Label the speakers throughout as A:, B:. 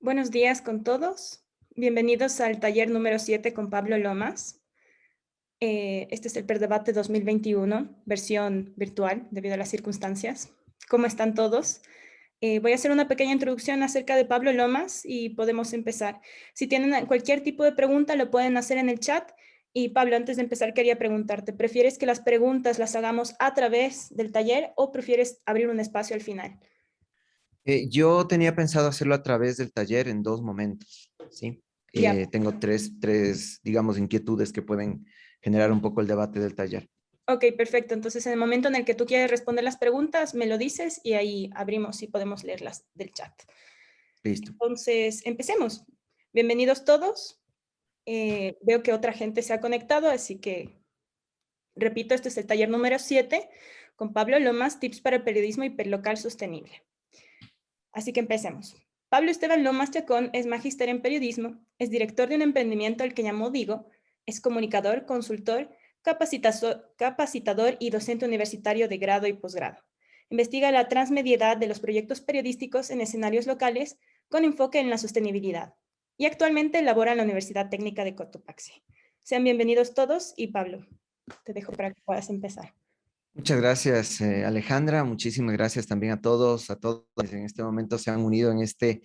A: Buenos días con todos. Bienvenidos al taller número 7 con Pablo Lomas. Este es el Perdebate 2021, versión virtual debido a las circunstancias. ¿Cómo están todos? Voy a hacer una pequeña introducción acerca de Pablo Lomas y podemos empezar. Si tienen cualquier tipo de pregunta, lo pueden hacer en el chat. Y Pablo, antes de empezar, quería preguntarte, ¿prefieres que las preguntas las hagamos a través del taller o prefieres abrir un espacio al final?
B: Yo tenía pensado hacerlo a través del taller en dos momentos, ¿sí?
A: Ya.
B: Tengo digamos, inquietudes que pueden generar un poco el debate del taller.
A: Ok, perfecto. Entonces, en el momento en el que tú quieres responder las preguntas, me lo dices y ahí abrimos y podemos leerlas del chat.
B: Listo.
A: Entonces, empecemos. Bienvenidos todos. Veo que otra gente se ha conectado, así que repito, este es el taller número 7 con Pablo Lomas, tips para el periodismo hiperlocal sostenible. Así que empecemos. Pablo Esteban Lomas Chacón es magíster en periodismo, es director de un emprendimiento al que llamó Digo, es comunicador, consultor, capacitador y docente universitario de grado y posgrado. Investiga la transmediedad de los proyectos periodísticos en escenarios locales con enfoque en la sostenibilidad y actualmente labora en la Universidad Técnica de Cotopaxi. Sean bienvenidos todos y Pablo, te dejo para que puedas empezar.
B: Muchas gracias, Alejandra. Muchísimas gracias también a todos que en este momento se han unido en este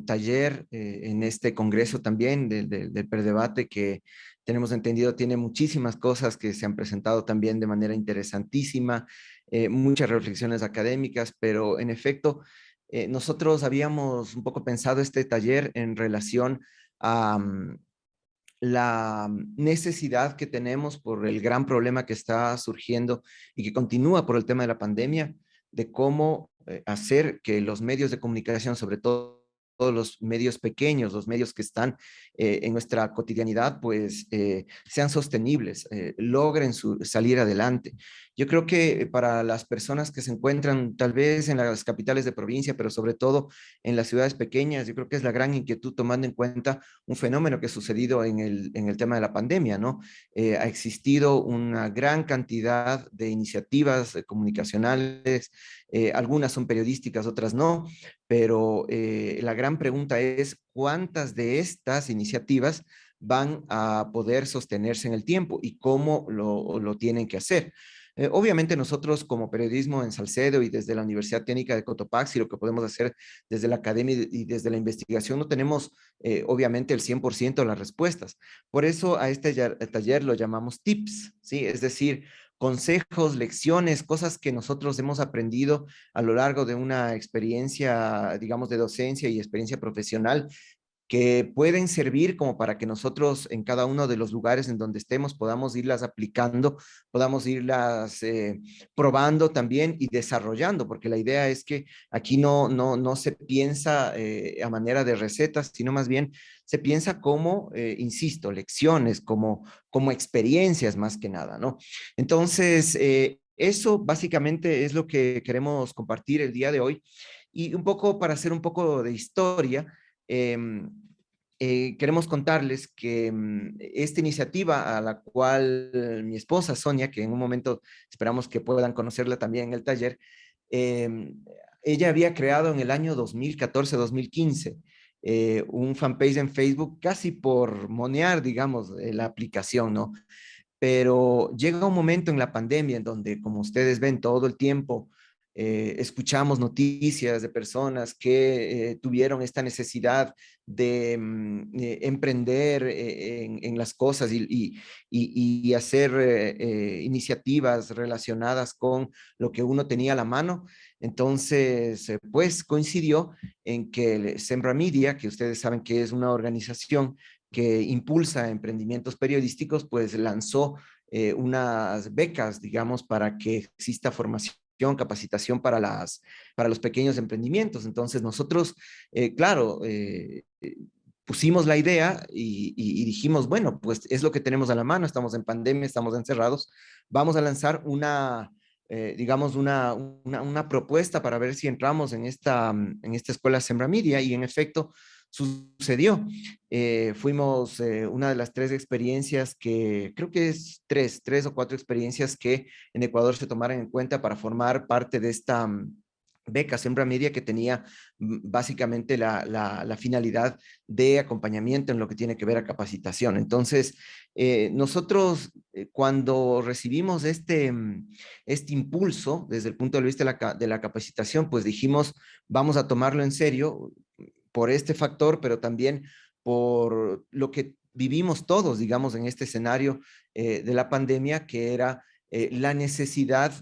B: taller, en este congreso también del Perdebate, que tenemos entendido tiene muchísimas cosas que se han presentado también de manera interesantísima, muchas reflexiones académicas, pero en efecto, nosotros habíamos un poco pensado este taller en relación a la necesidad que tenemos por el gran problema que está surgiendo y que continúa por el tema de la pandemia, de cómo hacer que los medios de comunicación, sobre todo todos los medios pequeños, los medios que están en nuestra cotidianidad, pues sean sostenibles, logren salir adelante. Yo creo que para las personas que se encuentran tal vez en las capitales de provincia, pero sobre todo en las ciudades pequeñas, yo creo que es la gran inquietud tomando en cuenta un fenómeno que ha sucedido en el tema de la pandemia, ¿no? Ha existido una gran cantidad de iniciativas comunicacionales, algunas son periodísticas, otras no, pero la gran pregunta es cuántas de estas iniciativas van a poder sostenerse en el tiempo y cómo lo tienen que hacer. Obviamente nosotros como periodismo en Salcedo y desde la Universidad Técnica de Cotopaxi, lo que podemos hacer desde la academia y desde la investigación, no tenemos obviamente el 100% de las respuestas. Por eso a este taller lo llamamos tips, ¿sí? Es decir, consejos, lecciones, cosas que nosotros hemos aprendido a lo largo de una experiencia, digamos, de docencia y experiencia profesional que pueden servir como para que nosotros en cada uno de los lugares en donde estemos podamos irlas aplicando, podamos irlas probando también y desarrollando, porque la idea es que aquí no se piensa a manera de recetas, sino más bien se piensa como, insisto, lecciones, como experiencias más que nada, ¿no? Entonces, eso básicamente es lo que queremos compartir el día de hoy. Y un poco para hacer un poco de historia, queremos contarles que esta iniciativa a la cual mi esposa Sonia, que en un momento esperamos que puedan conocerla también en el taller, eh, ella había creado en el año 2014-2015 un fanpage en Facebook casi por monear, digamos, la aplicación, ¿no? Pero llega un momento en la pandemia en donde, como ustedes ven todo el tiempo, escuchamos noticias de personas que tuvieron esta necesidad de emprender en las cosas y hacer iniciativas relacionadas con lo que uno tenía a la mano. Entonces, pues coincidió en que Sembra Media, que ustedes saben que es una organización que impulsa emprendimientos periodísticos, pues lanzó unas becas, digamos, para que exista formación, capacitación para los pequeños emprendimientos. Entonces nosotros, claro, pusimos la idea y dijimos, bueno, pues es lo que tenemos a la mano, estamos en pandemia, estamos encerrados, vamos a lanzar digamos, una propuesta para ver si entramos en esta escuela Sembra Media y en efecto sucedió. Fuimos una de las tres experiencias que, creo que es tres o cuatro experiencias que en Ecuador se tomaron en cuenta para formar parte beca Sembra Media, que tenía básicamente la finalidad de acompañamiento en lo que tiene que ver a capacitación. Entonces, nosotros cuando recibimos este impulso desde el punto de vista de la capacitación, pues dijimos, vamos a tomarlo en serio por este factor, pero también por lo que vivimos todos, digamos, en este escenario de la pandemia, que era la necesidad,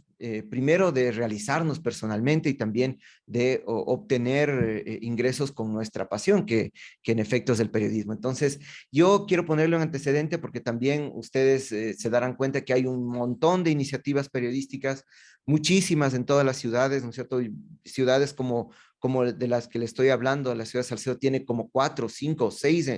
B: primero, de realizarnos personalmente y también de obtener ingresos con nuestra pasión, que en efecto es el periodismo. Entonces, yo quiero ponerlo en antecedente porque también ustedes se darán cuenta que hay un montón de iniciativas periodísticas, muchísimas en todas las ciudades, ¿no es cierto? Y ciudades como de las que le estoy hablando, la ciudad de Salcedo tiene como 4, 5, 6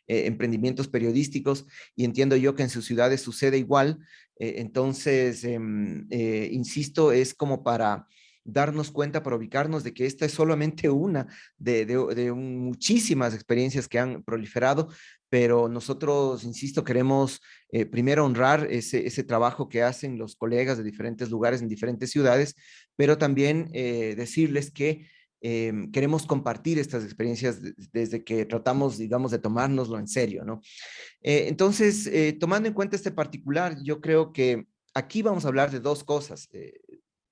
B: emprendimientos periodísticos, y entiendo yo que en sus ciudades sucede igual. Entonces, insisto, es como para darnos cuenta, para ubicarnos de que esta es solamente una de muchísimas experiencias que han proliferado, pero nosotros, insisto, queremos primero honrar ese trabajo que hacen los colegas de diferentes lugares en diferentes ciudades, pero también decirles que queremos compartir estas experiencias desde que tratamos, digamos, de tomárnoslo en serio, ¿no? Entonces, tomando en cuenta este particular, yo creo que aquí vamos a hablar de dos cosas,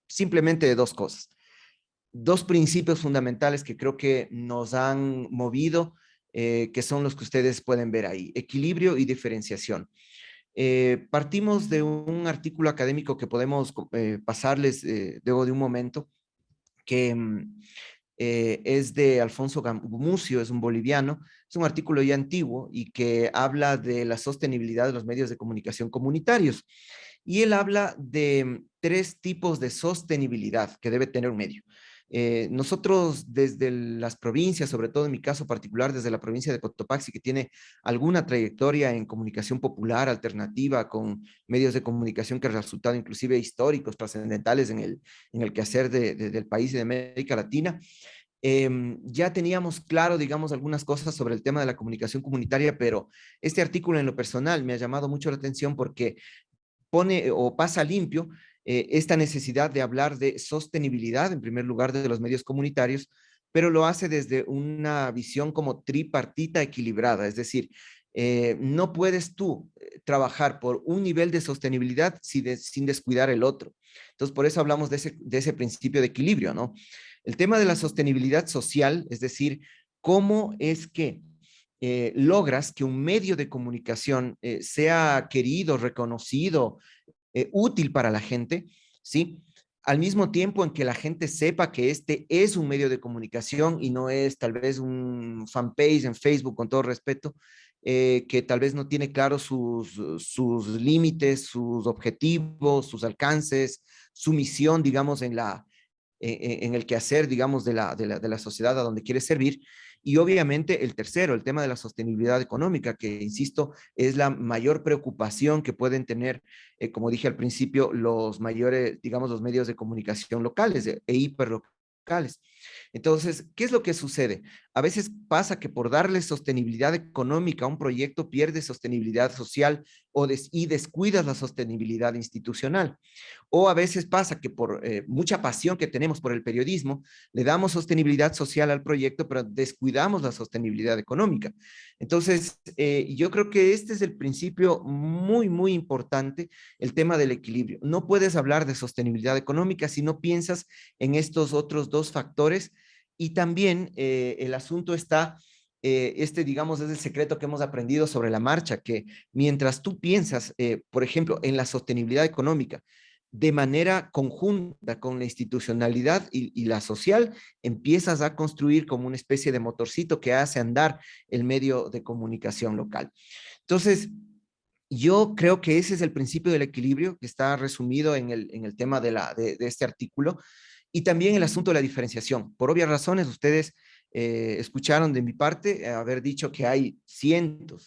B: simplemente de dos cosas. Dos principios fundamentales que creo que nos han movido, que son los que ustedes pueden ver ahí: equilibrio y diferenciación. Partimos de un artículo académico que podemos pasarles luego de un momento, que es de Alfonso Gumucio, es un boliviano, es un artículo ya antiguo y que habla de la sostenibilidad de los medios de comunicación comunitarios. Y él habla de tres tipos de sostenibilidad que debe tener un medio. Nosotros desde las provincias, sobre todo en mi caso particular, desde la provincia de Cotopaxi, que tiene alguna trayectoria en comunicación popular alternativa con medios de comunicación que han resultado inclusive históricos, trascendentales en el quehacer del país y de América Latina, ya teníamos claro, digamos, algunas cosas sobre el tema de la comunicación comunitaria, pero este artículo en lo personal me ha llamado mucho la atención porque pone o pasa limpio esta necesidad de hablar de sostenibilidad, en primer lugar, de los medios comunitarios, pero lo hace desde una visión como tripartita equilibrada, es decir, no puedes tú trabajar por un nivel de sostenibilidad sin descuidar el otro. Entonces, por eso hablamos de ese principio de equilibrio, ¿no? El tema de la sostenibilidad social, es decir, cómo es que logras que un medio de comunicación sea querido, reconocido, útil para la gente, ¿sí? Al mismo tiempo en que la gente sepa que este es un medio de comunicación y no es tal vez un fanpage en Facebook, con todo respeto, que tal vez no tiene claros sus límites, sus objetivos, sus alcances, su misión, digamos, en el quehacer, digamos, de la sociedad a donde quiere servir. Y obviamente el tercero, el tema de la sostenibilidad económica, que, insisto, es la mayor preocupación que pueden tener, como dije al principio, los mayores, digamos, los medios de comunicación locales e hiperlocales. Entonces, ¿qué es lo que sucede? A veces pasa que por darle sostenibilidad económica a un proyecto pierde sostenibilidad social y descuidas la sostenibilidad institucional. O a veces pasa que por mucha pasión que tenemos por el periodismo, le damos sostenibilidad social al proyecto, pero descuidamos la sostenibilidad económica. Entonces, yo creo que este es el principio muy, muy importante, el tema del equilibrio. No puedes hablar de sostenibilidad económica si no piensas en estos otros dos factores. Y también el asunto está, digamos, es el secreto que hemos aprendido sobre la marcha, que mientras tú piensas, por ejemplo, en la sostenibilidad económica, de manera conjunta con la institucionalidad y la social, empiezas a construir como una especie de motorcito que hace andar el medio de comunicación local. Entonces, yo creo que ese es el principio del equilibrio que está resumido en el tema de este artículo, y también el asunto de la diferenciación. Por obvias razones, ustedes escucharon de mi parte haber dicho que hay cientos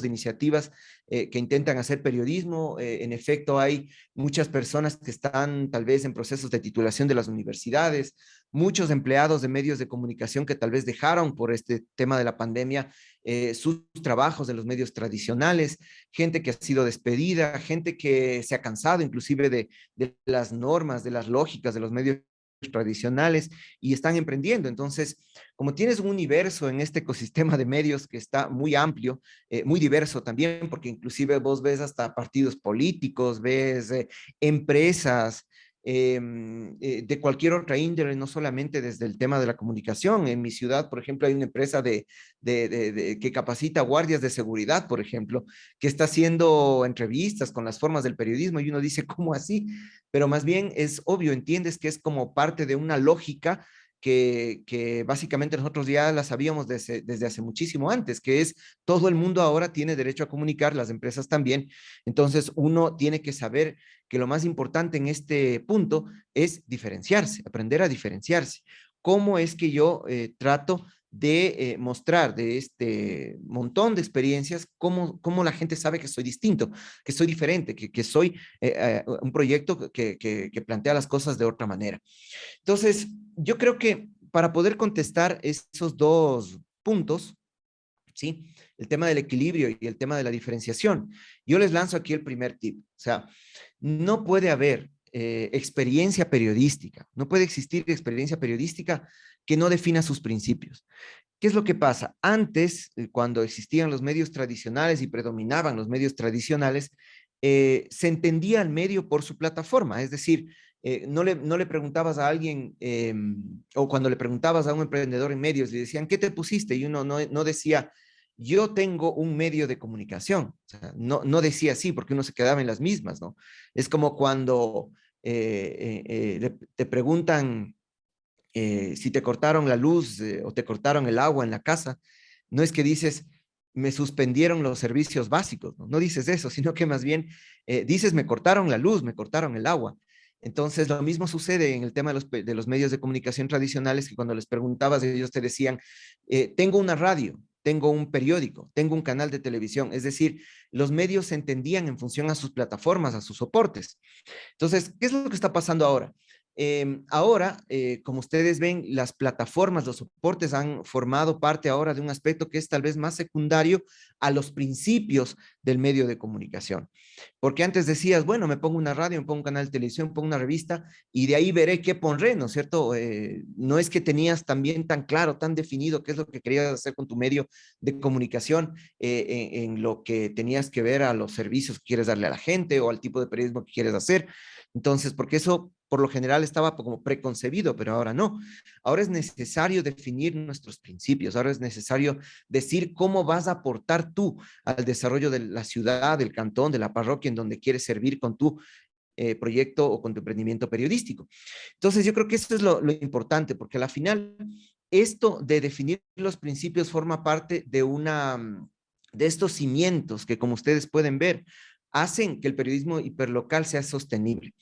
B: de iniciativas que intentan hacer periodismo. En efecto, hay muchas personas que están tal vez en procesos de titulación de las universidades, muchos empleados de medios de comunicación que tal vez dejaron por este tema de la pandemia sus trabajos de los medios tradicionales, gente que ha sido despedida, gente que se ha cansado inclusive de las normas, de las lógicas de los medios tradicionales y están emprendiendo. Entonces, como tienes un universo en este ecosistema de medios que está muy amplio, muy diverso también, porque inclusive vos ves hasta partidos políticos, ves empresas, de cualquier otra índole, no solamente desde el tema de la comunicación. En mi ciudad, por ejemplo, hay una empresa que capacita guardias de seguridad, por ejemplo, que está haciendo entrevistas con las formas del periodismo y uno dice, ¿cómo así? Pero más bien es obvio, entiendes que es como parte de una lógica que básicamente nosotros ya la sabíamos desde hace muchísimo antes, que es todo el mundo ahora tiene derecho a comunicar, las empresas también. Entonces uno tiene que saber que lo más importante en este punto es diferenciarse, aprender a diferenciarse. ¿Cómo es que yo trato de mostrar de este montón de experiencias cómo la gente sabe que soy distinto, que soy diferente, que soy un proyecto que plantea las cosas de otra manera? Entonces, yo creo que para poder contestar esos dos puntos, ¿sí? El tema del equilibrio y el tema de la diferenciación, yo les lanzo aquí el primer tip. O sea, no puede haber experiencia periodística, no puede existir experiencia periodística que no defina sus principios. ¿Qué es lo que pasa? Antes, cuando existían los medios tradicionales y predominaban los medios tradicionales, se entendía al medio por su plataforma, es decir, no le preguntabas a alguien, o cuando le preguntabas a un emprendedor en medios, le decían, ¿qué te pusiste? Y uno no decía, yo tengo un medio de comunicación. O sea, no decía así, porque uno se quedaba en las mismas, ¿no? Es como cuando te preguntan si te cortaron la luz o te cortaron el agua en la casa, no es que dices, me suspendieron los servicios básicos, no dices eso, sino que más bien dices, me cortaron la luz, me cortaron el agua. Entonces, lo mismo sucede en el tema de los medios de comunicación tradicionales, que cuando les preguntabas, ellos te decían, tengo una radio, tengo un periódico, tengo un canal de televisión. Es decir, los medios se entendían en función a sus plataformas, a sus soportes. Entonces, ¿qué es lo que está pasando ahora? Ahora, como ustedes ven, las plataformas, los soportes han formado parte ahora de un aspecto que es tal vez más secundario a los principios del medio de comunicación. Porque antes decías, bueno, me pongo una radio, me pongo un canal de televisión, me pongo una revista y de ahí veré qué pondré, ¿no es cierto? No es que tenías también tan claro, tan definido qué es lo que querías hacer con tu medio de comunicación en lo que tenías que ver a los servicios que quieres darle a la gente o al tipo de periodismo que quieres hacer. Entonces, porque eso por lo general estaba como preconcebido, pero ahora no. Ahora es necesario definir nuestros principios, ahora es necesario decir cómo vas a aportar tú al desarrollo de la ciudad, del cantón, de la parroquia en donde quieres servir con tu proyecto o con tu emprendimiento periodístico. Entonces, yo creo que eso es lo importante, porque al final, esto de definir los principios forma parte de estos cimientos que, como ustedes pueden ver, hacen que el periodismo hiperlocal sea sostenible.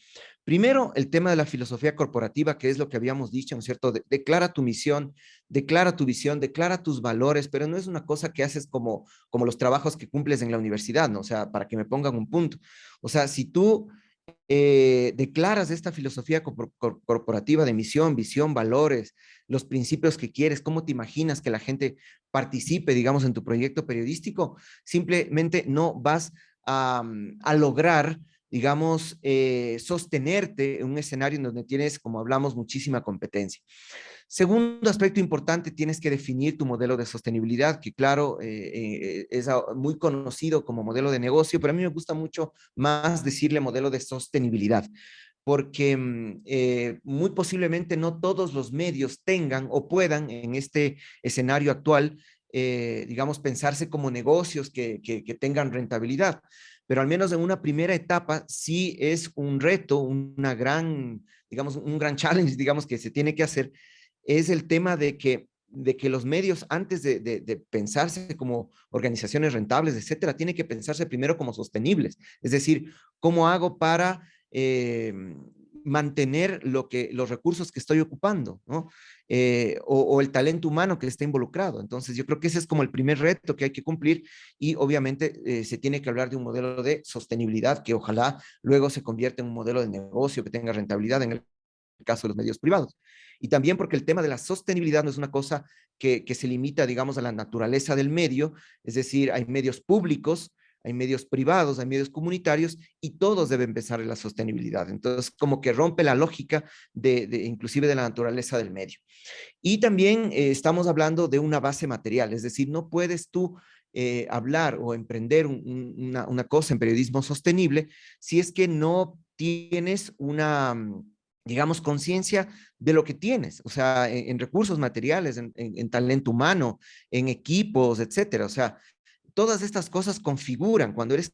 B: Primero, el tema de la filosofía corporativa, que es lo que habíamos dicho, ¿no es cierto? Declara tu misión, declara tu visión, declara tus valores, pero no es una cosa que haces como los trabajos que cumples en la universidad, ¿no? O sea, para que me pongan un punto. O sea, si tú declaras esta filosofía corporativa de misión, visión, valores, los principios que quieres, cómo te imaginas que la gente participe, digamos, en tu proyecto periodístico, simplemente no vas a lograr, digamos, sostenerte en un escenario en donde tienes, como hablamos, muchísima competencia. Segundo aspecto importante, tienes que definir tu modelo de sostenibilidad, que claro, es muy conocido como modelo de negocio, pero a mí me gusta mucho más decirle modelo de sostenibilidad, porque muy posiblemente no todos los medios tengan o puedan en este escenario actual, digamos, pensarse como negocios que tengan rentabilidad. Pero al menos en una primera etapa sí es un reto, una gran, digamos, un gran challenge, digamos, que se tiene que hacer, es el tema de que los medios, antes de pensarse como organizaciones rentables, etcétera, tienen que pensarse primero como sostenibles. Es decir, ¿cómo hago para mantener los recursos que estoy ocupando, ¿no? O el talento humano que está involucrado? Entonces, yo creo que ese es como el primer reto que hay que cumplir y obviamente se tiene que hablar de un modelo de sostenibilidad que ojalá luego se convierta en un modelo de negocio que tenga rentabilidad en el caso de los medios privados. Y también porque el tema de la sostenibilidad no es una cosa que se limita, digamos, a la naturaleza del medio, es decir, hay medios públicos, hay medios privados, hay medios comunitarios y todos deben pensar en la sostenibilidad. Entonces, como que rompe la lógica inclusive de la naturaleza del medio. Y también estamos hablando de una base material, es decir, no puedes tú hablar o emprender una cosa en periodismo sostenible si es que no tienes una, digamos, conciencia de lo que tienes, o sea, en recursos materiales, en talento humano, en equipos, etcétera. O sea, todas estas cosas configuran cuando eres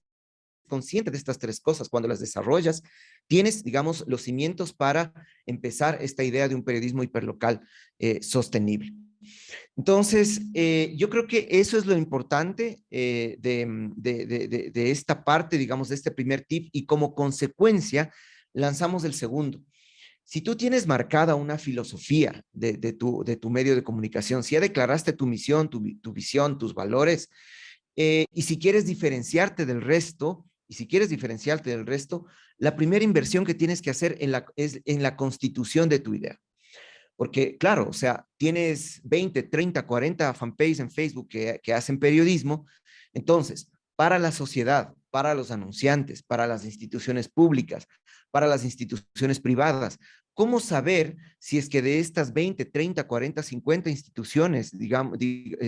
B: consciente de estas tres cosas, cuando las desarrollas, tienes, digamos, los cimientos para empezar esta idea de un periodismo hiperlocal sostenible. Entonces, yo creo que eso es lo importante de esta parte, digamos, de este primer tip, y como consecuencia lanzamos el segundo. Si tú tienes marcada una filosofía de tu medio de comunicación, si ya declaraste tu misión, tu visión, tus valores, y si quieres diferenciarte del resto, la primera inversión que tienes que hacer es en la constitución de tu idea. Porque, claro, o sea, tienes 20, 30, 40 fanpages en Facebook que hacen periodismo. Entonces, para la sociedad, para los anunciantes, para las instituciones públicas, para las instituciones privadas, ¿cómo saber si es que de estas 20, 30, 40, 50 instituciones, digamos,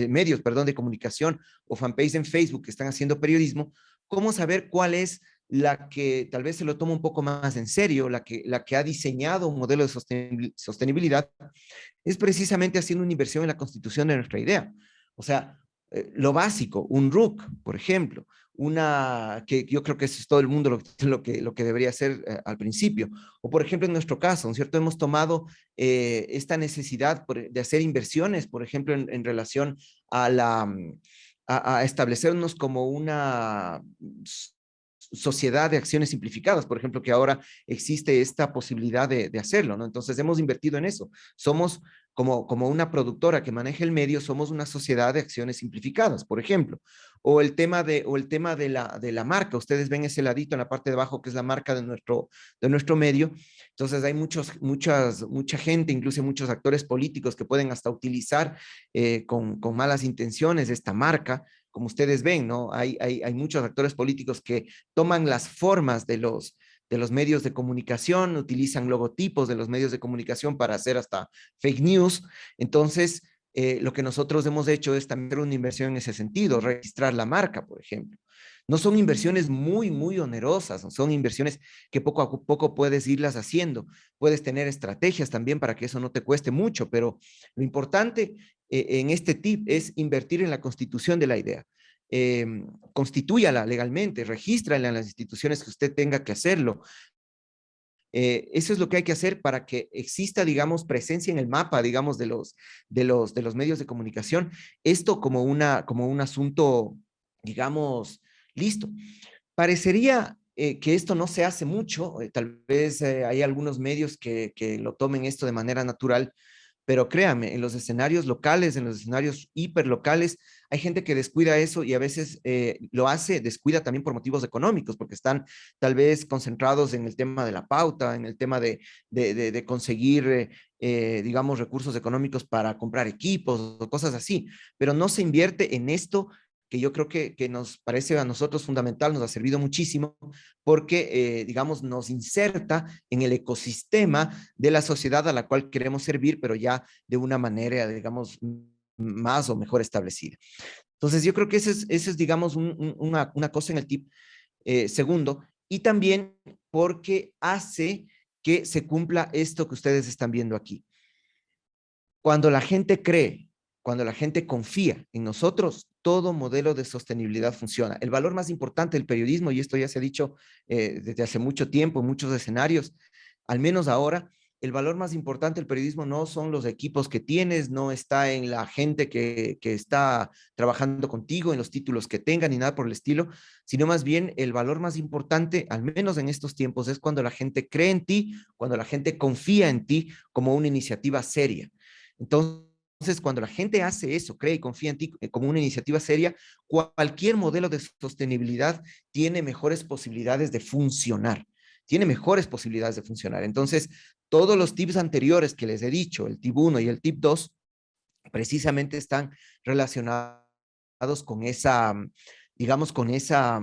B: medios, perdón, de comunicación o fanpages en Facebook que están haciendo periodismo, cómo saber cuál es la que tal vez se lo toma un poco más en serio, la que ha diseñado un modelo de sostenibilidad, es precisamente haciendo una inversión en la constitución de nuestra idea? O sea, lo básico, un RUC, por ejemplo, que yo creo que eso es todo el mundo lo que debería hacer al principio. O por ejemplo, en nuestro caso, ¿no es cierto? Hemos tomado esta necesidad de hacer inversiones, por ejemplo, en relación a a establecernos como una sociedad de acciones simplificadas, por ejemplo, que ahora existe esta posibilidad de hacerlo, ¿no? Entonces hemos invertido en eso. Somos como una productora que maneja el medio, somos una sociedad de acciones simplificadas, por ejemplo. O el tema de la marca. Ustedes ven ese ladito en la parte de abajo que es la marca de nuestro medio. Entonces hay mucha gente, incluso muchos actores políticos que pueden hasta utilizar con malas intenciones esta marca. Como ustedes ven, ¿no? Hay muchos actores políticos que toman las formas de los medios de comunicación, utilizan logotipos de los medios de comunicación para hacer hasta fake news. Entonces, lo que nosotros hemos hecho es también una inversión en ese sentido, registrar la marca, por ejemplo. No son inversiones muy onerosas, son inversiones que poco a poco puedes irlas haciendo. Puedes tener estrategias también para que eso no te cueste mucho, pero lo importante en este tip es invertir en la constitución de la idea. Constitúyala legalmente, regístrala en las instituciones que usted tenga que hacerlo. Eso es lo que hay que hacer para que exista, digamos, presencia en el mapa, digamos, de los medios de comunicación. Esto como un asunto, digamos, listo. Parecería que esto no se hace mucho, tal vez hay algunos medios que lo tomen esto de manera natural, pero créame, en los escenarios locales, en los escenarios hiperlocales, hay gente que descuida eso y a veces descuida también por motivos económicos, porque están tal vez concentrados en el tema de la pauta, en el tema de conseguir, digamos, recursos económicos para comprar equipos o cosas así, pero no se invierte en esto que yo creo que nos parece a nosotros fundamental, nos ha servido muchísimo, porque, digamos, nos inserta en el ecosistema de la sociedad a la cual queremos servir, pero ya de una manera, digamos, más o mejor establecida. Entonces, yo creo que ese es digamos, una cosa en el tip segundo, y también porque hace que se cumpla esto que ustedes están viendo aquí. Cuando la gente cree, cuando la gente confía en nosotros, todo modelo de sostenibilidad funciona. El valor más importante del periodismo, y esto ya se ha dicho desde hace mucho tiempo en muchos escenarios, al menos ahora, el valor más importante del periodismo no son los equipos que tienes, no está en la gente que está trabajando contigo, en los títulos que tengan, ni nada por el estilo, sino más bien el valor más importante, al menos en estos tiempos, es cuando la gente cree en ti, cuando la gente confía en ti como una iniciativa seria. Entonces, cuando la gente hace eso, cree y confía en ti como una iniciativa seria, cualquier modelo de sostenibilidad tiene mejores posibilidades de funcionar. Tiene mejores posibilidades de funcionar. Entonces, todos los tips anteriores que les he dicho, el tip 1 y el tip 2, precisamente están relacionados con digamos, con esa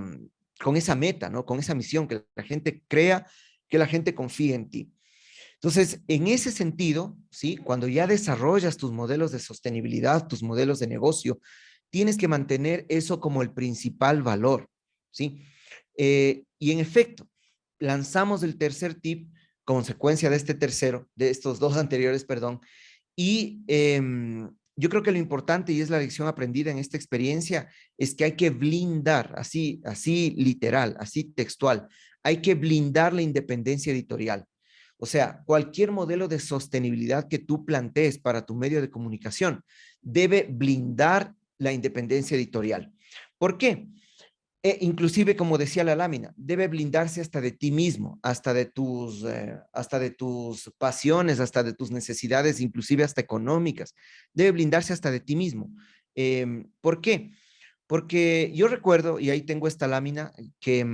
B: meta, ¿no? Con esa misión, que la gente crea, que la gente confíe en ti. Entonces, en ese sentido, ¿sí? Cuando ya desarrollas tus modelos de sostenibilidad, tus modelos de negocio, tienes que mantener eso como el principal valor, ¿sí? Y en efecto, lanzamos el tercer tip, consecuencia de este tercero, de estos dos anteriores, perdón, y yo creo que lo importante, y es la lección aprendida en esta experiencia, es que hay que blindar, así literal, así textual, hay que blindar la independencia editorial. O sea, cualquier modelo de sostenibilidad que tú plantees para tu medio de comunicación debe blindar la independencia editorial. ¿Por qué? Inclusive, como decía la lámina, debe blindarse hasta de ti mismo, hasta de tus pasiones, hasta de tus necesidades, inclusive hasta económicas. Debe blindarse hasta de ti mismo. ¿Por qué? Porque yo recuerdo, y ahí tengo esta lámina, que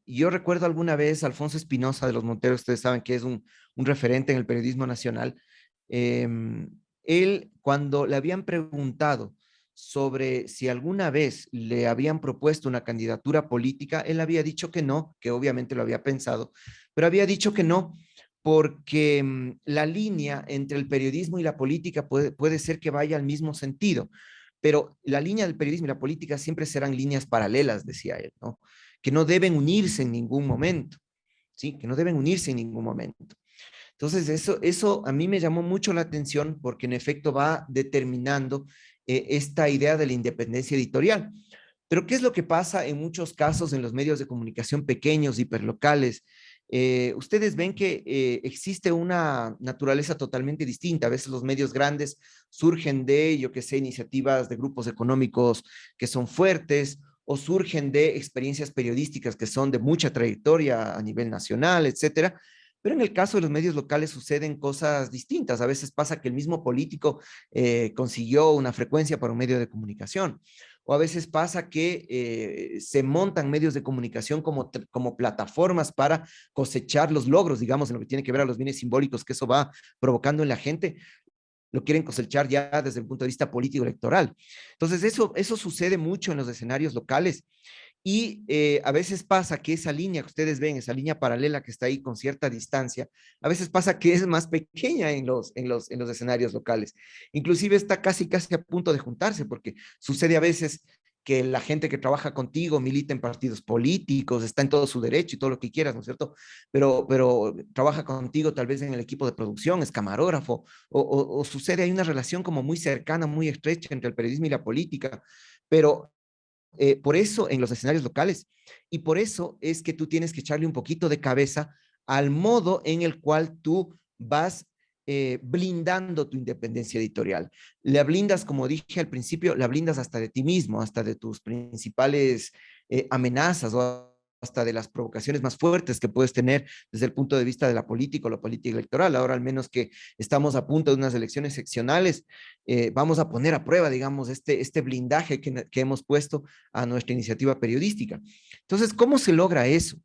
B: yo recuerdo alguna vez a Alfonso Espinosa de los Monteros, ustedes saben que es un referente en el periodismo nacional. eh, Él, cuando le habían preguntado sobre si alguna vez le habían propuesto una candidatura política, él había dicho que no, que obviamente lo había pensado, pero había dicho que no porque la línea entre el periodismo y la política puede ser que vaya al mismo sentido, pero la línea del periodismo y la política siempre serán líneas paralelas, decía él, ¿no? Que no deben unirse en ningún momento, ¿sí? Que no deben unirse en ningún momento. Entonces, eso a mí me llamó mucho la atención porque en efecto va determinando esta idea de la independencia editorial. Pero ¿qué es lo que pasa en muchos casos en los medios de comunicación pequeños, hiperlocales? Ustedes ven que existe una naturaleza totalmente distinta. A veces los medios grandes surgen de, yo qué sé, iniciativas de grupos económicos que son fuertes o surgen de experiencias periodísticas que son de mucha trayectoria a nivel nacional, etcétera. Pero en el caso de los medios locales suceden cosas distintas. A veces pasa que el mismo político consiguió una frecuencia para un medio de comunicación. O a veces pasa que se montan medios de comunicación como plataformas para cosechar los logros, digamos, en lo que tiene que ver a los bienes simbólicos que eso va provocando en la gente, lo quieren cosechar ya desde el punto de vista político electoral. Entonces, eso sucede mucho en los escenarios locales y a veces pasa que esa línea que ustedes ven, esa línea paralela que está ahí con cierta distancia, a veces pasa que es más pequeña en los escenarios locales. Inclusive está casi a punto de juntarse, porque sucede a veces que la gente que trabaja contigo milita en partidos políticos, está en todo su derecho y todo lo que quieras, ¿no es cierto? Pero trabaja contigo tal vez en el equipo de producción, es camarógrafo, o sucede, hay una relación como muy cercana, muy estrecha entre el periodismo y la política, pero por eso en los escenarios locales. Y por eso es que tú tienes que echarle un poquito de cabeza al modo en el cual tú vas blindando tu independencia editorial. La blindas, como dije al principio, la blindas hasta de ti mismo, hasta de tus principales amenazas o hasta de las provocaciones más fuertes que puedes tener desde el punto de vista de la política o la política electoral. Ahora al menos que estamos a punto de unas elecciones seccionales, vamos a poner a prueba, digamos, este blindaje que hemos puesto a nuestra iniciativa periodística. Entonces, ¿cómo se logra eso?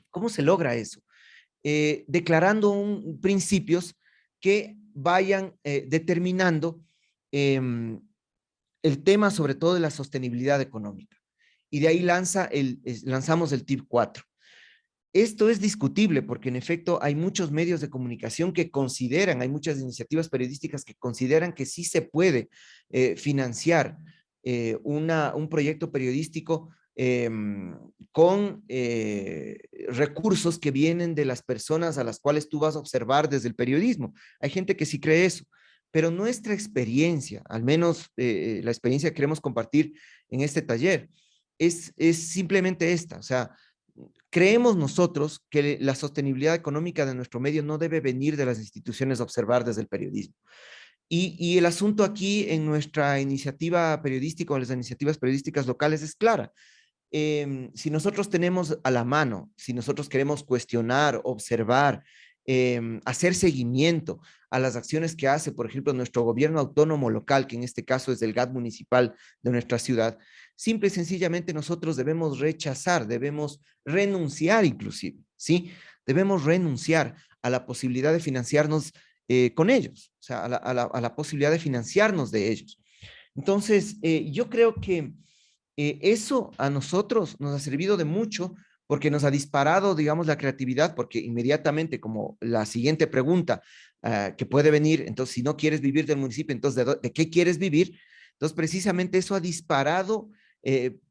B: ¿Cómo se logra eso? Declarando principios que vayan determinando eh, el tema sobre todo de la sostenibilidad económica. Y de ahí lanzamos el tip 4. Esto es discutible porque en efecto hay muchos medios de comunicación que consideran, hay muchas iniciativas periodísticas que consideran que sí se puede financiar un proyecto periodístico con recursos que vienen de las personas a las cuales tú vas a observar desde el periodismo. Hay gente que sí cree eso, pero nuestra experiencia, al menos la experiencia que queremos compartir en este taller, es simplemente esta, o sea, creemos nosotros que la sostenibilidad económica de nuestro medio no debe venir de las instituciones a observar desde el periodismo. Y el asunto aquí en nuestra iniciativa periodística o en las iniciativas periodísticas locales es clara. Si nosotros tenemos a la mano, si nosotros queremos cuestionar, observar, hacer seguimiento a las acciones que hace, por ejemplo, nuestro gobierno autónomo local, que en este caso es el GAT municipal de nuestra ciudad, simple y sencillamente nosotros debemos rechazar, debemos renunciar inclusive, ¿sí? Debemos renunciar a la posibilidad de financiarnos con ellos, o sea, a la posibilidad de financiarnos de ellos. Entonces, yo creo que eso a nosotros nos ha servido de mucho porque nos ha disparado, digamos, la creatividad, porque inmediatamente, como la siguiente pregunta que puede venir, entonces, si no quieres vivir del municipio, entonces, ¿de qué quieres vivir? Entonces, precisamente eso ha disparado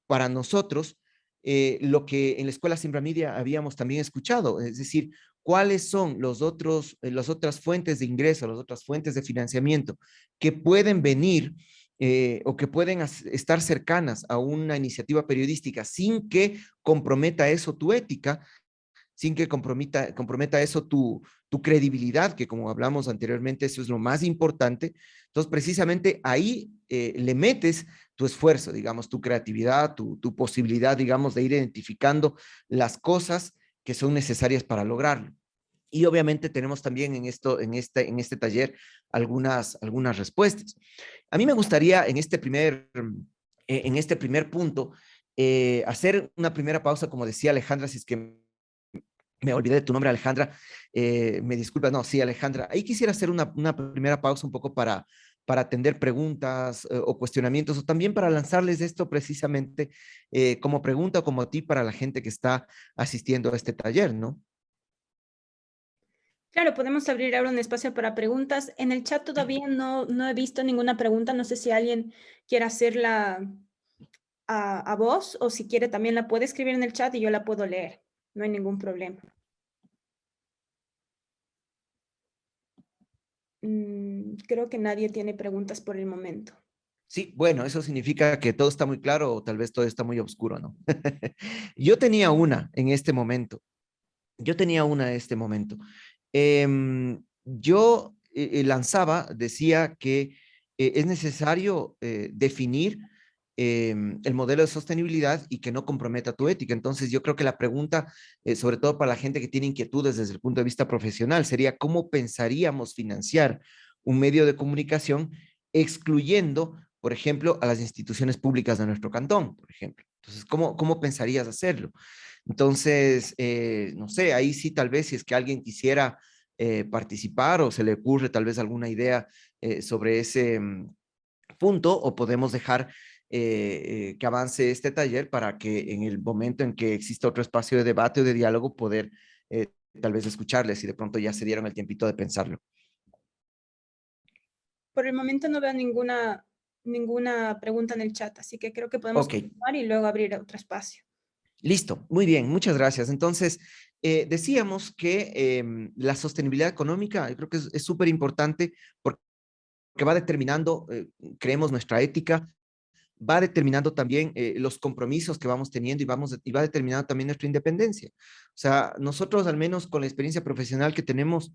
B: para nosotros lo que en la Escuela Siembra Media habíamos también escuchado, es decir, cuáles son las otras fuentes de ingreso, las otras fuentes de financiamiento que pueden venir o que pueden estar cercanas a una iniciativa periodística sin que comprometa eso tu ética, sin que comprometa eso tu credibilidad, que como hablamos anteriormente, eso es lo más importante. Entonces, precisamente ahí le metes tu esfuerzo, digamos, tu creatividad, tu posibilidad, digamos, de ir identificando las cosas que son necesarias para lograrlo. Y obviamente tenemos también en este taller algunas respuestas. A mí me gustaría en este primer punto hacer una primera pausa, como decía Alejandra, si es que me olvidé de tu nombre, Alejandra, me disculpa, no, sí, Alejandra, ahí quisiera hacer una primera pausa un poco para atender preguntas o cuestionamientos, o también para lanzarles esto precisamente como pregunta o como a ti para la gente que está asistiendo a este taller, ¿no?
A: Claro, podemos abrir ahora un espacio para preguntas. En el chat todavía no he visto ninguna pregunta. No sé si alguien quiere hacerla a voz o si quiere también la puede escribir en el chat y yo la puedo leer. No hay ningún problema. Creo que nadie tiene preguntas por el momento.
B: Sí, bueno, eso significa que todo está muy claro o tal vez todo está muy oscuro, ¿no? Yo tenía una en este momento. Yo tenía una en este momento. Yo lanzaba, decía que es necesario definir el modelo de sostenibilidad y que no comprometa tu ética. Entonces, yo creo que la pregunta, sobre todo para la gente que tiene inquietudes desde el punto de vista profesional, sería cómo pensaríamos financiar un medio de comunicación excluyendo, por ejemplo, a las instituciones públicas de nuestro cantón, por ejemplo. Entonces, ¿cómo pensarías hacerlo? Entonces, no sé, ahí sí tal vez si es que alguien quisiera participar o se le ocurre tal vez alguna idea sobre ese punto o podemos dejar que avance este taller para que en el momento en que exista otro espacio de debate o de diálogo poder tal vez escucharles y de pronto ya se dieron el tiempito de pensarlo.
A: Por el momento no veo ninguna pregunta en el chat, así que creo que podemos
B: Ok,
A: continuar y luego abrir otro espacio.
B: listo, muy bien, muchas gracias. Entonces, decíamos que la sostenibilidad económica, yo creo que es súper importante porque va determinando, creemos, nuestra ética, va determinando también los compromisos que vamos teniendo y va determinando también nuestra independencia. O sea, nosotros al menos con la experiencia profesional que tenemos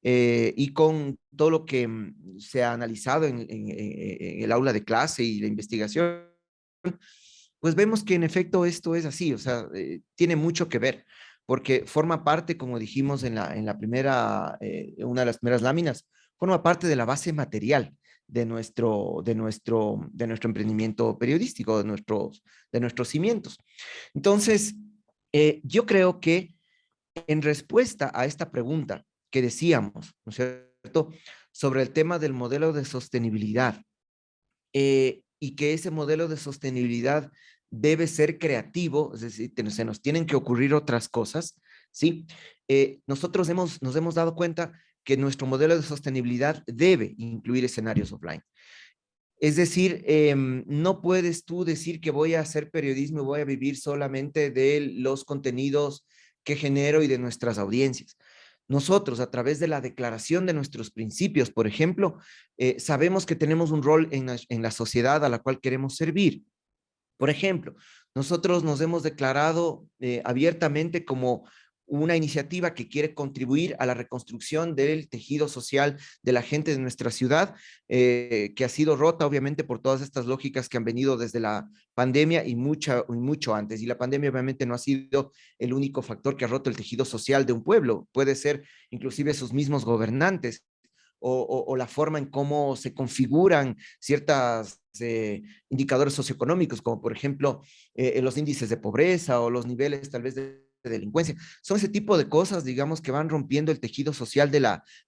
B: y con todo lo que se ha analizado en el aula de clase y la investigación, pues vemos que en efecto esto es así, o sea, tiene mucho que ver, porque forma parte, como dijimos en la primera, una de las primeras láminas, forma parte de la base material de nuestro emprendimiento periodístico, de nuestros cimientos. Entonces, yo creo que en respuesta a esta pregunta que decíamos, ¿no es cierto?, sobre el tema del modelo de sostenibilidad, y que ese modelo de sostenibilidad debe ser creativo, es decir, se nos tienen que ocurrir otras cosas, ¿sí? Nos hemos dado cuenta que nuestro modelo de sostenibilidad debe incluir escenarios offline. Es decir, no puedes tú decir que voy a hacer periodismo y voy a vivir solamente de los contenidos que genero y de nuestras audiencias. Nosotros, a través de la declaración de nuestros principios, por ejemplo, sabemos que tenemos un rol en la sociedad a la cual queremos servir. Por ejemplo, nosotros nos hemos declarado abiertamente como una iniciativa que quiere contribuir a la reconstrucción del tejido social de la gente de nuestra ciudad, que ha sido rota obviamente por todas estas lógicas que han venido desde la pandemia y mucho antes. Y la pandemia obviamente no ha sido el único factor que ha roto el tejido social de un pueblo, puede ser inclusive sus mismos gobernantes o la forma en cómo se configuran ciertas indicadores socioeconómicos, como por ejemplo los índices de pobreza o los niveles tal vez de delincuencia. Son ese tipo de cosas, digamos, que van rompiendo el tejido social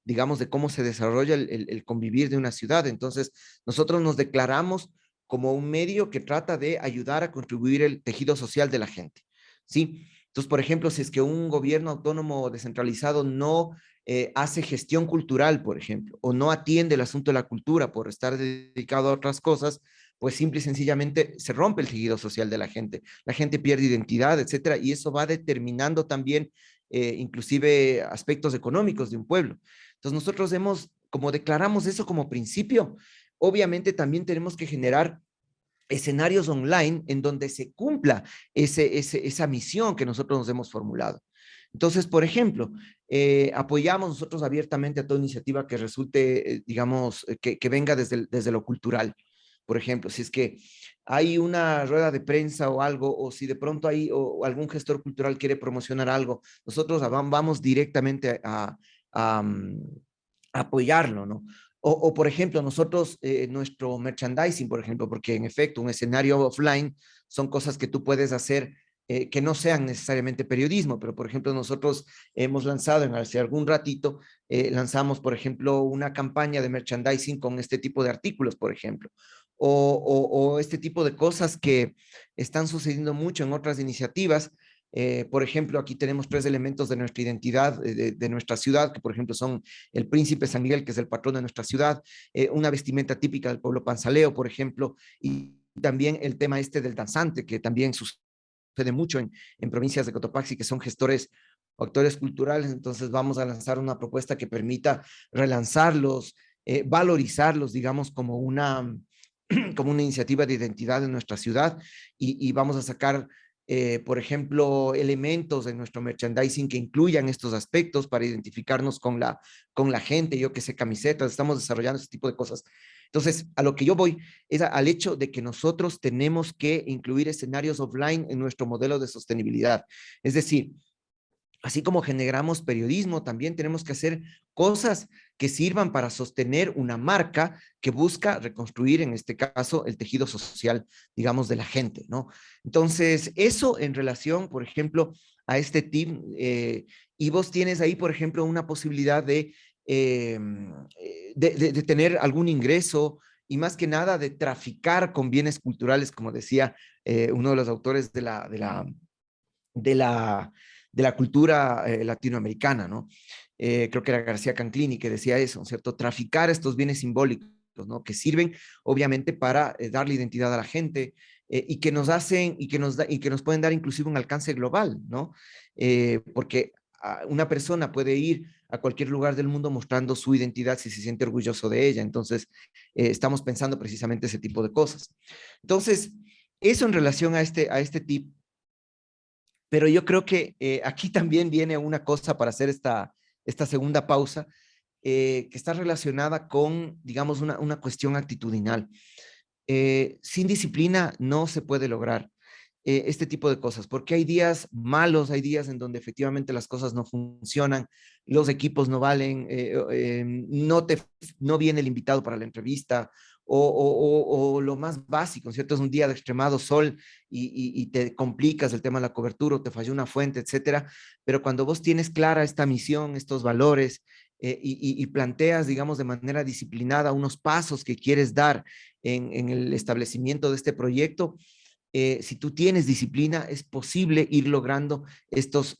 B: digamos, de cómo se desarrolla el convivir de una ciudad. Entonces, nosotros nos declaramos como un medio que trata de ayudar a contribuir el tejido social de la gente, ¿sí? Entonces, por ejemplo, si es que un gobierno autónomo descentralizado no hace gestión cultural, por ejemplo, o no atiende el asunto de la cultura por estar dedicado a otras cosas, pues simple y sencillamente se rompe el tejido social de la gente pierde identidad, etcétera, y eso va determinando también inclusive aspectos económicos de un pueblo. Entonces nosotros como declaramos eso como principio, obviamente también tenemos que generar escenarios online en donde se cumpla esa misión que nosotros nos hemos formulado. Entonces, por ejemplo, apoyamos nosotros abiertamente a toda iniciativa que resulte, digamos, que venga desde lo cultural. Por ejemplo, si es que hay una rueda de prensa o algo, o si de pronto hay o algún gestor cultural quiere promocionar algo, nosotros vamos directamente a apoyarlo, ¿no? Por ejemplo, nosotros, nuestro merchandising, por ejemplo, porque en efecto un escenario offline son cosas que tú puedes hacer que no sean necesariamente periodismo, pero por ejemplo nosotros hemos lanzado hace algún ratito, lanzamos por ejemplo una campaña de merchandising con este tipo de artículos, por ejemplo, o este tipo de cosas que están sucediendo mucho en otras iniciativas. Por ejemplo, aquí tenemos 3 elementos de nuestra identidad, de nuestra ciudad, que por ejemplo son el príncipe San Miguel, que es el patrón de nuestra ciudad, una vestimenta típica del pueblo panzaleo, por ejemplo, y también el tema este del danzante, que también sucede mucho en provincias de Cotopaxi, que son gestores o actores culturales. Entonces vamos a lanzar una propuesta que permita relanzarlos, valorizarlos, digamos, como como una iniciativa de identidad en nuestra ciudad y vamos a sacar por ejemplo, elementos en nuestro merchandising que incluyan estos aspectos para identificarnos con la gente, yo que sé, camisetas, estamos desarrollando ese tipo de cosas. Entonces, a lo que yo voy es al hecho de que nosotros tenemos que incluir escenarios offline en nuestro modelo de sostenibilidad. Es decir, así como generamos periodismo, también tenemos que hacer cosas que sirvan para sostener una marca que busca reconstruir, en este caso, el tejido social, digamos, de la gente, ¿no? Entonces, eso en relación, por ejemplo, a este team, y vos tienes ahí, por ejemplo, una posibilidad de tener algún ingreso y más que nada de traficar con bienes culturales, como decía uno de los autores de la, de la cultura latinoamericana, ¿no? Creo que era García Canclini que decía eso, ¿cierto? Traficar estos bienes simbólicos, ¿no? Que sirven obviamente para darle identidad a la gente y que nos hacen y que nos pueden dar inclusive un alcance global, ¿no? Porque una persona puede ir a cualquier lugar del mundo mostrando su identidad si se siente orgulloso de ella. Entonces, estamos pensando precisamente ese tipo de cosas. Entonces, eso en relación a este tip. Pero yo creo que aquí también viene una cosa para hacer esta segunda pausa, que está relacionada con, digamos, una cuestión actitudinal. Sin disciplina no se puede lograr este tipo de cosas, porque hay días malos, hay días en donde efectivamente las cosas no funcionan, los equipos no valen, no viene el invitado para la entrevista, o lo más básico, ¿cierto? Es un día de extremado sol y te complicas el tema de la cobertura, o te falló una fuente, etcétera, pero cuando vos tienes clara esta misión, estos valores, y planteas, digamos, de manera disciplinada unos pasos que quieres dar en el establecimiento de este proyecto, si tú tienes disciplina, es posible ir logrando estos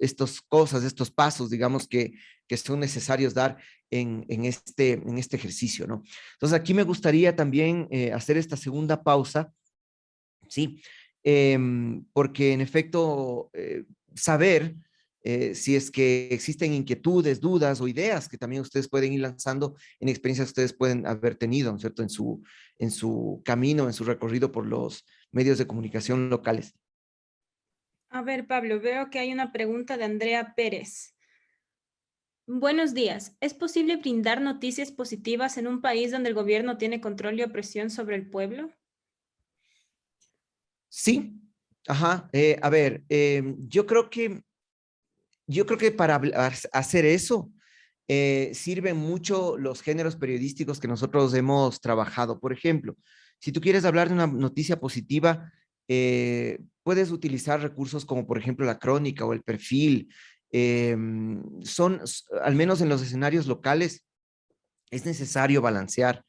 B: cosas, estos pasos, digamos, que son necesarios dar en este ejercicio, ¿no? Entonces, aquí me gustaría también hacer esta segunda pausa, ¿sí? Porque en efecto, saber si es que existen inquietudes, dudas o ideas que también ustedes pueden ir lanzando en experiencias que ustedes pueden haber tenido, ¿no es cierto? En su camino, en su recorrido por los medios de comunicación locales.
A: A ver, Pablo, veo que hay una pregunta de Andrea Pérez. Buenos días. ¿Es posible brindar noticias positivas en un país donde el gobierno tiene control y opresión sobre el pueblo?
B: Sí, ajá. A ver, yo creo que para hacer eso sirven mucho los géneros periodísticos que nosotros hemos trabajado. Por ejemplo, si tú quieres hablar de una noticia positiva, puedes utilizar recursos como por ejemplo la crónica o el perfil. Al menos en los escenarios locales, es necesario balancear.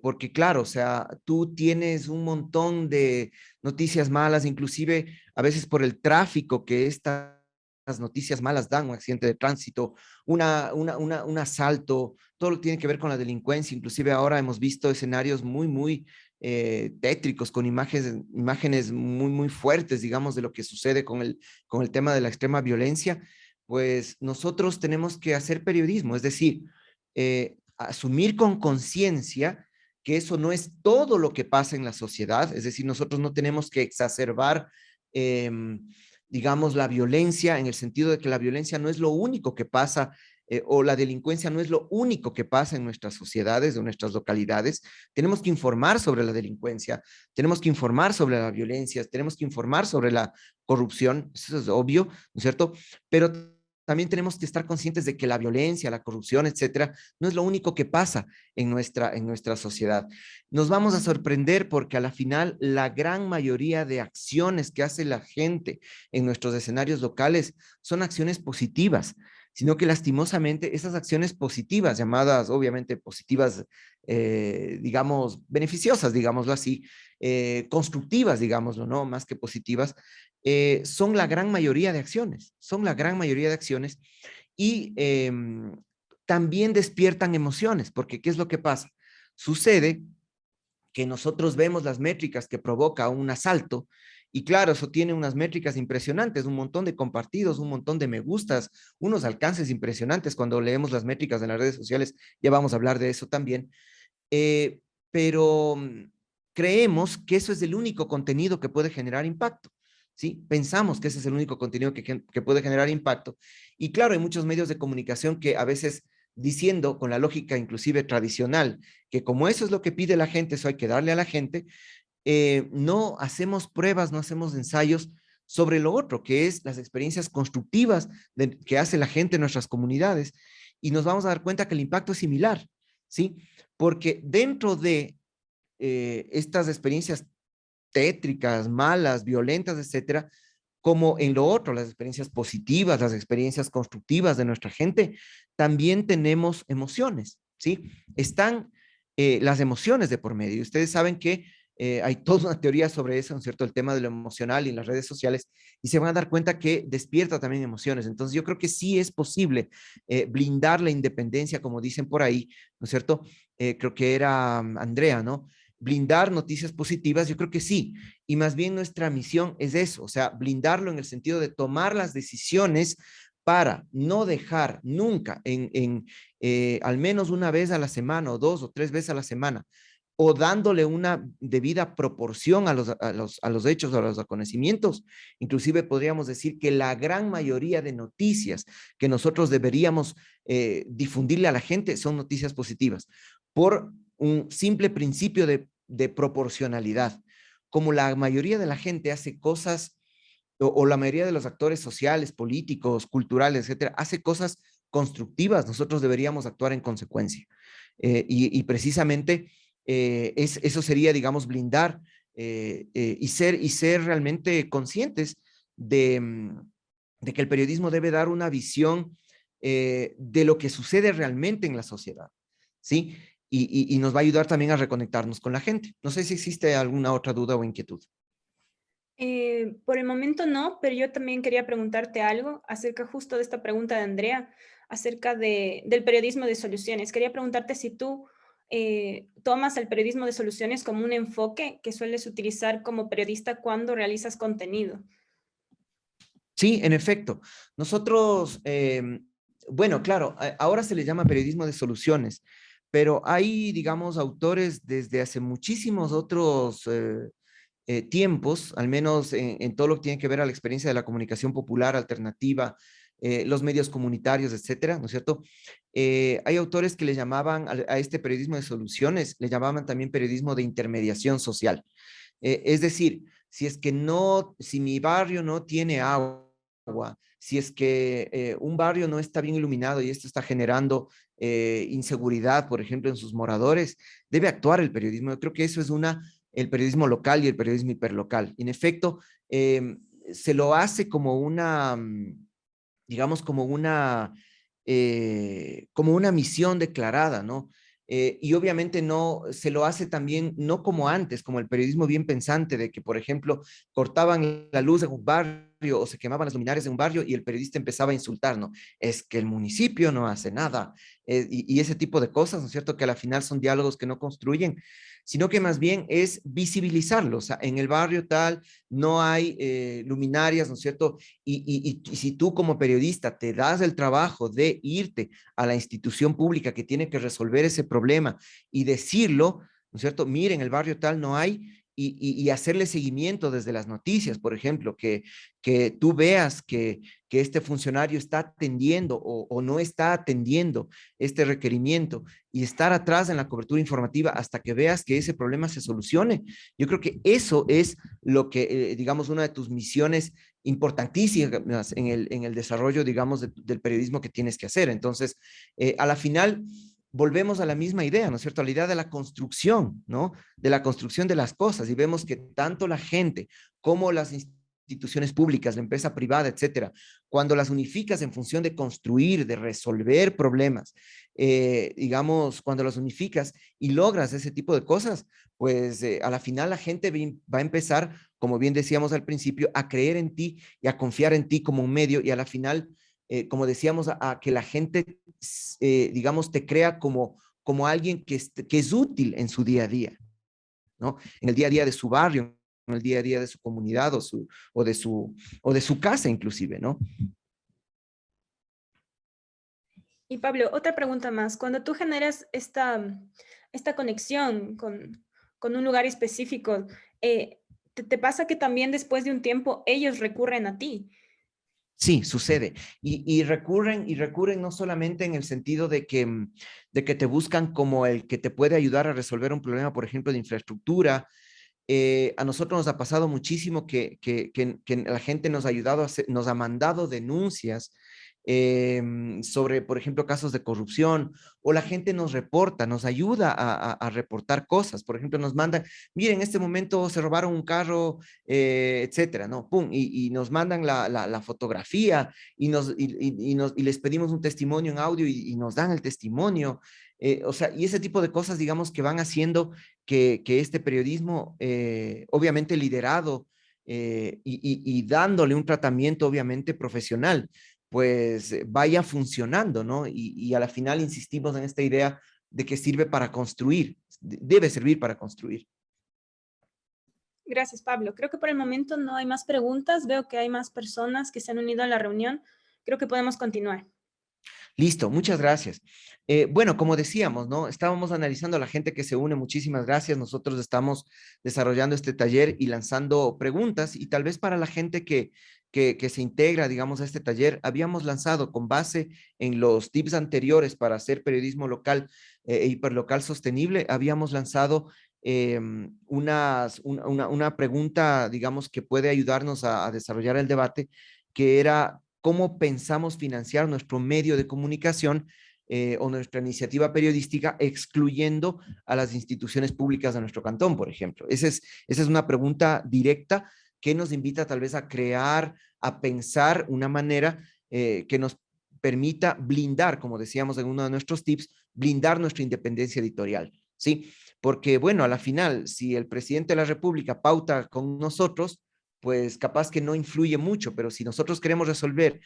B: porque claro, o sea, tú tienes un montón de noticias malas, inclusive a veces por el tráfico que estas noticias malas dan, un accidente de tránsito, un asalto, todo lo que tiene que ver con la delincuencia. Inclusive ahora hemos visto escenarios muy tétricos, con imágenes muy fuertes, digamos, de lo que sucede con el tema de la extrema violencia. Pues nosotros tenemos que hacer periodismo, es decir, asumir con conciencia que eso no es todo lo que pasa en la sociedad, es decir, nosotros no tenemos que exacerbar, eh, digamos, la violencia en el sentido de que la violencia no es lo único que pasa, o la delincuencia no es lo único que pasa en nuestras sociedades, en nuestras localidades. Tenemos que informar sobre la delincuencia, tenemos que informar sobre la violencia, tenemos que informar sobre la corrupción, eso es obvio, ¿no es cierto? Pero también tenemos que estar conscientes de que la violencia, la corrupción, etcétera, no es lo único que pasa en nuestra sociedad. Nos vamos a sorprender porque a la final la gran mayoría de acciones que hace la gente en nuestros escenarios locales son acciones positivas, sino que lastimosamente esas acciones positivas, llamadas obviamente positivas, digamos, beneficiosas, digámoslo así, constructivas, digámoslo, ¿no? Más que positivas, son la gran mayoría de acciones, son la gran mayoría de acciones y también despiertan emociones, porque ¿qué es lo que pasa? Sucede que nosotros vemos las métricas que provoca un asalto y claro, eso tiene unas métricas impresionantes, un montón de compartidos, un montón de me gustas, unos alcances impresionantes cuando leemos las métricas en las redes sociales, ya vamos a hablar de eso también, eh, pero creemos que eso es el único contenido que puede generar impacto. ¿Sí? Pensamos que ese es el único contenido que puede generar impacto. Y claro, hay muchos medios de comunicación que a veces diciendo con la lógica inclusive tradicional, que como eso es lo que pide la gente, eso hay que darle a la gente, no hacemos pruebas, no hacemos ensayos sobre lo otro, que es las experiencias constructivas que hace la gente en nuestras comunidades. Y nos vamos a dar cuenta que el impacto es similar, ¿sí? Porque dentro de estas experiencias tétricas, malas, violentas, etcétera, como en lo otro, las experiencias positivas, las experiencias constructivas de nuestra gente, también tenemos emociones, ¿sí? Están las emociones de por medio. Ustedes saben que hay toda una teoría sobre eso, ¿no es cierto? El tema de lo emocional y en las redes sociales, y se van a dar cuenta que despierta también emociones. Entonces, yo creo que sí es posible blindar la independencia, como dicen por ahí, ¿no es cierto? Creo que era Andrea, ¿no? Blindar noticias positivas, yo creo que sí. Y más bien nuestra misión es eso, o sea, blindarlo en el sentido de tomar las decisiones para no dejar nunca al menos una vez a la semana o dos o tres veces a la semana, o dándole una debida proporción a los hechos o a los acontecimientos. Inclusive podríamos decir que la gran mayoría de noticias que nosotros deberíamos difundirle a la gente son noticias positivas, por un simple principio de proporcionalidad. Como la mayoría de la gente hace cosas, o la mayoría de los actores sociales, políticos, culturales, etcétera, hace cosas constructivas, nosotros deberíamos actuar en consecuencia. Y precisamente eso sería, digamos, blindar y ser realmente conscientes de que el periodismo debe dar una visión de lo que sucede realmente en la sociedad, ¿sí? Y nos va a ayudar también a reconectarnos con la gente. No sé si existe alguna otra duda o inquietud.
A: Por el momento no, pero yo también quería preguntarte algo acerca justo de esta pregunta de Andrea, acerca del periodismo de soluciones. Quería preguntarte si tú tomas el periodismo de soluciones como un enfoque que sueles utilizar como periodista cuando realizas contenido.
B: Sí, en efecto. Nosotros, bueno, claro, ahora se le llama periodismo de soluciones, pero hay, digamos, autores desde hace muchísimos otros tiempos, al menos en todo lo que tiene que ver a la experiencia de la comunicación popular, alternativa, los medios comunitarios, etcétera, ¿no es cierto? Hay autores que le llamaban a este periodismo de soluciones, le llamaban también periodismo de intermediación social. Es decir, si mi barrio no tiene agua, si es que un barrio no está bien iluminado y esto está generando inseguridad, por ejemplo, en sus moradores, debe actuar el periodismo. Yo creo que eso es el periodismo local y el periodismo hiperlocal. En efecto, se lo hace como digamos, como una misión declarada, ¿no? y obviamente no se lo hace también, no como antes, como el periodismo bien pensante, de que, por ejemplo, cortaban la luz en un barrio o se quemaban las luminarias en un barrio y el periodista empezaba a insultar, ¿no? Es que el municipio no hace nada, y ese tipo de cosas, ¿no es cierto? Que a la final son diálogos que no construyen, sino que más bien es visibilizarlo. O sea, en el barrio tal no hay luminarias, ¿no es cierto? Y si tú como periodista te das el trabajo de irte a la institución pública que tiene que resolver ese problema y decirlo, ¿no es cierto? Miren, en el barrio tal no hay, y hacerle seguimiento desde las noticias, por ejemplo, que tú veas que este funcionario está atendiendo o no está atendiendo este requerimiento y estar atrás en la cobertura informativa hasta que veas que ese problema se solucione. Yo creo que eso es lo que, digamos, una de tus misiones importantísimas en el desarrollo, digamos, del periodismo que tienes que hacer. Entonces, a la final, volvemos a la misma idea, ¿no es cierto? A la idea de la construcción, ¿no? De la construcción de las cosas, y vemos que tanto la gente como las instituciones públicas, la empresa privada, etcétera, cuando las unificas en función de construir, de resolver problemas, digamos, cuando las unificas y logras ese tipo de cosas, pues a la final la gente va a empezar, como bien decíamos al principio, a creer en ti y a confiar en ti como un medio, y a la final, como decíamos, a que la gente, digamos, te crea como alguien que es útil en su día a día, ¿no? En el día a día de su barrio, en el día a día de su comunidad o de su casa inclusive, ¿no?
A: Y Pablo, otra pregunta más. Cuando tú generas esta conexión con un lugar específico, ¿te pasa que también después de un tiempo ellos recurren a ti?
B: Sí, sucede. Y recurren no solamente en el sentido de que te buscan como el que te puede ayudar a resolver un problema, por ejemplo, de infraestructura. A nosotros nos ha pasado muchísimo que la gente nos ha ayudado, nos ha mandado denuncias sobre, por ejemplo, casos de corrupción, o la gente nos reporta, nos ayuda a reportar cosas. Por ejemplo, nos mandan, miren, en este momento se robaron un carro, etcétera, ¿no? Pum, y nos mandan la fotografía y les pedimos un testimonio en audio y nos dan el testimonio. O sea, y ese tipo de cosas, digamos, que van haciendo que este periodismo, obviamente liderado, y dándole un tratamiento, obviamente, profesional, pues vaya funcionando, ¿no? Y a la final insistimos en esta idea de que sirve para construir, debe servir para construir.
A: Gracias, Pablo. Creo que por el momento no hay más preguntas. Veo que hay más personas que se han unido a la reunión. Creo que podemos continuar.
B: Listo, muchas gracias. Bueno, como decíamos, ¿no? Estábamos analizando a la gente que se une, muchísimas gracias. Nosotros estamos desarrollando este taller y lanzando preguntas, y tal vez para la gente que se integra, digamos, a este taller, habíamos lanzado con base en los tips anteriores para hacer periodismo local e hiperlocal sostenible, habíamos lanzado una pregunta, digamos, que puede ayudarnos a desarrollar el debate, que era cómo pensamos financiar nuestro medio de comunicación, o nuestra iniciativa periodística, excluyendo a las instituciones públicas de nuestro cantón, por ejemplo. Esa es una pregunta directa que nos invita tal vez a crear, a pensar una manera que nos permita blindar, como decíamos en uno de nuestros tips, blindar nuestra independencia editorial, ¿sí? Porque, bueno, a la final, si el presidente de la República pauta con nosotros, pues capaz que no influye mucho, pero si nosotros queremos resolver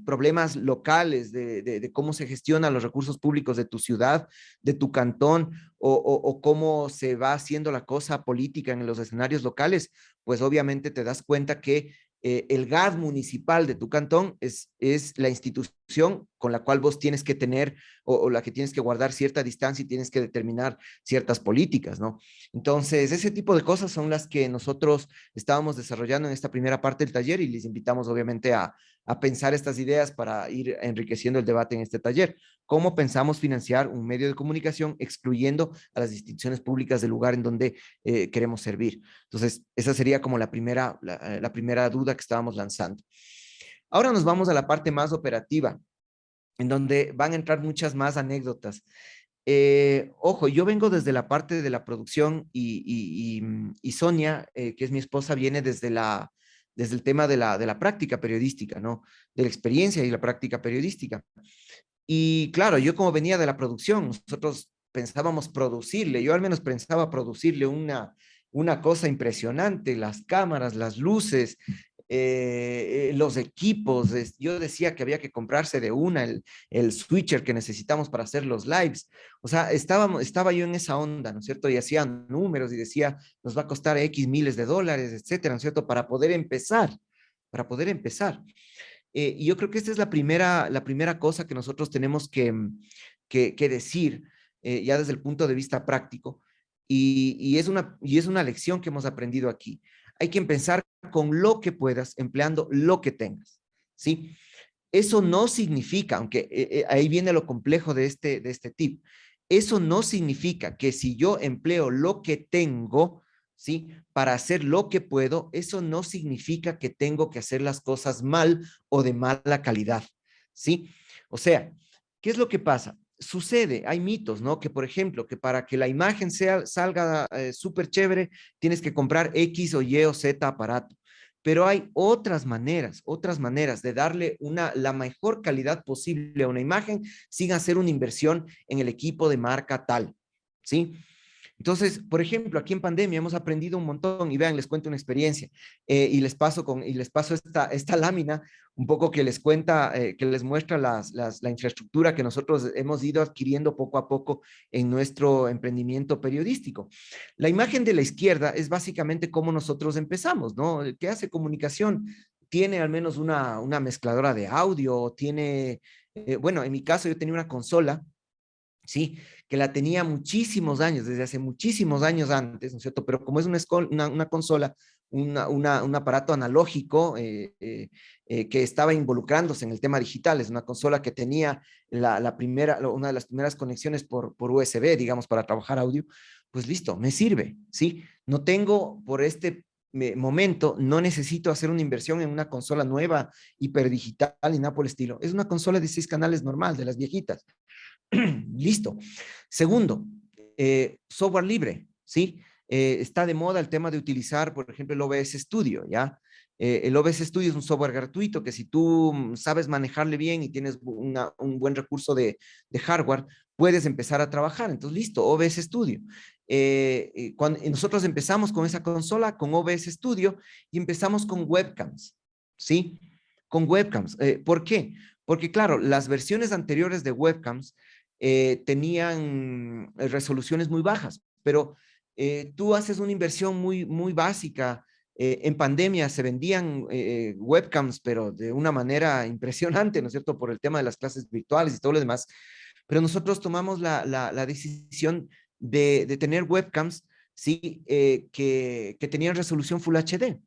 B: problemas locales de cómo se gestionan los recursos públicos de tu ciudad, de tu cantón, o cómo se va haciendo la cosa política en los escenarios locales, pues obviamente te das cuenta que el GAD municipal de tu cantón es la institución con la cual vos tienes que tener, o la que tienes que guardar cierta distancia y tienes que determinar ciertas políticas, ¿no? Entonces, ese tipo de cosas son las que nosotros estábamos desarrollando en esta primera parte del taller, y les invitamos obviamente a pensar estas ideas para ir enriqueciendo el debate en este taller. ¿Cómo pensamos financiar un medio de comunicación excluyendo a las instituciones públicas del lugar en donde queremos servir? Entonces, esa sería como la primera duda que estábamos lanzando. Ahora nos vamos a la parte más operativa, en donde van a entrar muchas más anécdotas. Ojo, yo vengo desde la parte de la producción, y Sonia, que es mi esposa, viene desde el tema de la práctica periodística, ¿no? De la experiencia y la práctica periodística. Y claro, yo como venía de la producción, nosotros pensábamos producirle, yo al menos pensaba producirle una cosa impresionante, las cámaras, las luces, los equipos. Yo decía que había que comprarse de una, el switcher que necesitamos para hacer los lives. O sea, estaba yo en esa onda, ¿no es cierto? Y hacía números y decía, nos va a costar X miles de dólares, etcétera, ¿no es cierto? Para poder empezar, para poder empezar. Y yo creo que esta es la primera cosa que nosotros tenemos que decir ya desde el punto de vista práctico. Y es una lección que hemos aprendido aquí. Hay que empezar con lo que puedas, empleando lo que tengas, ¿sí? Eso no significa, aunque ahí viene lo complejo de este tip, eso no significa que si yo empleo lo que tengo, ¿sí? Para hacer lo que puedo, eso no significa que tengo que hacer las cosas mal o de mala calidad, ¿sí? O sea, ¿qué es lo que pasa? Sucede, hay mitos, ¿no? Que por ejemplo, que para que la imagen salga súper chévere, tienes que comprar X o Y o Z aparato. Pero hay otras maneras de darle la mejor calidad posible a una imagen sin hacer una inversión en el equipo de marca tal, ¿sí? Entonces, por ejemplo, aquí en pandemia hemos aprendido un montón y vean, les cuento una experiencia y les paso esta lámina un poco que les cuenta, que les muestra la infraestructura que nosotros hemos ido adquiriendo poco a poco en nuestro emprendimiento periodístico. La imagen de la izquierda es básicamente cómo nosotros empezamos, ¿no? El que hace comunicación tiene al menos una mezcladora de audio, tiene, bueno, en mi caso yo tenía una consola, ¿sí? Que la tenía muchísimos años, desde hace muchísimos años antes, ¿no es cierto? Pero como es una consola, un aparato analógico que estaba involucrándose en el tema digital, es una consola que tenía una de las primeras conexiones por USB, digamos, para trabajar audio, pues listo, me sirve, ¿sí? No tengo por este momento, no necesito hacer una inversión en una consola nueva, hiperdigital y nada por el estilo. Es una consola de 6 canales normal, de las viejitas. Listo. Segundo, software libre, ¿sí? Está de moda el tema de utilizar, por ejemplo, el OBS Studio, ¿ya? El OBS Studio es un software gratuito que si tú sabes manejarle bien y tienes un buen recurso de hardware, puedes empezar a trabajar. Entonces, listo, OBS Studio. Cuando nosotros empezamos con esa consola, con OBS Studio, y empezamos con webcams, ¿sí? Con webcams. ¿Por qué? Porque, claro, las versiones anteriores de webcams tenían resoluciones muy bajas, pero tú haces una inversión muy básica. En pandemia se vendían webcams, pero de una manera impresionante, ¿no es cierto? Por el tema de las clases virtuales y todo lo demás. Pero nosotros tomamos la decisión de tener webcams, ¿sí? Que tenían resolución Full HD,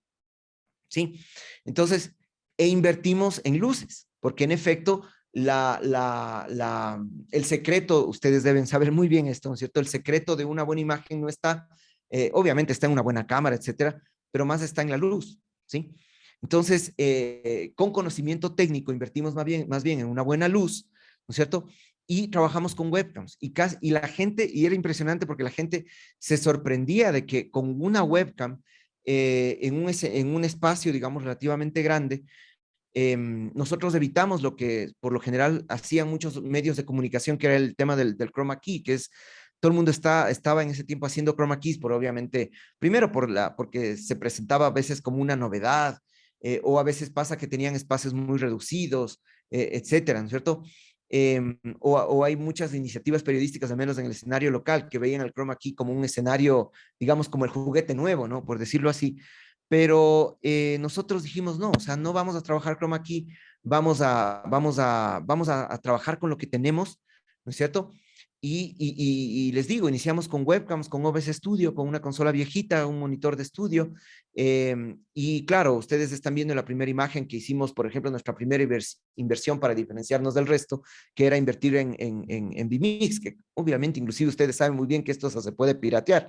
B: ¿sí? Entonces, invertimos en luces, porque en efecto, el secreto, ustedes deben saber muy bien esto, ¿no es cierto? El secreto de una buena imagen no está, obviamente está en una buena cámara, etcétera, pero más está en la luz, ¿sí? Entonces, con conocimiento técnico invertimos más bien en una buena luz, ¿no es cierto? Y trabajamos con webcams. Y la gente, y era impresionante porque la gente se sorprendía de que con una webcam en un espacio, digamos, relativamente grande, nosotros evitamos lo que por lo general hacían muchos medios de comunicación, que era el tema del chroma key, que es todo el mundo estaba en ese tiempo haciendo chroma keys, por obviamente, primero porque se presentaba a veces como una novedad, o a veces pasa que tenían espacios muy reducidos, etcétera, ¿no es cierto? O hay muchas iniciativas periodísticas, al menos en el escenario local, que veían el chroma key como un escenario, digamos, como el juguete nuevo, ¿no? Por decirlo así. Pero nosotros dijimos, no, o sea, no vamos a trabajar chroma key, vamos a trabajar con lo que tenemos, ¿no es cierto? Y les digo, iniciamos con webcams, con OBS Studio, con una consola viejita, un monitor de estudio. Y claro, ustedes están viendo la primera imagen que hicimos, por ejemplo, nuestra primera inversión para diferenciarnos del resto, que era invertir en vMix, que obviamente inclusive ustedes saben muy bien que esto se puede piratear,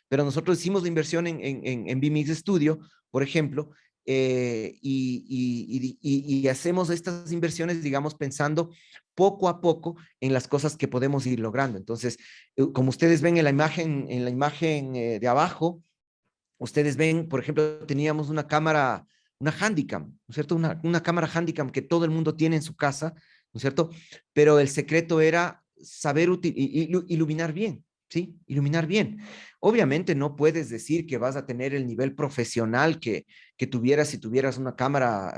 B: pero nosotros hicimos la inversión en vMix Studio, por ejemplo, y hacemos estas inversiones, digamos, pensando poco a poco en las cosas que podemos ir logrando. Entonces, como ustedes ven en la imagen de abajo, ustedes ven, por ejemplo, teníamos una cámara, una Handycam, ¿no es cierto? Una cámara Handycam que todo el mundo tiene en su casa, ¿no es cierto? Pero el secreto era saber iluminar bien, ¿sí? Iluminar bien. Obviamente no puedes decir que vas a tener el nivel profesional que tuvieras si tuvieras una cámara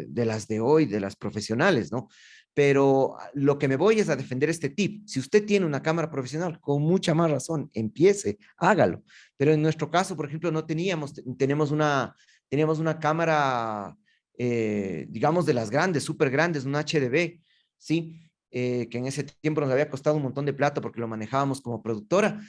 B: de las de hoy, de las profesionales, ¿no? Pero lo que me voy es a defender este tip. Si usted tiene una cámara profesional, con mucha más razón, empiece, hágalo. Pero en nuestro caso, por ejemplo, no teníamos, teníamos una cámara, digamos, de las grandes, súper grandes, un HDB, ¿sí? Que en ese tiempo nos había costado un montón de plata porque lo manejábamos como productora.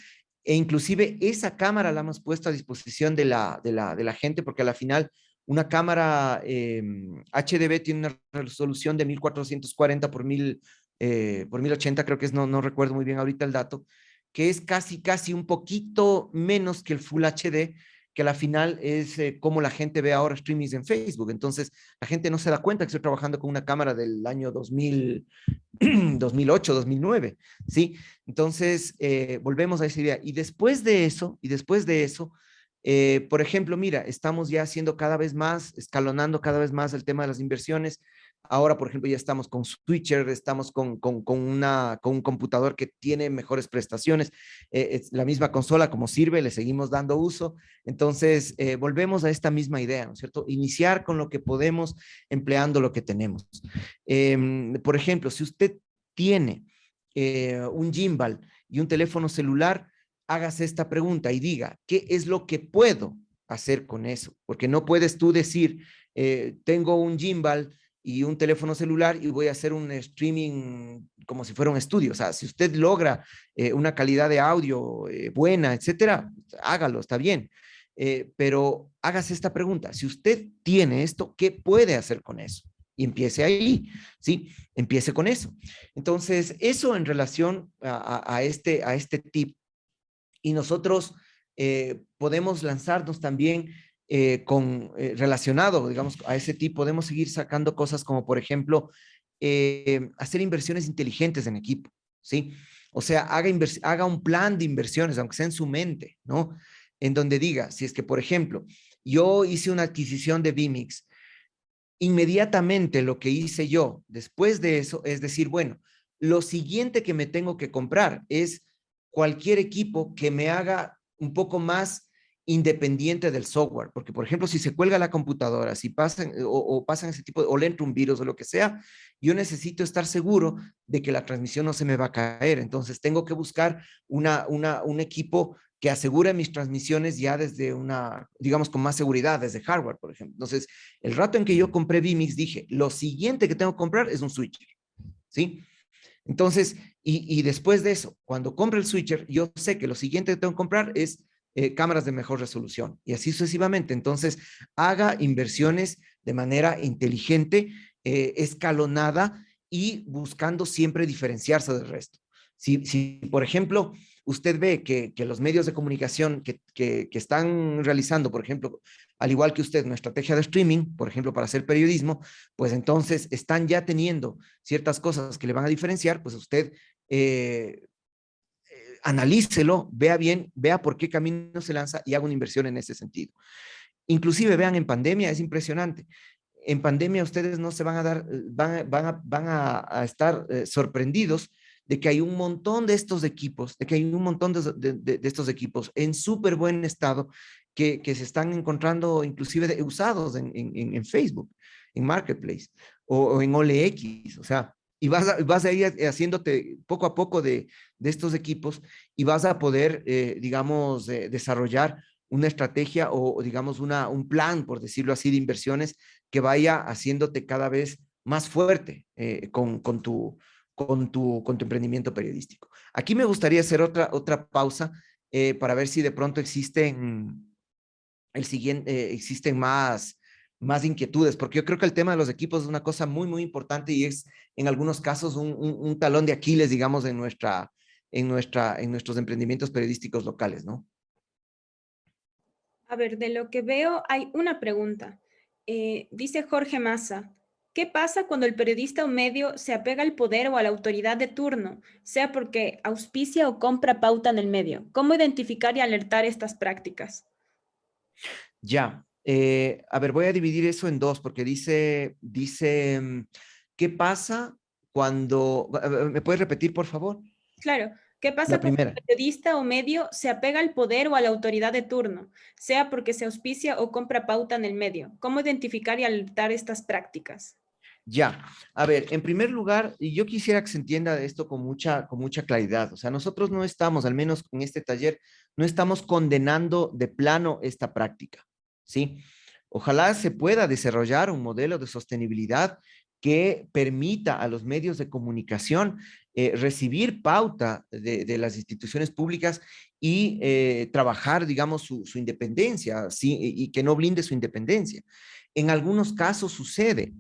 B: E inclusive esa cámara la hemos puesto a disposición de la gente porque a la final una cámara HDB tiene una resolución de 1440 por 1080, creo que es, no recuerdo muy bien ahorita el dato, que es casi un poquito menos que el Full HD, que a la final es como la gente ve ahora streamings en Facebook. Entonces, la gente no se da cuenta que estoy trabajando con una cámara del año 2000, 2008, 2009, ¿sí? Entonces, volvemos a esa idea. Y después de eso, por ejemplo, mira, estamos ya haciendo cada vez más, escalonando cada vez más el tema de las inversiones. Ahora, por ejemplo, ya estamos con Switcher, estamos con un computador que tiene mejores prestaciones. Es la misma consola como sirve, le seguimos dando uso. Entonces, volvemos a esta misma idea, ¿no es cierto? Iniciar con lo que podemos, empleando lo que tenemos. Por ejemplo, si usted tiene un gimbal y un teléfono celular, hágase esta pregunta y diga, ¿qué es lo que puedo hacer con eso? Porque no puedes tú decir, tengo un gimbal y un teléfono celular y voy a hacer un streaming como si fuera un estudio. O sea, si usted logra una calidad de audio buena, etcétera, hágalo, está bien. Pero hágase esta pregunta, si usted tiene esto, ¿qué puede hacer con eso? Y empiece ahí, ¿sí? Empiece con eso. Entonces, eso en relación a este tip. Y nosotros podemos lanzarnos también relacionado, digamos, a ese tip, podemos seguir sacando cosas como, por ejemplo, hacer inversiones inteligentes en equipo, ¿sí? O sea, haga un plan de inversiones, aunque sea en su mente, ¿no? En donde diga, si es que, por ejemplo, yo hice una adquisición de Vimix, inmediatamente lo que hice yo después de eso es decir, bueno, lo siguiente que me tengo que comprar es cualquier equipo que me haga un poco más independiente del software, porque por ejemplo, si se cuelga la computadora, si pasan o pasan ese tipo de, o le entra un virus o lo que sea, yo necesito estar seguro de que la transmisión no se me va a caer. Entonces tengo que buscar un equipo que asegure mis transmisiones ya desde una, digamos, con más seguridad, desde hardware, por ejemplo. Entonces, el rato en que yo compré Vimix, dije, lo siguiente que tengo que comprar es un switcher, ¿sí? Entonces, y después de eso, cuando compre el switcher, yo sé que lo siguiente que tengo que comprar es cámaras de mejor resolución y así sucesivamente. Entonces, haga inversiones de manera inteligente, escalonada y buscando siempre diferenciarse del resto. Si por ejemplo, usted ve que los medios de comunicación que están realizando, por ejemplo, al igual que usted, una estrategia de streaming, por ejemplo, para hacer periodismo, pues entonces están ya teniendo ciertas cosas que le van a diferenciar, pues usted analícelo, vea bien, vea por qué camino se lanza y haga una inversión en ese sentido. Inclusive vean en pandemia, es impresionante. En pandemia ustedes no se van a dar, van a estar sorprendidos de que hay un montón de estos equipos, de que hay un montón de estos equipos en súper buen estado que se están encontrando inclusive usados en Facebook, en Marketplace o en OLX, o sea, y vas a ir haciéndote poco a poco de estos equipos y vas a poder, digamos, desarrollar una estrategia o digamos un plan, por decirlo así, de inversiones que vaya haciéndote cada vez más fuerte con tu emprendimiento periodístico. Aquí me gustaría hacer otra pausa para ver si de pronto existen más inquietudes, porque yo creo que el tema de los equipos es una cosa muy, muy importante y es en algunos casos un talón de Aquiles, digamos, en nuestros emprendimientos periodísticos locales, ¿no?
A: A ver, de lo que veo hay una pregunta. Dice Jorge Massa, ¿qué pasa cuando el periodista o medio se apega al poder o a la autoridad de turno, sea porque auspicia o compra pauta en el medio? ¿Cómo identificar y alertar estas prácticas?
B: Ya, a ver, voy a dividir eso en dos, porque dice, ¿qué pasa cuando, ¿me puedes repetir, por favor?
A: Claro. ¿Qué
B: La
A: pasa cuando
B: primera.
A: el periodista o medio se apega al poder o a la autoridad de turno, sea porque se auspicia o compra pauta en el medio? ¿Cómo identificar y alertar estas prácticas?
B: Ya, a ver, en primer lugar, y yo quisiera que se entienda esto con mucha claridad. O sea, nosotros no estamos, al menos en este taller, no estamos condenando de plano esta práctica, ¿sí? Ojalá se pueda desarrollar un modelo de sostenibilidad que permita a los medios de comunicación recibir pauta de las instituciones públicas y trabajar, digamos, su independencia, ¿sí? Y que no blinde su independencia. En algunos casos sucede.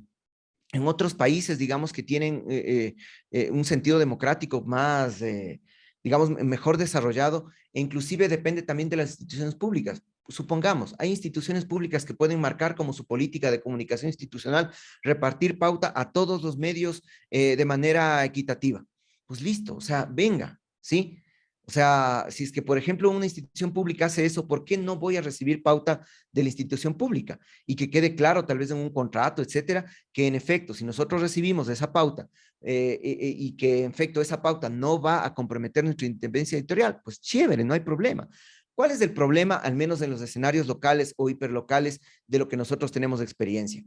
B: En otros países, digamos, que tienen un sentido democrático más, digamos, mejor desarrollado, e inclusive depende también de las instituciones públicas. Supongamos, hay instituciones públicas que pueden marcar como su política de comunicación institucional repartir pauta a todos los medios de manera equitativa. Pues listo, o sea, venga, ¿sí? O sea, si es que, por ejemplo, una institución pública hace eso, ¿por qué no voy a recibir pauta de la institución pública? Y que quede claro, tal vez en un contrato, etcétera, que en efecto, si nosotros recibimos esa pauta y que en efecto esa pauta no va a comprometer nuestra independencia editorial, pues chévere, no hay problema. ¿Cuál es el problema, al menos en los escenarios locales o hiperlocales, de lo que nosotros tenemos experiencia,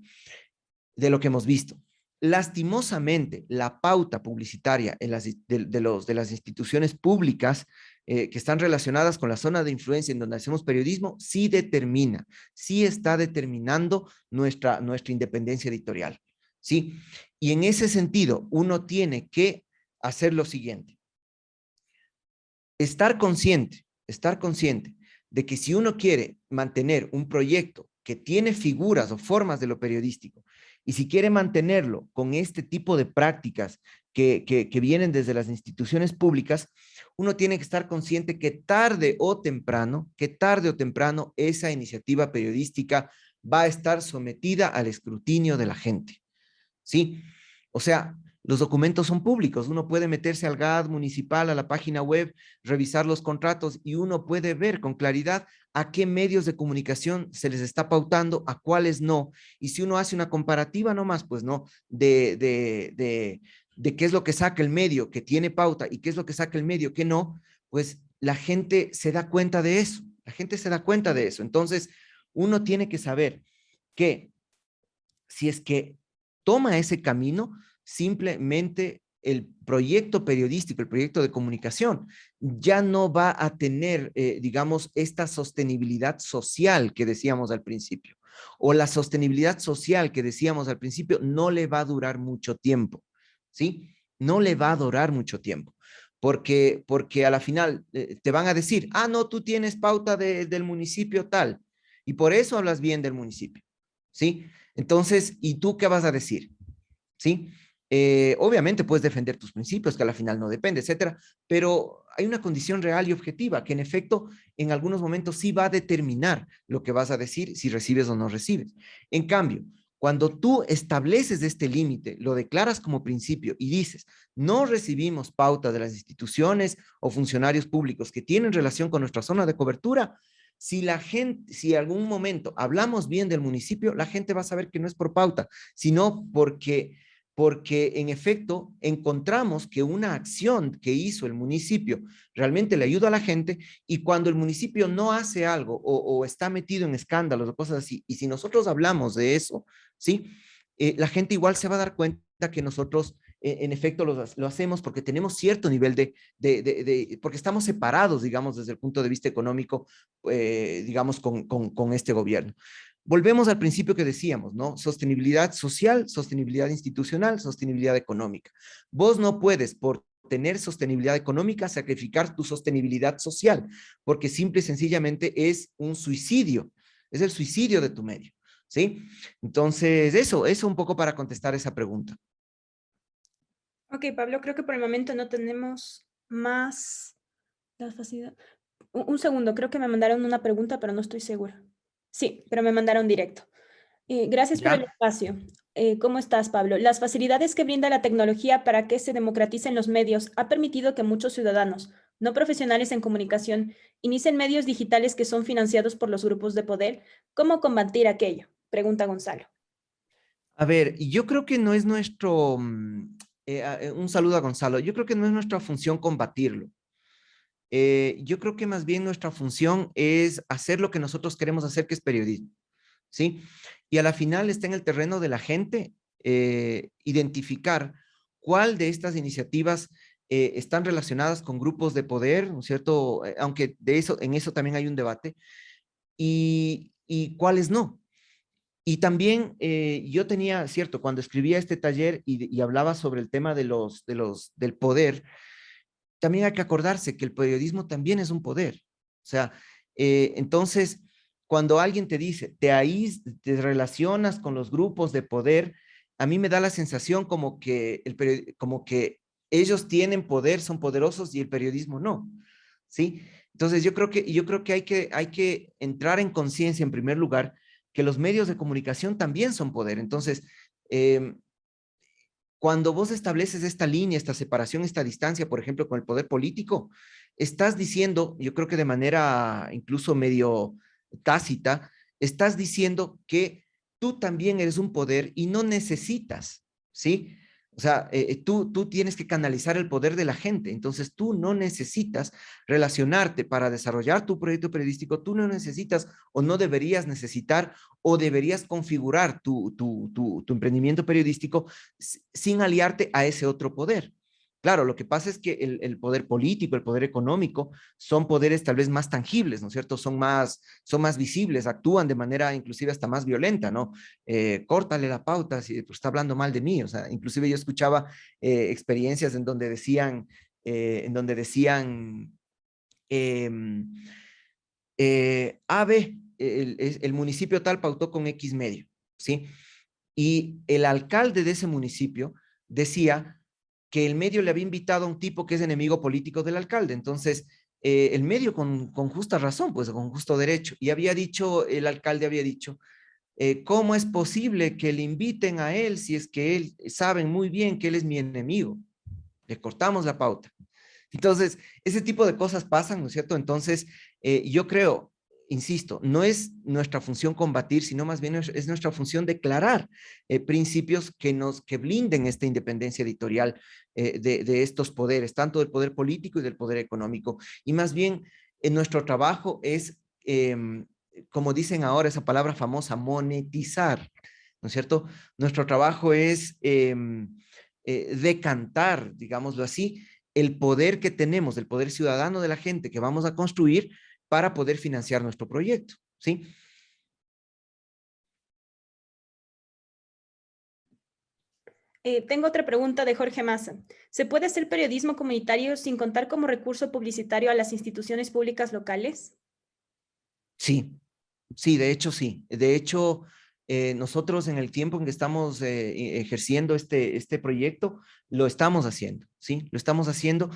B: de lo que hemos visto? Lastimosamente, la pauta publicitaria en de las instituciones públicas que están relacionadas con la zona de influencia en donde hacemos periodismo, sí determina, sí está determinando nuestra independencia editorial, ¿sí? Y en ese sentido, uno tiene que hacer lo siguiente: estar consciente de que si uno quiere mantener un proyecto que tiene figuras o formas de lo periodístico, y si quiere mantenerlo con este tipo de prácticas que vienen desde las instituciones públicas, uno tiene que estar consciente que tarde o temprano esa iniciativa periodística va a estar sometida al escrutinio de la gente, ¿sí? O sea, los documentos son públicos, uno puede meterse al GAD municipal, a la página web, revisar los contratos y uno puede ver con claridad a qué medios de comunicación se les está pautando, a cuáles no. Y si uno hace una comparativa nomás, pues no, de qué es lo que saca el medio que tiene pauta y qué es lo que saca el medio que no, pues la gente se da cuenta de eso, la gente se da cuenta de eso. Entonces, uno tiene que saber que si es que toma ese camino, simplemente el proyecto periodístico, el proyecto de comunicación, ya no va a tener, digamos, esta sostenibilidad social que decíamos al principio. O la sostenibilidad social que decíamos al principio no le va a durar mucho tiempo, ¿sí? No le va a durar mucho tiempo. Porque a la final te van a decir, ah, no, tú tienes pauta del municipio tal, y por eso hablas bien del municipio, ¿sí? Entonces, ¿y tú qué vas a decir? ¿Sí? Obviamente puedes defender tus principios, que a la final no depende, etcétera, pero hay una condición real y objetiva que en efecto en algunos momentos sí va a determinar lo que vas a decir, si recibes o no recibes. En cambio, cuando tú estableces este límite, lo declaras como principio y dices, no recibimos pauta de las instituciones o funcionarios públicos que tienen relación con nuestra zona de cobertura, si la gente, si en algún momento hablamos bien del municipio, la gente va a saber que no es por pauta, sino porque en efecto encontramos que una acción que hizo el municipio realmente le ayuda a la gente, y cuando el municipio no hace algo o está metido en escándalos o cosas así, y si nosotros hablamos de eso, ¿sí? La gente igual se va a dar cuenta que nosotros en efecto lo hacemos porque tenemos cierto nivel porque estamos separados, digamos, desde el punto de vista económico, digamos, con este gobierno. Volvemos al principio que decíamos, ¿no? Sostenibilidad social, sostenibilidad institucional, sostenibilidad económica. Vos no puedes, por tener sostenibilidad económica, sacrificar tu sostenibilidad social, porque simple y sencillamente es un suicidio, es el suicidio de tu medio, ¿sí? Entonces, eso un poco para contestar esa pregunta.
A: Ok, Pablo, creo que por el momento no tenemos más la facilidad. Un segundo, creo que me mandaron una pregunta, pero no estoy segura. Sí, pero me mandaron directo. Gracias por el
B: ¿Ya?
A: espacio. ¿Cómo estás, Pablo? Las facilidades que brinda la tecnología para que se democraticen los medios ha permitido que muchos ciudadanos, no profesionales en comunicación, inicien medios digitales que son financiados por los grupos de poder. ¿Cómo combatir aquello? Pregunta Gonzalo.
B: A ver, yo creo que no es un saludo a Gonzalo. Yo creo que no es nuestra función combatirlo. Yo creo que más bien nuestra función es hacer lo que nosotros queremos hacer, que es periodismo, ¿sí? Y a la final está en el terreno de la gente identificar cuál de estas iniciativas están relacionadas con grupos de poder, ¿no es cierto? Aunque en eso también hay un debate, y cuáles no. Y también yo tenía, cierto, cuando escribía este taller y hablaba sobre el tema del poder, también hay que acordarse que el periodismo también es un poder. O sea, entonces, cuando alguien te dice, te relacionas con los grupos de poder, a mí me da la sensación como que ellos tienen poder, son poderosos y el periodismo no, ¿sí? Entonces, yo creo que hay que entrar en conciencia en primer lugar que los medios de comunicación también son poder. Entonces, eh, cuando vos estableces esta línea, esta separación, esta distancia, por ejemplo, con el poder político, estás diciendo, yo creo que de manera incluso medio tácita, estás diciendo que tú también eres un poder y no necesitas, ¿sí? O sea, tú tienes que canalizar el poder de la gente, entonces tú no necesitas relacionarte para desarrollar tu proyecto periodístico, tú no necesitas o no deberías necesitar o deberías configurar tu emprendimiento periodístico sin aliarte a ese otro poder. Claro, lo que pasa es que el poder político, el poder económico, son poderes tal vez más tangibles, ¿no es cierto? Son más visibles, actúan de manera inclusive hasta más violenta, ¿no? Córtale la pauta si pues, está hablando mal de mí. O sea, inclusive yo escuchaba experiencias en donde decían eh, AB, el municipio tal pautó con X medio, ¿sí? Y el alcalde de ese municipio decía que el medio le había invitado a un tipo que es enemigo político del alcalde. Entonces, el medio con justa razón, pues con justo derecho. Y el alcalde había dicho, ¿cómo es posible que le inviten a él si es que él saben muy bien que él es mi enemigo? Le cortamos la pauta. Entonces, ese tipo de cosas pasan, ¿no es cierto? Entonces, yo creo, insisto, no es nuestra función combatir, sino más bien es nuestra función declarar principios que blinden esta independencia editorial de estos poderes, tanto del poder político y del poder económico. Y más bien, nuestro trabajo es, como dicen ahora esa palabra famosa, monetizar, ¿no es cierto? Nuestro trabajo es decantar, digámoslo así, el poder que tenemos, el poder ciudadano de la gente que vamos a construir para poder financiar nuestro proyecto, ¿sí?
A: Tengo otra pregunta de Jorge Massa. ¿Se puede hacer periodismo comunitario sin contar como recurso publicitario a las instituciones públicas locales?
B: Sí, sí, de hecho sí. De hecho, nosotros en el tiempo en que estamos ejerciendo este proyecto, lo estamos haciendo, ¿sí? Lo estamos haciendo.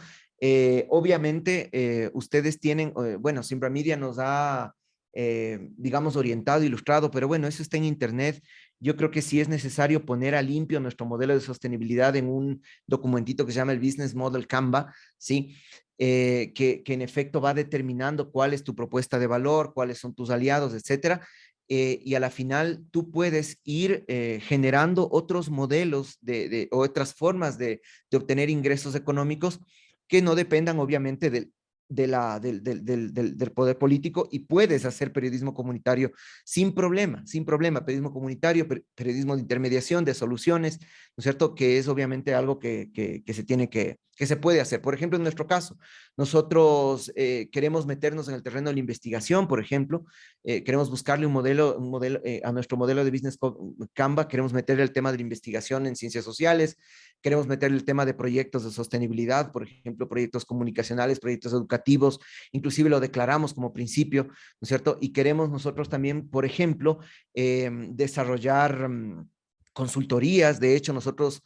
B: Obviamente, ustedes tienen, bueno, Siembra Media nos ha, digamos, orientado, ilustrado, pero bueno, eso está en Internet. Yo creo que sí es necesario poner a limpio nuestro modelo de sostenibilidad en un documentito que se llama el Business Model Canva, ¿sí? Que en efecto va determinando cuál es tu propuesta de valor, cuáles son tus aliados, etcétera. Y a la final tú puedes ir generando otros modelos o otras formas de obtener ingresos económicos que no dependan obviamente del poder político, y puedes hacer periodismo comunitario sin problema, periodismo comunitario, periodismo de intermediación, de soluciones, ¿no es cierto? Que es obviamente algo que se tiene que se puede hacer. Por ejemplo, en nuestro caso, nosotros queremos meternos en el terreno de la investigación, por ejemplo, queremos buscarle un modelo a nuestro modelo de Business Canva, queremos meterle el tema de la investigación en ciencias sociales, queremos meterle el tema de proyectos de sostenibilidad, por ejemplo, proyectos comunicacionales, proyectos educativos, inclusive lo declaramos como principio, ¿no es cierto? Y queremos nosotros también, por ejemplo, desarrollar consultorías. De hecho, nosotros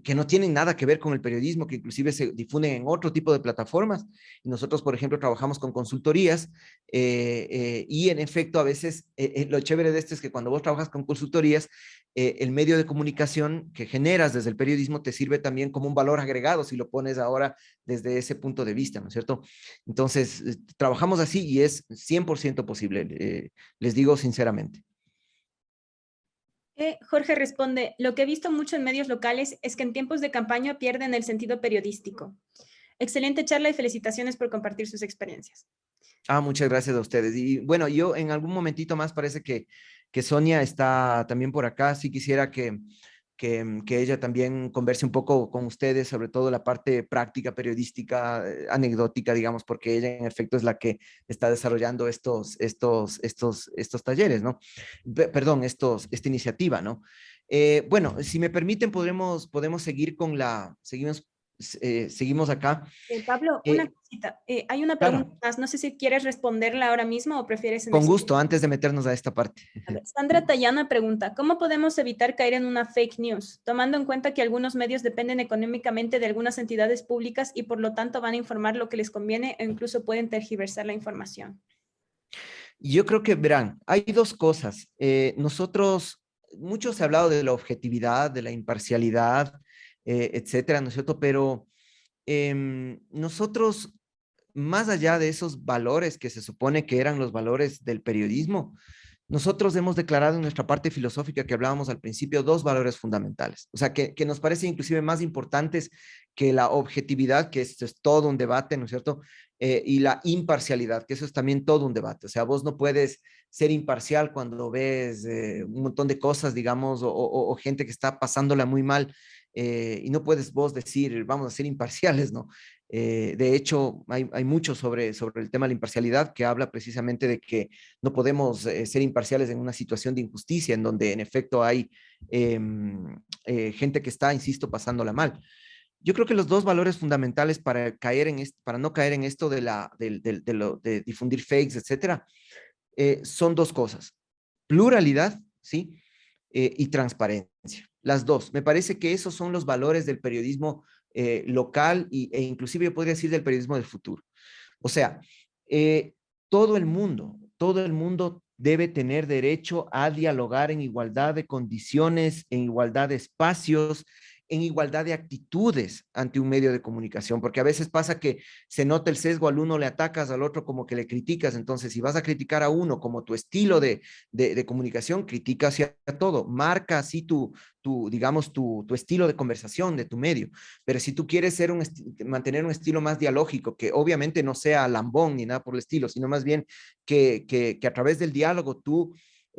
B: que no tienen nada que ver con el periodismo, que inclusive se difunden en otro tipo de plataformas. Y nosotros, por ejemplo, trabajamos con consultorías y en efecto, a veces lo chévere de esto es que cuando vos trabajas con consultorías, el medio de comunicación que generas desde el periodismo te sirve también como un valor agregado si lo pones ahora desde ese punto de vista, ¿no es cierto? Entonces, trabajamos así y es 100% posible, les digo sinceramente.
A: Jorge responde, lo que he visto mucho en medios locales es que en tiempos de campaña pierden el sentido periodístico. Excelente charla y felicitaciones por compartir sus experiencias.
B: Muchas gracias a ustedes. Y bueno, yo en algún momentito más parece que Sonia está también por acá. Sí quisiera que ella también converse un poco con ustedes, sobre todo la parte práctica, periodística, anecdótica, digamos, porque ella en efecto es la que está desarrollando estos talleres, ¿no? Perdón, esta iniciativa, ¿no? Bueno, si me permiten, podemos seguir seguimos acá.
A: Pablo, una
B: Eh,
A: cosita. Hay una pregunta
B: claro,
A: más. No sé si quieres responderla ahora mismo o prefieres en el
B: con
A: siguiente.
B: gusto, antes de meternos a esta parte.
A: A ver, Sandra Tayana pregunta, ¿cómo podemos evitar caer en una fake news, tomando en cuenta que algunos medios dependen económicamente de algunas entidades públicas y por lo tanto van a informar lo que les conviene o incluso pueden tergiversar la información?
B: Yo creo que, verán, hay dos cosas. Mucho se ha hablado de la objetividad, de la imparcialidad, etcétera, ¿no es cierto? Pero nosotros, más allá de esos valores que se supone que eran los valores del periodismo, nosotros hemos declarado en nuestra parte filosófica que hablábamos al principio dos valores fundamentales, o sea, que nos parecen inclusive más importantes que la objetividad, que esto es todo un debate, ¿no es cierto? Y la imparcialidad, que eso es también todo un debate. O sea, vos no puedes ser imparcial cuando ves un montón de cosas, digamos, o gente que está pasándola muy mal, y no puedes vos decir, vamos a ser imparciales, ¿no? De hecho, hay mucho sobre el tema de la imparcialidad que habla precisamente de que no podemos ser imparciales en una situación de injusticia en donde en efecto hay gente que está, insisto, pasándola mal. Yo creo que los dos valores fundamentales para no caer en esto de difundir fakes, etcétera, son dos cosas: pluralidad, ¿sí? Y transparencia. Las dos. Me parece que esos son los valores del periodismo local e inclusive yo podría decir del periodismo del futuro. O sea, eh, todo el mundo debe tener derecho a dialogar en igualdad de condiciones, en igualdad de espacios, en igualdad de actitudes ante un medio de comunicación, porque a veces pasa que se nota el sesgo, al uno le atacas, al otro como que le criticas. Entonces, si vas a criticar a uno como tu estilo de comunicación, critica hacia todo, marca así digamos, tu estilo de conversación de tu medio. Pero si tú quieres mantener un estilo más dialógico, que obviamente no sea lambón ni nada por el estilo, sino más bien que a través del diálogo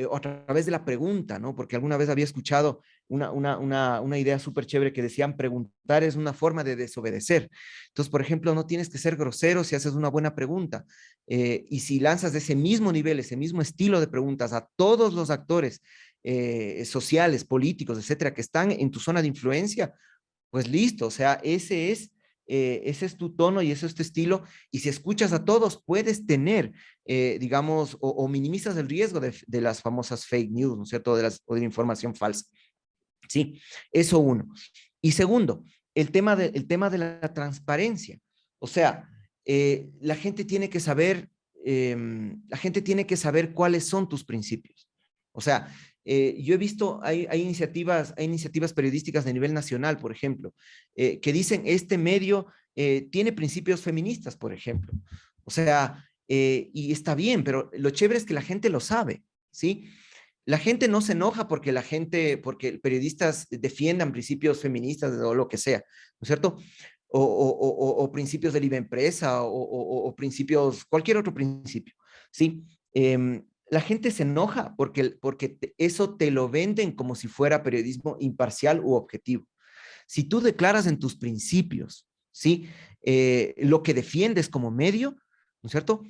B: o a través de la pregunta, ¿no? Porque alguna vez había escuchado una idea súper chévere que decían: preguntar es una forma de desobedecer. Entonces, por ejemplo, no tienes que ser grosero si haces una buena pregunta. Y si lanzas ese mismo nivel, ese mismo estilo de preguntas a todos los actores sociales, políticos, etcétera, que están en tu zona de influencia, pues listo, o sea, ese es tu tono y ese es tu estilo. Y si escuchas a todos, puedes tener, digamos, o minimizas el riesgo de las famosas fake news, ¿no es cierto? O de la información falsa. Sí, eso uno. Y segundo, el tema de la transparencia. O sea, la gente tiene que saber cuáles son tus principios. O sea, yo he visto, hay iniciativas periodísticas de nivel nacional, por ejemplo, que dicen: este medio tiene principios feministas, por ejemplo. O sea, y está bien, pero lo chévere es que la gente lo sabe, ¿sí? La gente no se enoja porque periodistas defiendan principios feministas o lo que sea, ¿no es cierto? O principios de libre empresa o principios, cualquier otro principio, ¿sí? La gente se enoja porque eso te lo venden como si fuera periodismo imparcial u objetivo. Si tú declaras en tus principios, ¿sí? Lo que defiendes como medio, ¿no es cierto?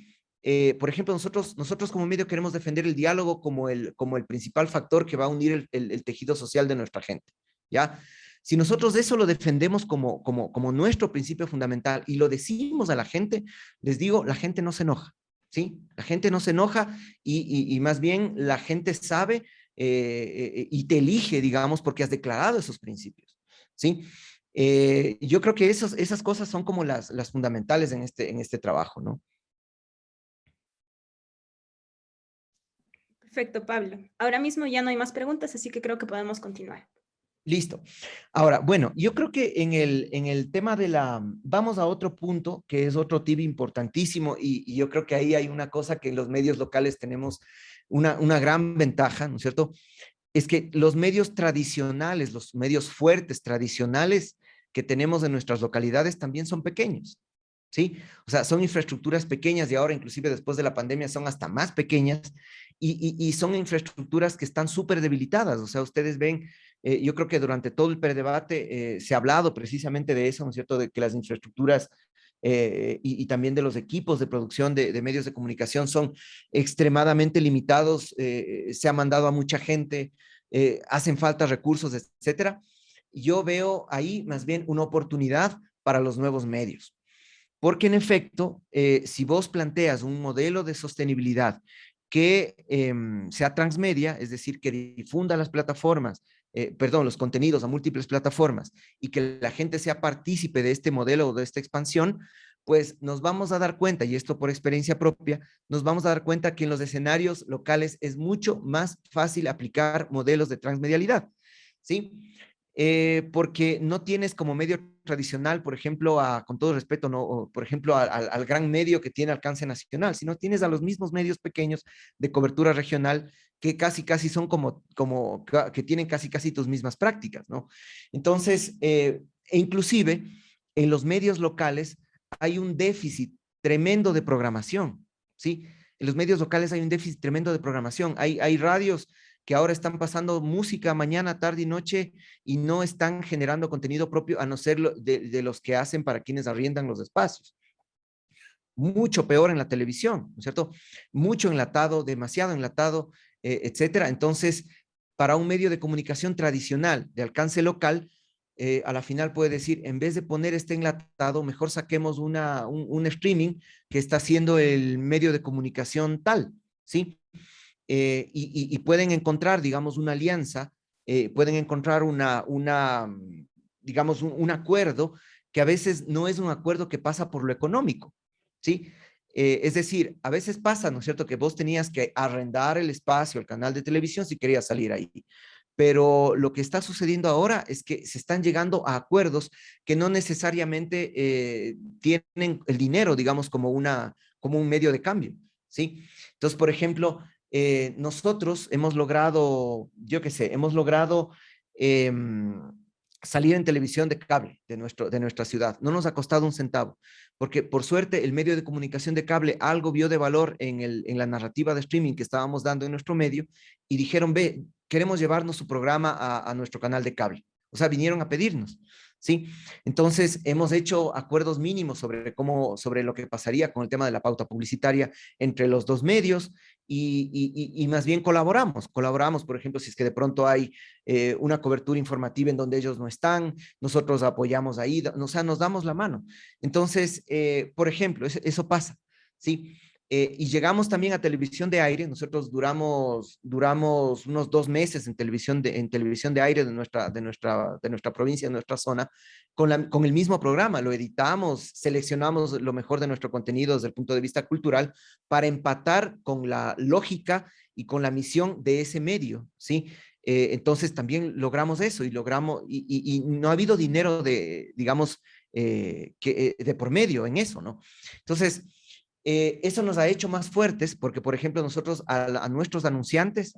B: Por ejemplo, nosotros como medio queremos defender el diálogo como el principal factor que va a unir el tejido social de nuestra gente, ¿ya? Si nosotros eso lo defendemos como nuestro principio fundamental y lo decimos a la gente, les digo, la gente no se enoja, ¿sí? La gente no se enoja y más bien la gente sabe y te elige, digamos, porque has declarado esos principios, ¿sí? Yo creo que esas cosas son como las fundamentales en este trabajo, ¿no?
A: Perfecto, Pablo. Ahora mismo ya no hay más preguntas, así que creo que podemos continuar.
B: Listo. Ahora, bueno, yo creo que en el tema vamos a otro punto, que es otro tip importantísimo, y yo creo que ahí hay una cosa que en los medios locales tenemos una gran ventaja, ¿no es cierto? es que los medios tradicionales, los medios fuertes tradicionales que tenemos en nuestras localidades también son pequeños, ¿sí? O sea, son infraestructuras pequeñas y ahora inclusive después de la pandemia son hasta más pequeñas y son infraestructuras que están súper debilitadas. O sea, ustedes ven, yo creo que durante todo el predebate se ha hablado precisamente de eso, ¿no es cierto? De que las infraestructuras y también de los equipos de producción de medios de comunicación son extremadamente limitados, se ha mandado a mucha gente, hacen falta recursos, etcétera. Yo veo ahí más bien una oportunidad para los nuevos medios. Porque en efecto, si vos planteas un modelo de sostenibilidad que sea transmedia, es decir, que difunda las plataformas, perdón, los contenidos a múltiples plataformas y que la gente sea partícipe de este modelo o de esta expansión, pues nos vamos a dar cuenta, y esto por experiencia propia, nos vamos a dar cuenta que en los escenarios locales es mucho más fácil aplicar modelos de transmedialidad, ¿sí? Porque no tienes como medio tradicional, por ejemplo, con todo respeto, ¿no? O, por ejemplo, al gran medio que tiene alcance nacional, sino tienes a los mismos medios pequeños de cobertura regional que casi son que tienen casi tus mismas prácticas, ¿no? Entonces, e inclusive en los medios locales hay un déficit tremendo de programación, ¿sí? En los medios locales hay un déficit tremendo de programación. Hay radios que ahora están pasando música mañana, tarde y noche y no están generando contenido propio a no ser de los que hacen para quienes arriendan los espacios. Mucho peor en la televisión, ¿no es cierto? Mucho enlatado, demasiado enlatado, etcétera. Entonces, para un medio de comunicación tradicional de alcance local, a la final puede decir, en vez de poner este enlatado, mejor saquemos un streaming que está haciendo el medio de comunicación tal, ¿sí? Y pueden encontrar, digamos, una alianza, pueden encontrar digamos, un acuerdo que a veces no es un acuerdo que pasa por lo económico, ¿sí? Es decir, a veces pasa, ¿no es cierto?, que vos tenías que arrendar el espacio, el canal de televisión si querías salir ahí. Pero lo que está sucediendo ahora es que se están llegando a acuerdos que no necesariamente tienen el dinero, digamos, como un medio de cambio, ¿sí? Entonces, por ejemplo, nosotros hemos logrado, yo qué sé, hemos logrado eh, salir en televisión de cable de nuestra ciudad. No nos ha costado un centavo, porque por suerte el medio de comunicación de cable algo vio de valor en la narrativa de streaming que estábamos dando en nuestro medio y dijeron, ve, queremos llevarnos su programa a nuestro canal de cable. O sea, vinieron a pedirnos, ¿sí? Entonces, hemos hecho acuerdos mínimos sobre lo que pasaría con el tema de la pauta publicitaria entre los dos medios y más bien colaboramos, por ejemplo, si es que de pronto hay una cobertura informativa en donde ellos no están, nosotros apoyamos ahí, o sea, nos damos la mano. Entonces, por ejemplo, eso pasa, ¿sí? Y llegamos también a televisión de aire. Nosotros duramos unos 2 meses en televisión de aire de nuestra provincia, de nuestra zona, con el mismo programa. Lo editamos, seleccionamos lo mejor de nuestro contenido desde el punto de vista cultural para empatar con la lógica y con la misión de ese medio, ¿sí? Entonces también logramos eso y no ha habido dinero digamos, de por medio en eso, ¿no? Entonces, eso nos ha hecho más fuertes porque, por ejemplo, nosotros a nuestros anunciantes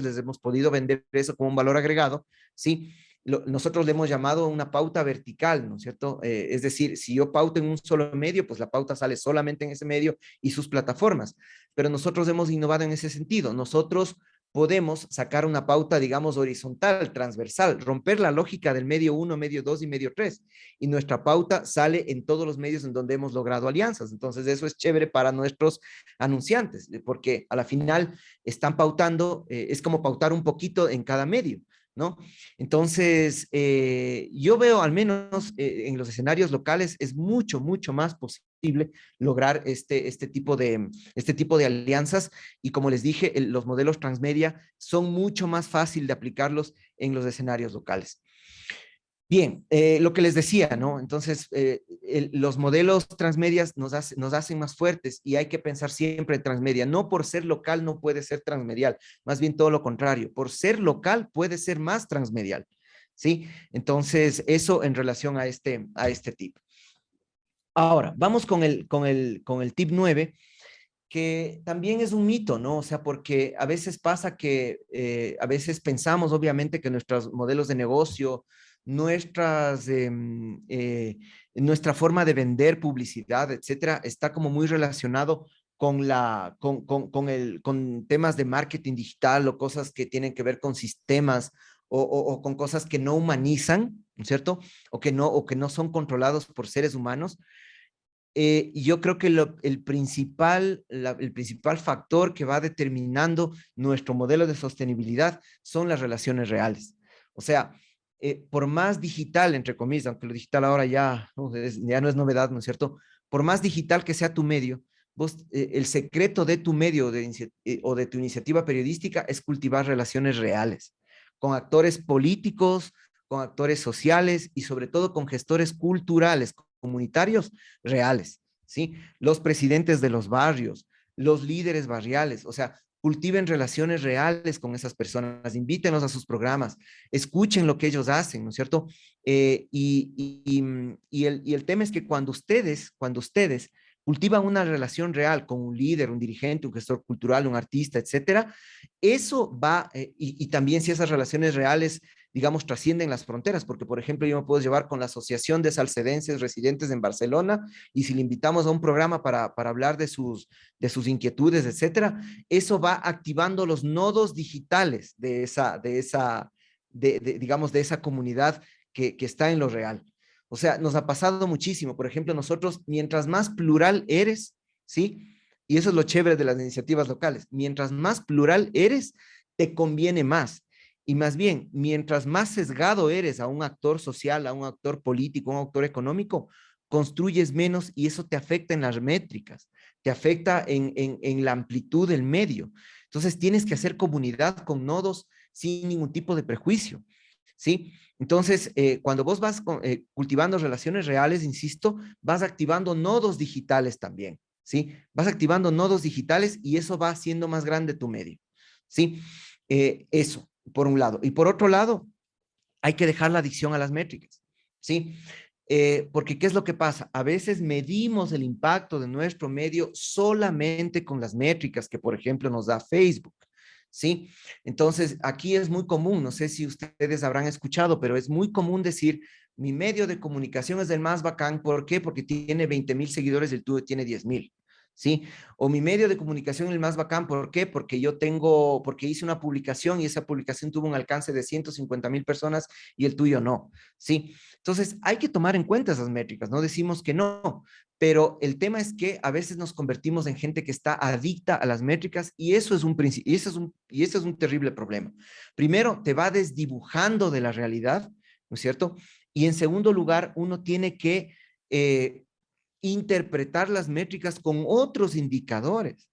B: les hemos podido vender eso como un valor agregado, ¿sí? Nosotros le hemos llamado una pauta vertical, ¿no es cierto? Es decir, si yo pauto en un solo medio, pues la pauta sale solamente en ese medio y sus plataformas. Pero nosotros hemos innovado en ese sentido. Nosotros podemos sacar una pauta, digamos, horizontal, transversal, romper la lógica del medio 1, medio 2 y medio 3. Y nuestra pauta sale en todos los medios en donde hemos logrado alianzas. Entonces, eso es chévere para nuestros anunciantes, porque a la final están pautando, es como pautar un poquito en cada medio, ¿no? Entonces, yo veo al menos en los escenarios locales es mucho más posible lograr este tipo de alianzas y como les dije, los modelos transmedia son mucho más fácil de aplicarlos en los escenarios locales. Bien, lo que les decía, ¿no? Entonces, los modelos transmedias nos hacen más fuertes y hay que pensar siempre en transmedia. No por ser local no puede ser transmedial, más bien todo lo contrario. Por ser local puede ser más transmedial, ¿sí? Entonces, eso en relación a este tip. Ahora, vamos con el tip 9 que también es un mito, ¿no? O sea, porque a veces pasa que a veces pensamos, obviamente, que nuestros modelos de negocio, nuestras, nuestra forma de vender, publicidad, etcétera, está como muy relacionado con con temas de marketing digital o cosas que tienen que ver con sistemas o con cosas que no humanizan, ¿no es cierto? O que no son controlados por seres humanos. Y yo creo que el principal factor que va determinando nuestro modelo de sostenibilidad son las relaciones reales. O sea, por más digital, entre comillas, aunque lo digital ahora ya, ya no es novedad, ¿no es cierto? Por más digital que sea tu medio, el secreto de tu medio o de tu iniciativa periodística es cultivar relaciones reales con actores políticos, con actores sociales y sobre todo con gestores culturales, comunitarios reales, ¿sí? Los presidentes de los barrios, los líderes barriales, o sea, cultiven relaciones reales con esas personas, invítenlos a sus programas, escuchen lo que ellos hacen, ¿no es cierto? Y el tema es que cuando ustedes cultivan una relación real con un líder, un dirigente, un gestor cultural, un artista, etcétera, eso va, y también si esas relaciones reales digamos, trascienden las fronteras, porque, por ejemplo, yo me puedo llevar con la Asociación de Salcedenses Residentes en Barcelona, y si le invitamos a un programa para hablar de sus inquietudes, etcétera, eso va activando los nodos digitales digamos, de esa comunidad que está en lo real. O sea, nos ha pasado muchísimo. Por ejemplo, nosotros, mientras más plural eres, ¿sí? Y eso es lo chévere de las iniciativas locales. Mientras más plural eres, te conviene más. Y más bien, mientras más sesgado eres a un actor social, a un actor político, a un actor económico, construyes menos y eso te afecta en las métricas, te afecta en la amplitud del medio. Entonces tienes que hacer comunidad con nodos sin ningún tipo de prejuicio, ¿sí? Entonces, cuando vos vas cultivando relaciones reales, insisto, vas activando nodos digitales también, ¿sí? Vas activando nodos digitales y eso va haciendo más grande tu medio, ¿sí? Eso por un lado. Y por otro lado, hay que dejar la adicción a las métricas, ¿sí? Porque ¿qué es lo que pasa? A veces medimos el impacto de nuestro medio solamente con las métricas que, por ejemplo, nos da Facebook, ¿sí? Entonces, aquí es muy común, no sé si ustedes habrán escuchado, pero es muy común decir, mi medio de comunicación es el más bacán, ¿por qué? Porque tiene 20,000 seguidores y el tuyo tiene 10,000. ¿Sí? O mi medio de comunicación es el más bacán, ¿por qué? Porque hice una publicación y esa publicación tuvo un alcance de 150,000 personas y el tuyo no, ¿sí? Entonces, hay que tomar en cuenta esas métricas, no decimos que no, pero el tema es que a veces nos convertimos en gente que está adicta a las métricas y eso es y ese es un terrible problema. Primero, te va desdibujando de la realidad, ¿no es cierto? Y en segundo lugar, uno tiene que interpretar las métricas con otros indicadores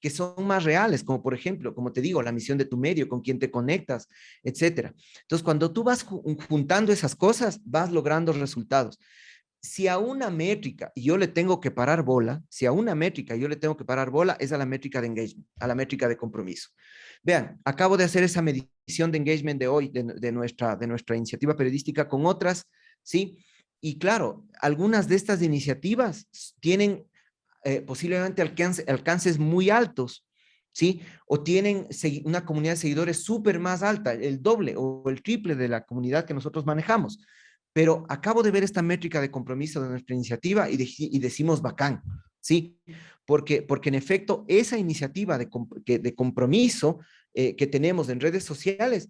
B: que son más reales, como por ejemplo, como te digo, la misión de tu medio, con quién te conectas, etcétera. Entonces, cuando tú vas juntando esas cosas, vas logrando resultados. Si a una métrica yo le tengo que parar bola, si a una métrica yo le tengo que parar bola, es a la métrica de engagement, a la métrica de compromiso. Vean, acabo de hacer esa medición de engagement de hoy, de nuestra iniciativa periodística con otras, ¿sí? Y claro, algunas de estas iniciativas tienen posiblemente alcances muy altos, ¿sí? O tienen una comunidad de seguidores súper más alta, el doble o el triple de la comunidad que nosotros manejamos. Pero acabo de ver esta métrica de compromiso de nuestra iniciativa y decimos bacán, ¿sí? Porque en efecto, esa iniciativa de compromiso que tenemos en redes sociales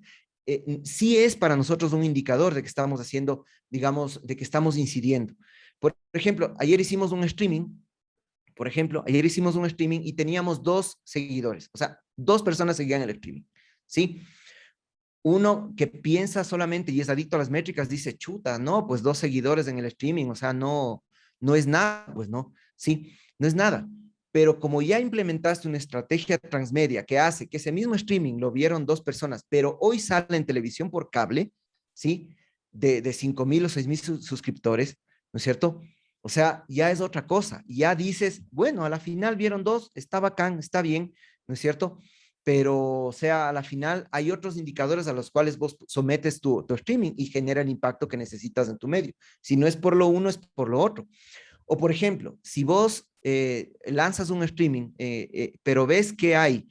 B: sí es para nosotros un indicador de que estamos haciendo, digamos, de que estamos incidiendo. Por ejemplo, ayer hicimos un streaming y teníamos 2 seguidores, o sea, 2 personas seguían el streaming, ¿sí? Uno que piensa solamente y es adicto a las métricas dice, chuta, no, pues 2 seguidores en el streaming, o sea, no es nada, pues no, sí, no es nada. Pero como ya implementaste una estrategia transmedia que hace que ese mismo streaming lo vieron 2 personas, pero hoy sale en televisión por cable, ¿sí? De 5,000 o 6,000 suscriptores, ¿no es cierto? O sea, ya es otra cosa. Ya dices, bueno, a la final vieron 2, está bacán, está bien, ¿no es cierto? Pero, o sea, a la final hay otros indicadores a los cuales vos sometes tu streaming y genera el impacto que necesitas en tu medio. Si no es por lo uno, es por lo otro. O, por ejemplo, si vos lanzas un streaming, pero ves que hay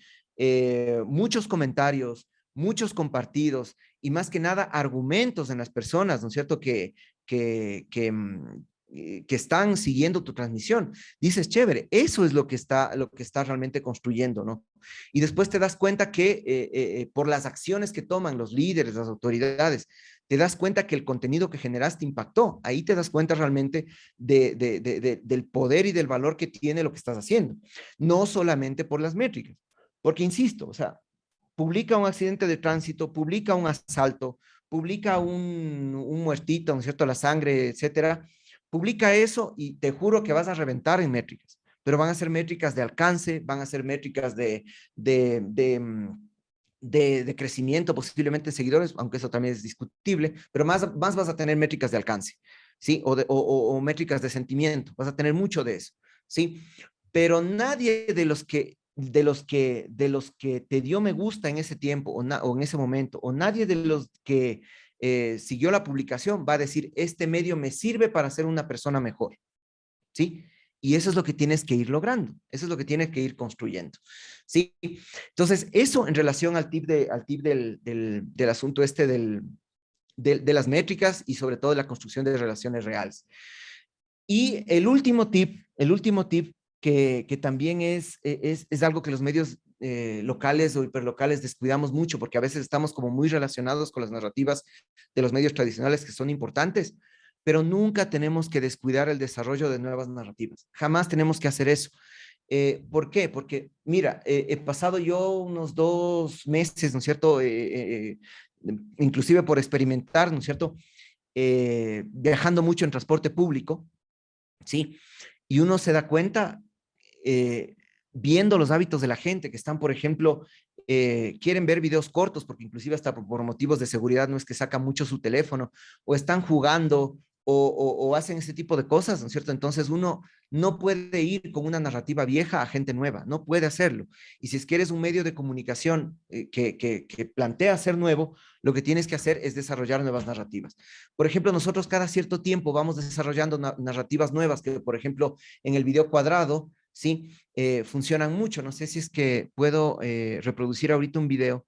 B: muchos comentarios, muchos compartidos y más que nada argumentos en las personas, ¿no es cierto? Que están siguiendo tu transmisión. Dices, chévere, eso es lo que está realmente construyendo, ¿no? Y después te das cuenta que por las acciones que toman los líderes, las autoridades, te das cuenta que el contenido que generaste impactó. Ahí te das cuenta realmente del poder y del valor que tiene lo que estás haciendo. No solamente por las métricas. Porque, insisto, o sea, publica un accidente de tránsito, publica un asalto, publica un muertito, ¿no es cierto? La sangre, etcétera. Publica eso y te juro que vas a reventar en métricas, pero van a ser métricas de alcance, van a ser métricas de, de, de crecimiento, posiblemente seguidores, aunque eso también es discutible, pero más vas a tener métricas de alcance, ¿sí? O métricas de sentimiento, vas a tener mucho de eso, ¿sí? Pero nadie de los que te dio me gusta en ese tiempo o en ese momento, o nadie de los que siguió la publicación va a decir, este medio me sirve para ser una persona mejor, ¿sí? Y eso es lo que tienes que ir logrando, eso es lo que tienes que ir construyendo, ¿sí? Entonces, eso en relación al tip del asunto este de las métricas y sobre todo de la construcción de relaciones reales. Y el último tip que también es algo que los medios locales o hiperlocales descuidamos mucho, porque a veces estamos como muy relacionados con las narrativas de los medios tradicionales que son importantes, pero nunca tenemos que descuidar el desarrollo de nuevas narrativas. Jamás tenemos que hacer eso. ¿Por qué? Porque, mira, he pasado yo unos 2 meses, ¿no es cierto? Inclusive por experimentar, ¿no es cierto? Viajando mucho en transporte público, ¿sí? Y uno se da cuenta, eh, viendo los hábitos de la gente, que están, por ejemplo, quieren ver videos cortos, porque inclusive hasta por motivos de seguridad no es que sacan mucho su teléfono, o están jugando, o hacen ese tipo de cosas, ¿no es cierto? Entonces uno no puede ir con una narrativa vieja a gente nueva, no puede hacerlo. Y si es que eres un medio de comunicación que plantea ser nuevo, lo que tienes que hacer es desarrollar nuevas narrativas. Por ejemplo, nosotros cada cierto tiempo vamos desarrollando narrativas nuevas que, por ejemplo, en el video cuadrado, ¿sí? Funcionan mucho. No sé si es que puedo reproducir ahorita un video,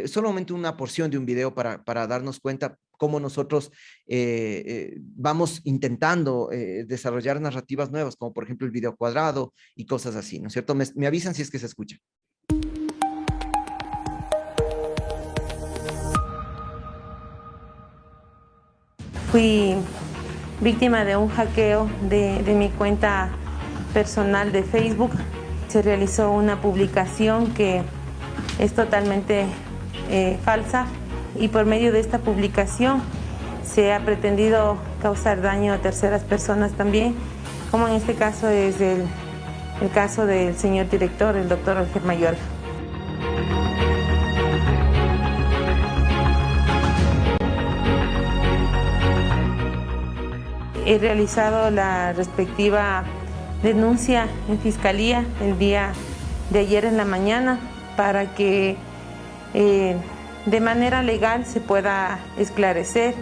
B: solamente una porción de un video para darnos cuenta cómo nosotros vamos intentando desarrollar narrativas nuevas, como por ejemplo el video cuadrado y cosas así, ¿no es cierto? Me avisan si es que se escucha.
C: Fui víctima de un hackeo de mi cuenta personal de Facebook. Se realizó una publicación que es totalmente falsa y por medio de esta publicación se ha pretendido causar daño a terceras personas también, como en este caso es el caso del señor director, el doctor Roger Mayorga. He realizado la respectiva denuncia en Fiscalía el día de ayer en la mañana para que de manera legal se pueda esclarecer.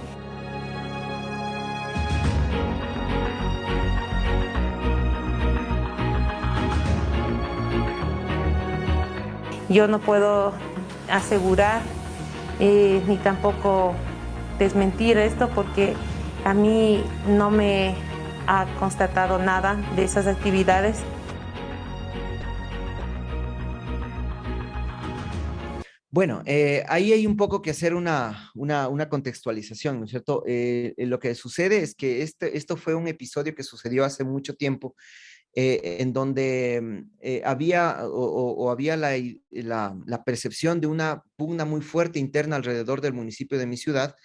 C: Yo no puedo asegurar ni tampoco desmentir esto porque a mí no me ha constatado nada de esas actividades.
B: Bueno, ahí hay un poco que hacer una contextualización, ¿no es cierto? Lo que sucede es que esto fue un episodio que sucedió hace mucho tiempo, en donde había o había la percepción de una pugna muy fuerte interna alrededor del municipio de mi ciudad,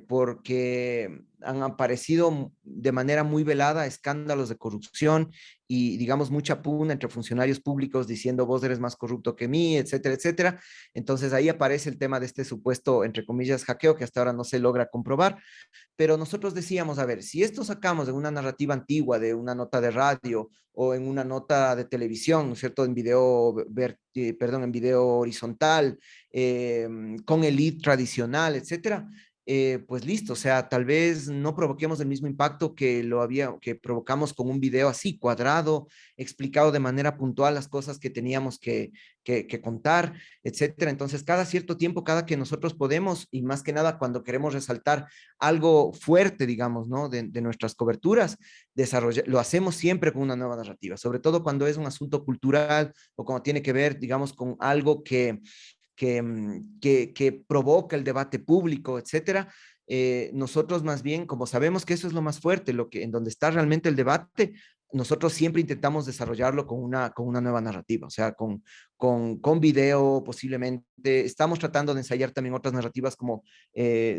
B: porque han aparecido de manera muy velada escándalos de corrupción y, digamos, mucha pugna entre funcionarios públicos diciendo vos eres más corrupto que mí, etcétera, etcétera. Entonces ahí aparece el tema de este supuesto, entre comillas, hackeo que hasta ahora no se logra comprobar. Pero nosotros decíamos, a ver, si esto sacamos de una narrativa antigua, de una nota de radio o en una nota de televisión, ¿no es cierto?, en video, en video horizontal, con el lead tradicional, etcétera, pues listo, o sea, tal vez no provoquemos el mismo impacto que provocamos con un video así, cuadrado, explicado de manera puntual las cosas que teníamos que contar, etcétera. Entonces, cada cierto tiempo, cada que nosotros podemos, y más que nada cuando queremos resaltar algo fuerte, digamos, ¿no? De nuestras coberturas, lo hacemos siempre con una nueva narrativa, sobre todo cuando es un asunto cultural o cuando tiene que ver, digamos, con algo que provoca el debate público, etcétera. Nosotros más bien, como sabemos que eso es lo más fuerte, en donde está realmente el debate, nosotros siempre intentamos desarrollarlo con una nueva narrativa, o sea, con video posiblemente. Estamos tratando de ensayar también otras narrativas como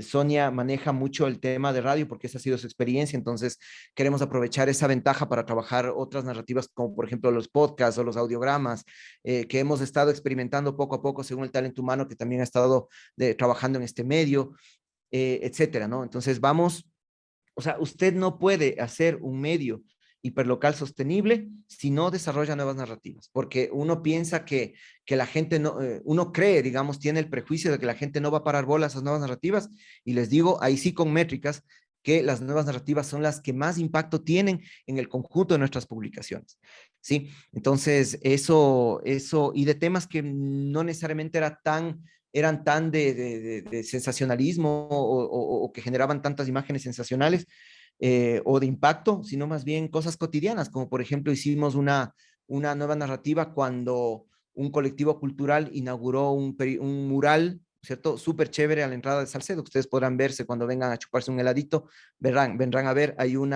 B: Sonia maneja mucho el tema de radio porque esa ha sido su experiencia, entonces queremos aprovechar esa ventaja para trabajar otras narrativas como por ejemplo los podcasts o los audiogramas que hemos estado experimentando poco a poco según el talento humano que también ha estado trabajando en este medio, etcétera, ¿no? Entonces vamos, o sea, usted no puede hacer un medio hiperlocal sostenible si no desarrolla nuevas narrativas, porque uno piensa que la gente no, uno cree, digamos, tiene el prejuicio de que la gente no va a parar bola a esas nuevas narrativas, y les digo, ahí sí con métricas, que las nuevas narrativas son las que más impacto tienen en el conjunto de nuestras publicaciones, ¿sí? Entonces, eso, y de temas que no necesariamente eran tan de sensacionalismo o que generaban tantas imágenes sensacionales, o de impacto, sino más bien cosas cotidianas, como por ejemplo hicimos una nueva narrativa cuando un colectivo cultural inauguró un mural, ¿cierto? Súper chévere a la entrada de Salcedo. Ustedes podrán verse cuando vengan a chuparse un heladito, vendrán a ver, hay un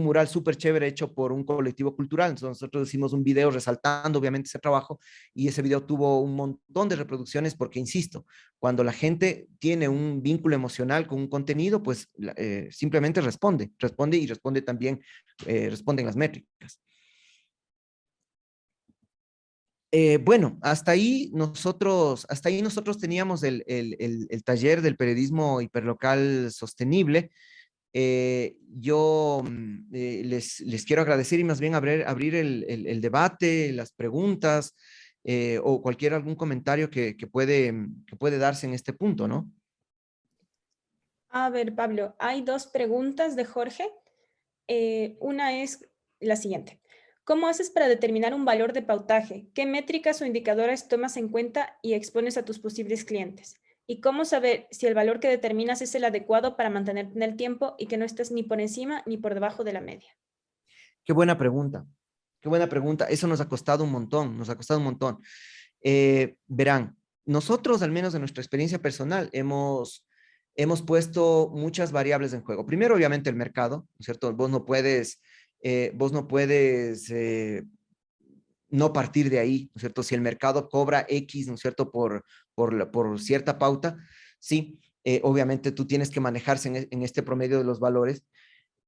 B: mural súper chévere hecho por un colectivo cultural. Entonces nosotros hicimos un video resaltando obviamente ese trabajo, y ese video tuvo un montón de reproducciones porque, insisto, cuando la gente tiene un vínculo emocional con un contenido, pues simplemente responde y responde también, responden las métricas. Bueno, hasta ahí nosotros teníamos el taller del periodismo hiperlocal sostenible. Yo les quiero agradecer y más bien abrir el debate, las preguntas, o algún comentario que puede darse en este punto, ¿no?
A: A ver, Pablo, hay dos preguntas de Jorge. Una es la siguiente. ¿Cómo haces para determinar un valor de pautaje? ¿Qué métricas o indicadores tomas en cuenta y expones a tus posibles clientes? ¿Y cómo saber si el valor que determinas es el adecuado para mantenerte en el tiempo y que no estés ni por encima ni por debajo de la media?
B: Qué buena pregunta. Qué buena pregunta. Eso nos ha costado un montón, verán, nosotros, al menos en nuestra experiencia personal, hemos puesto muchas variables en juego. Primero, obviamente, el mercado, ¿no es cierto? Vos no puedes no partir de ahí, ¿no es cierto? Si el mercado cobra X, ¿no es cierto? Por cierta pauta, sí, obviamente tú tienes que manejarse en este promedio de los valores.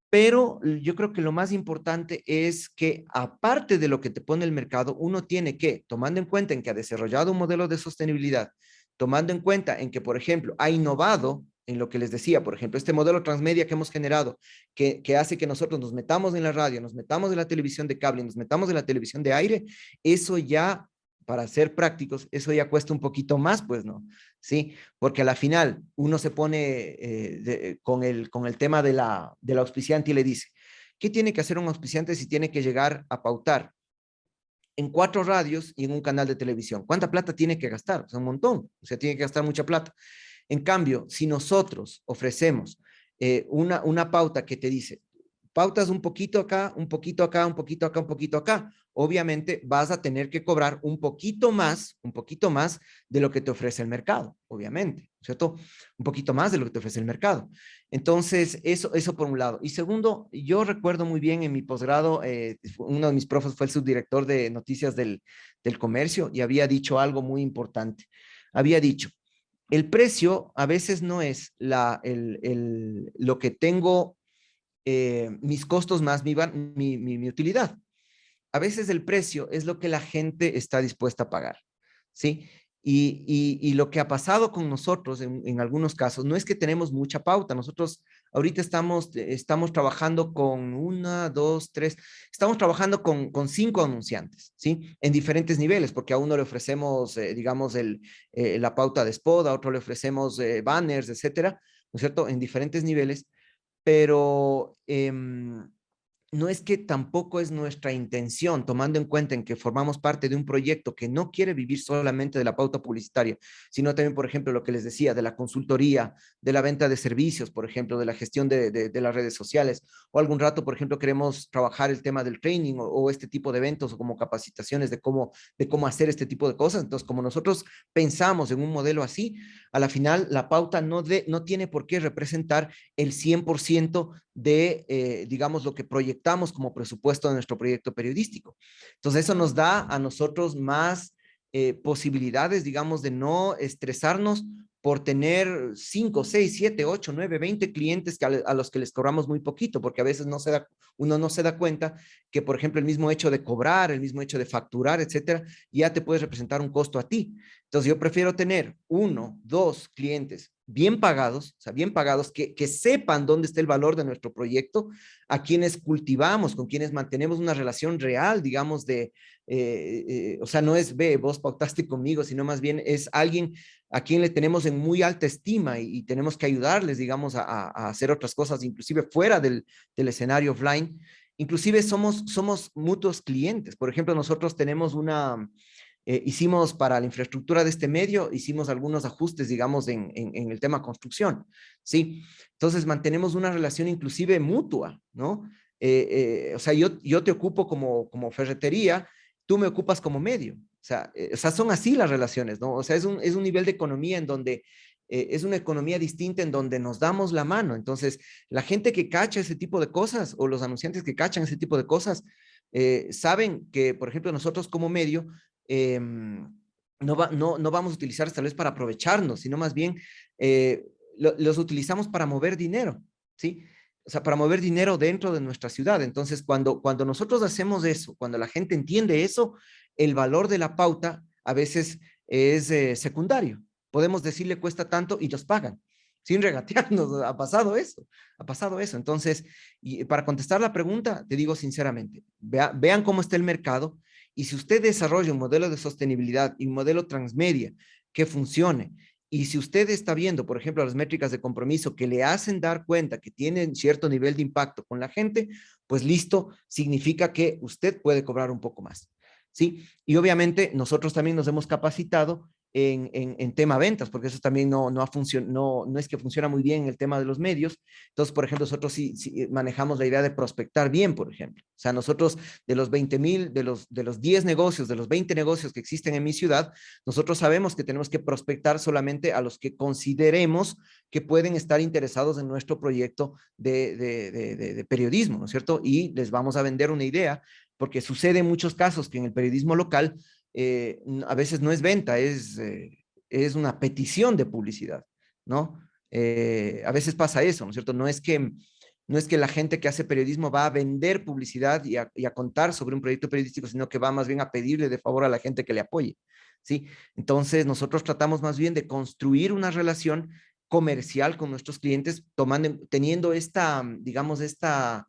B: Pero yo creo que lo más importante es que, aparte de lo que te pone el mercado, uno tiene que, tomando en cuenta en que ha desarrollado un modelo de sostenibilidad, tomando en cuenta en que, por ejemplo, ha innovado en lo que les decía, por ejemplo, este modelo transmedia que hemos generado, que hace que nosotros nos metamos en la radio, nos metamos en la televisión de cable, nos metamos en la televisión de aire, eso ya, para ser prácticos, eso ya cuesta un poquito más, pues, ¿no? Sí, porque a la final uno se pone con el tema de la auspiciante y le dice, ¿qué tiene que hacer un auspiciante si tiene que llegar a pautar en 4 radios y en un canal de televisión? ¿Cuánta plata tiene que gastar? O sea, un montón, o sea, tiene que gastar mucha plata. En cambio, si nosotros ofrecemos una pauta que te dice, pautas un poquito acá, un poquito acá, un poquito acá, un poquito acá, obviamente vas a tener que cobrar un poquito más de lo que te ofrece el mercado, obviamente, ¿cierto? Un poquito más de lo que te ofrece el mercado. Entonces, eso por un lado. Y segundo, yo recuerdo muy bien en mi posgrado, uno de mis profes fue el subdirector de noticias del comercio, y había dicho algo muy importante. Había dicho, el precio a veces no es lo que tengo, mis costos más mi utilidad. A veces el precio es lo que la gente está dispuesta a pagar, ¿sí? Y lo que ha pasado con nosotros en algunos casos no es que tenemos mucha pauta. Nosotros ahorita estamos trabajando con 1, 2, 3, estamos trabajando con 5 anunciantes, ¿sí? En diferentes niveles, porque a uno le ofrecemos, digamos, la pauta de spot, a otro le ofrecemos banners, etcétera. es cierto?, en diferentes niveles, pero no es que tampoco es nuestra intención, tomando en cuenta en que formamos parte de un proyecto que no quiere vivir solamente de la pauta publicitaria, sino también, por ejemplo, lo que les decía, de la consultoría, de la venta de servicios, por ejemplo, de la gestión de las redes sociales, o algún rato, por ejemplo, queremos trabajar el tema del training o este tipo de eventos o como capacitaciones de cómo hacer este tipo de cosas. Entonces, como nosotros pensamos en un modelo así, a la final la pauta no tiene por qué representar el 100% de, digamos, lo que proyectamos como presupuesto de nuestro proyecto periodístico. Entonces, eso nos da a nosotros más posibilidades, digamos, de no estresarnos por tener 5, 6, 7, 8, 9, 20 clientes a los que les cobramos muy poquito, porque a veces uno no se da cuenta que, por ejemplo, el mismo hecho de cobrar, el mismo hecho de facturar, etcétera, ya te puede representar un costo a ti. Entonces, yo prefiero tener 1, 2 clientes bien pagados, o sea, bien pagados, que sepan dónde está el valor de nuestro proyecto, a quienes cultivamos, con quienes mantenemos una relación real, digamos, o sea, no es, ve, vos pautaste conmigo, sino más bien es alguien a quien le tenemos en muy alta estima y tenemos que ayudarles, digamos, a hacer otras cosas, inclusive fuera del escenario offline. Inclusive somos mutuos clientes. Por ejemplo, nosotros tenemos hicimos para la infraestructura de este medio, hicimos algunos ajustes, digamos, en el tema construcción, ¿sí? Entonces mantenemos una relación inclusive mutua, ¿no? O sea, yo te ocupo como ferretería, tú me ocupas como medio. O sea, son así las relaciones, ¿no? O sea, es un nivel de economía en donde es una economía distinta en donde nos damos la mano. Entonces, la gente que cacha ese tipo de cosas o los anunciantes que cachan ese tipo de cosas, saben que, por ejemplo, nosotros como medio, no vamos a utilizar tal vez para aprovecharnos, sino más bien los utilizamos para mover dinero, ¿sí? O sea, para mover dinero dentro de nuestra ciudad. Entonces, cuando nosotros hacemos eso, cuando la gente entiende eso, el valor de la pauta a veces es secundario. Podemos decirle cuesta tanto y nos pagan, sin regatearnos. Ha pasado eso, ha pasado eso. Entonces, y para contestar la pregunta, te digo sinceramente, vean cómo está el mercado y si usted desarrolla un modelo de sostenibilidad y un modelo transmedia que funcione, y si usted está viendo, por ejemplo, las métricas de compromiso que le hacen dar cuenta que tienen cierto nivel de impacto con la gente, pues listo, significa que usted puede cobrar un poco más, ¿sí? Y obviamente nosotros también nos hemos capacitado en tema ventas, porque eso también no es que funciona muy bien en el tema de los medios. Entonces, por ejemplo, nosotros sí manejamos la idea de prospectar bien, por ejemplo. O sea, nosotros de los 20,000, de los 10 negocios, de los 20 negocios que existen en mi ciudad, nosotros sabemos que tenemos que prospectar solamente a los que consideremos que pueden estar interesados en nuestro proyecto de periodismo, ¿no es cierto? Y les vamos a vender una idea, porque sucede en muchos casos que en el periodismo local a veces no es venta, es una petición de publicidad, ¿no? A veces pasa eso, ¿no es cierto? No es que la gente que hace periodismo va a vender publicidad y a contar sobre un proyecto periodístico, sino que va más bien a pedirle de favor a la gente que le apoye, ¿sí? Entonces, nosotros tratamos más bien de construir una relación comercial con nuestros clientes, teniendo digamos, esta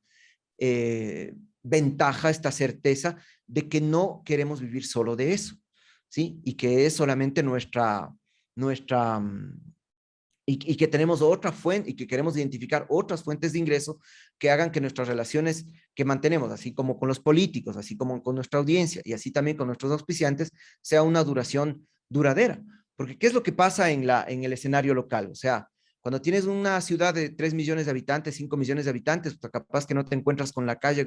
B: ventaja, esta certeza de que no queremos vivir solo de eso, ¿sí? Y que es solamente nuestra y que tenemos otra fuente y que queremos identificar otras fuentes de ingreso que hagan que nuestras relaciones que mantenemos, así como con los políticos, así como con nuestra audiencia y así también con nuestros auspiciantes, sea una duración duradera. Porque ¿qué es lo que pasa en el escenario local? O sea, cuando tienes una ciudad de 3 millones de habitantes, 5 millones de habitantes, pues capaz que no te encuentras con la calle,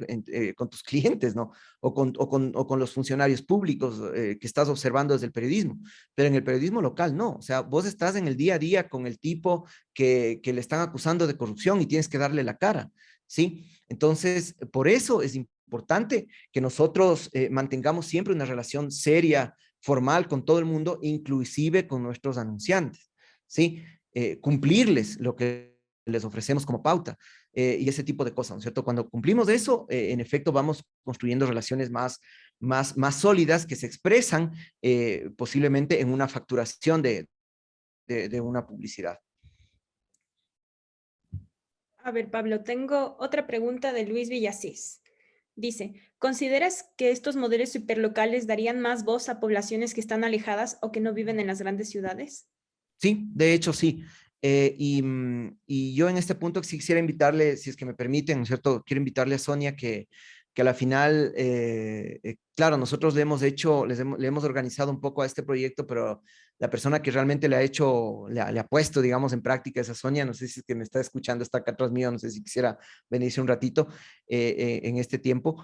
B: con tus clientes, ¿no? O con los funcionarios públicos que estás observando desde el periodismo. Pero en el periodismo local no. O sea, vos estás en el día a día con el tipo que le están acusando de corrupción y tienes que darle la cara, ¿sí? Entonces, por eso es importante que nosotros mantengamos siempre una relación seria, formal con todo el mundo, inclusive con nuestros anunciantes, ¿sí? Cumplirles lo que les ofrecemos como pauta y ese tipo de cosas, ¿no es cierto? Cuando cumplimos eso, en efecto, vamos construyendo relaciones más sólidas que se expresan posiblemente en una facturación de una publicidad.
A: A ver, Pablo, tengo otra pregunta de Luis Villasís. Dice, ¿consideras que estos modelos hiperlocales darían más voz a poblaciones que están alejadas o que no viven en las grandes ciudades?
B: Sí, de hecho sí. Y yo en este punto sí quisiera invitarle, si es que me permiten, ¿no es cierto? Quiero invitarle a Sonia que a la final, claro, nosotros le hemos hecho, le hemos organizado un poco a este proyecto, pero la persona que realmente le ha hecho, le ha puesto, digamos, en práctica es a Sonia. No sé si es que me está escuchando, está acá atrás mío, no sé si quisiera venirse un ratito en este tiempo,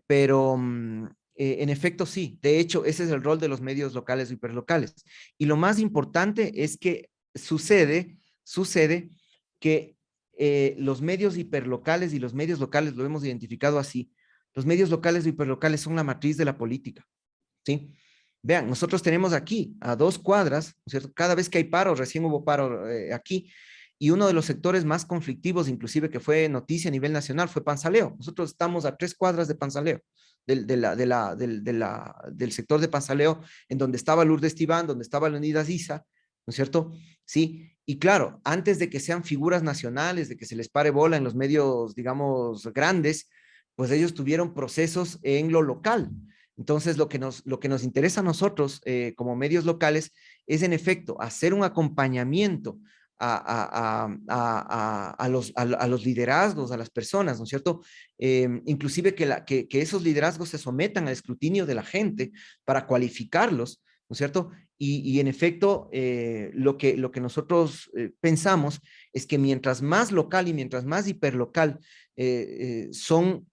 B: pero en efecto sí, de hecho ese es el rol de los medios locales o hiperlocales. Y lo más importante es que sucede que los medios hiperlocales y los medios locales, lo hemos identificado así, los medios locales o hiperlocales son la matriz de la política, ¿sí? Vean, nosotros tenemos aquí a 2 cuadras, ¿no es cierto? Cada vez que hay paro, recién hubo paro aquí, y uno de los sectores más conflictivos, inclusive que fue noticia a nivel nacional, fue Panzaleo. Nosotros estamos a 3 cuadras de Panzaleo, del sector de Panzaleo, en donde estaba Lourdes Tibán, donde estaba Leonidas Issa, ¿no es cierto? Sí, y claro, antes de que sean figuras nacionales, de que se les pare bola en los medios, digamos, grandes, pues ellos tuvieron procesos en lo local. Entonces, lo que nos interesa a nosotros como medios locales es, en efecto, hacer un acompañamiento a los liderazgos, a las personas, ¿no es cierto? Inclusive que esos liderazgos se sometan al escrutinio de la gente para cualificarlos, ¿no es cierto? Y en efecto, lo que nosotros pensamos es que mientras más local y mientras más hiperlocal son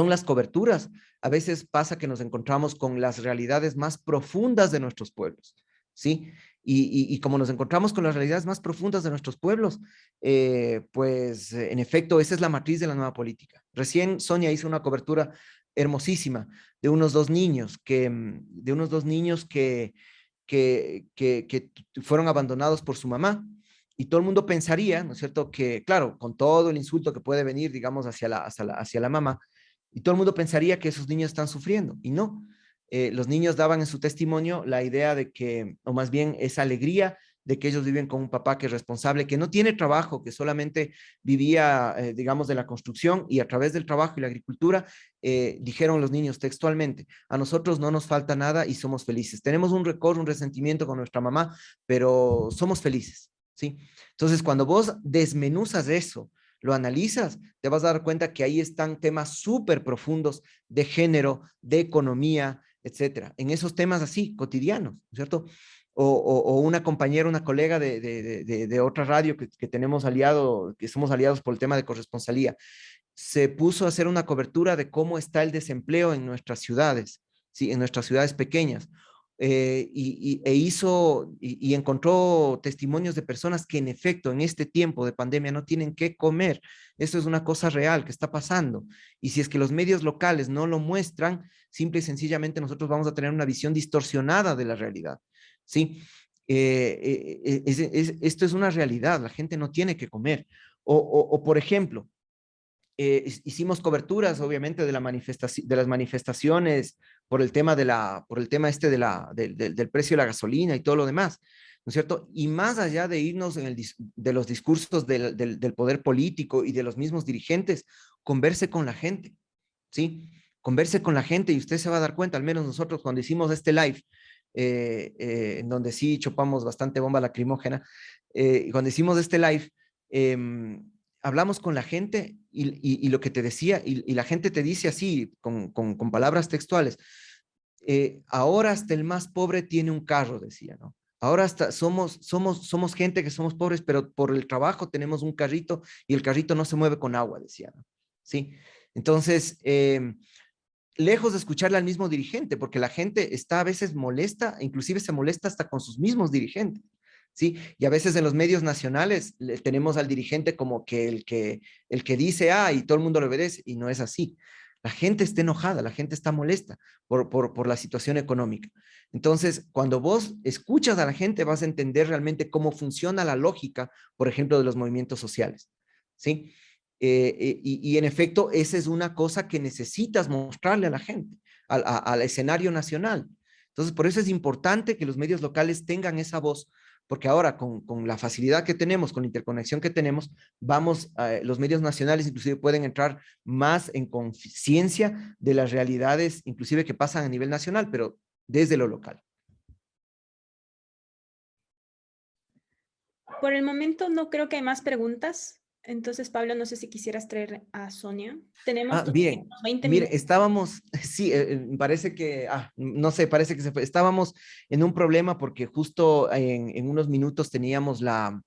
B: las coberturas, a veces pasa que nos encontramos con las realidades más profundas de nuestros pueblos, ¿sí? Y como nos encontramos con las realidades más profundas de nuestros pueblos, pues en efecto, esa es la matriz de la nueva política. Recién Sonia hizo una cobertura hermosísima de unos dos niños que fueron abandonados por su mamá. Y todo el mundo pensaría, ¿no es cierto?, que, claro, con todo el insulto que puede venir, digamos, hacia la mamá, y todo el mundo pensaría que esos niños están sufriendo, y no. Los niños daban en su testimonio la idea de que, o más bien esa alegría de que ellos viven con un papá que es responsable, que no tiene trabajo, que solamente vivía, digamos, de la construcción, y a través del trabajo y la agricultura, dijeron los niños textualmente: a nosotros no nos falta nada y somos felices. Tenemos un rencor, un resentimiento con nuestra mamá, pero somos felices, ¿sí? Entonces, cuando vos desmenuzas eso, lo analizas, te vas a dar cuenta que ahí están temas súper profundos de género, de economía, etcétera, en esos temas así, cotidianos, ¿cierto? O una compañera, una colega de otra radio que tenemos aliado, que somos aliados por el tema de corresponsalía, se puso a hacer una cobertura de cómo está el desempleo en nuestras ciudades, ¿sí? En nuestras ciudades pequeñas. Y encontró testimonios de personas que en efecto en este tiempo de pandemia no tienen qué comer. Eso es una cosa real que está pasando. Y si es que los medios locales no lo muestran, simple y sencillamente nosotros vamos a tener una visión distorsionada de la realidad, ¿sí? Esto es una realidad, la gente no tiene que comer. Por ejemplo, hicimos coberturas, obviamente, de las manifestaciones por el tema del precio de la gasolina y todo lo demás, ¿no es cierto? Y más allá de irnos de los discursos del poder político y de los mismos dirigentes, converse con la gente, ¿sí? Converse con la gente y usted se va a dar cuenta, al menos nosotros cuando hicimos este live, en donde sí chopamos bastante bomba lacrimógena, cuando hicimos este live, hablamos con la gente y lo que te decía, y la gente te dice así, con palabras textuales: ahora hasta el más pobre tiene un carro, decía, ¿no? Ahora hasta somos gente que somos pobres, pero por el trabajo tenemos un carrito y el carrito no se mueve con agua, decía, ¿no? ¿Sí? Entonces, lejos de escucharle al mismo dirigente, porque la gente está a veces molesta, inclusive se molesta hasta con sus mismos dirigentes, ¿sí? Y a veces en los medios nacionales tenemos al dirigente como que el que dice A y todo el mundo le obedece, y no es así. La gente está enojada, la gente está molesta por la situación económica. Entonces, cuando vos escuchas a la gente, vas a entender realmente cómo funciona la lógica, por ejemplo, de los movimientos sociales, ¿sí? Y en efecto, esa es una cosa que necesitas mostrarle a la gente, al escenario nacional. Entonces, por eso es importante que los medios locales tengan esa voz, porque ahora con la facilidad que tenemos, con la interconexión que tenemos, los medios nacionales inclusive pueden entrar más en conciencia de las realidades, inclusive que pasan a nivel nacional, pero desde lo local.
A: Por el momento no creo que hay más preguntas. Entonces, Pablo, no sé si quisieras traer a Sonia. Tenemos todavía
B: Bien.
A: unos 20
B: Mire,
A: minutos.
B: estábamos, sí, parece que, no sé, parece que se fue. Estábamos en un problema porque justo en unos minutos teníamos la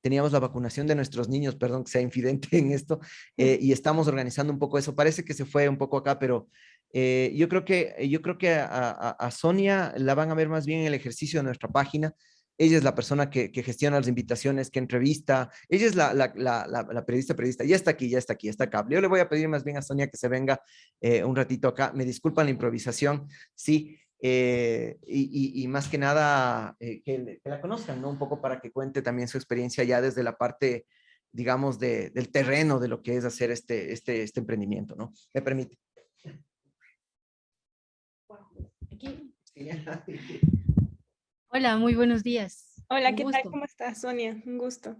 B: vacunación de nuestros niños, perdón que sea infidente en esto, y estamos organizando un poco eso. Parece que se fue un poco acá, pero yo creo que a Sonia la van a ver más bien en el ejercicio de nuestra página. Ella es la persona que gestiona las invitaciones, que entrevista. Ella es la periodista. Ya está aquí, está acá. Yo le voy a pedir más bien a Sonia que se venga un ratito acá. Me disculpan la improvisación, sí. Y más que nada, que la conozcan, ¿no? Un poco para que cuente también su experiencia ya desde la parte, digamos, del terreno de lo que es hacer este emprendimiento, ¿no? ¿Me permite?
D: Aquí.
B: Sí.
D: Hola, muy buenos días.
A: Hola,
D: Un
A: ¿qué tal?
D: gusto.
A: ¿Cómo estás, Sonia? Un gusto.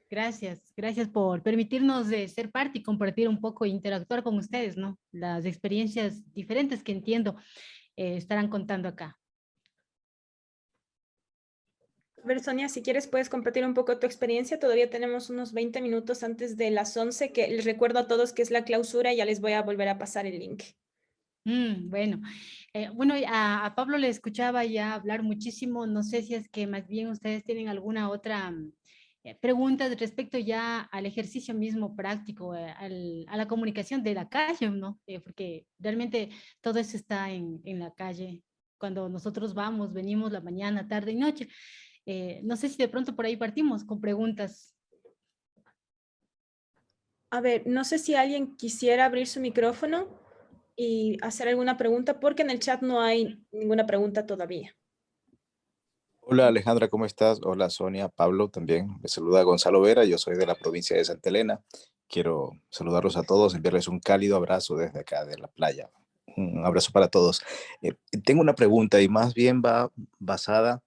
D: Gracias por permitirnos ser parte y compartir un poco e interactuar con ustedes, ¿no? Las experiencias diferentes que entiendo estarán contando acá.
A: A ver, Sonia, si quieres puedes compartir un poco tu experiencia. Todavía tenemos unos 20 minutos antes de las 11, que les recuerdo a todos que es la clausura y ya les voy a volver a pasar el link.
D: Bueno, bueno, a Pablo le escuchaba ya hablar muchísimo. No sé si es que más bien ustedes tienen alguna otra pregunta respecto ya al ejercicio mismo práctico, a la comunicación de la calle, ¿no? Porque realmente todo eso está en la calle. Cuando nosotros vamos, venimos la mañana, tarde y noche. No sé si de pronto por ahí partimos con preguntas.
A: A ver, no sé si alguien quisiera abrir su micrófono y hacer alguna pregunta, porque en el chat no hay ninguna pregunta todavía.
E: Hola Alejandra, ¿cómo estás? Hola Sonia, Pablo también. Me saluda Gonzalo Vera, yo soy de la provincia de Santa Elena. Quiero saludarlos a todos, enviarles un cálido abrazo desde acá de la playa. Un abrazo para todos. Tengo una pregunta y más bien va basada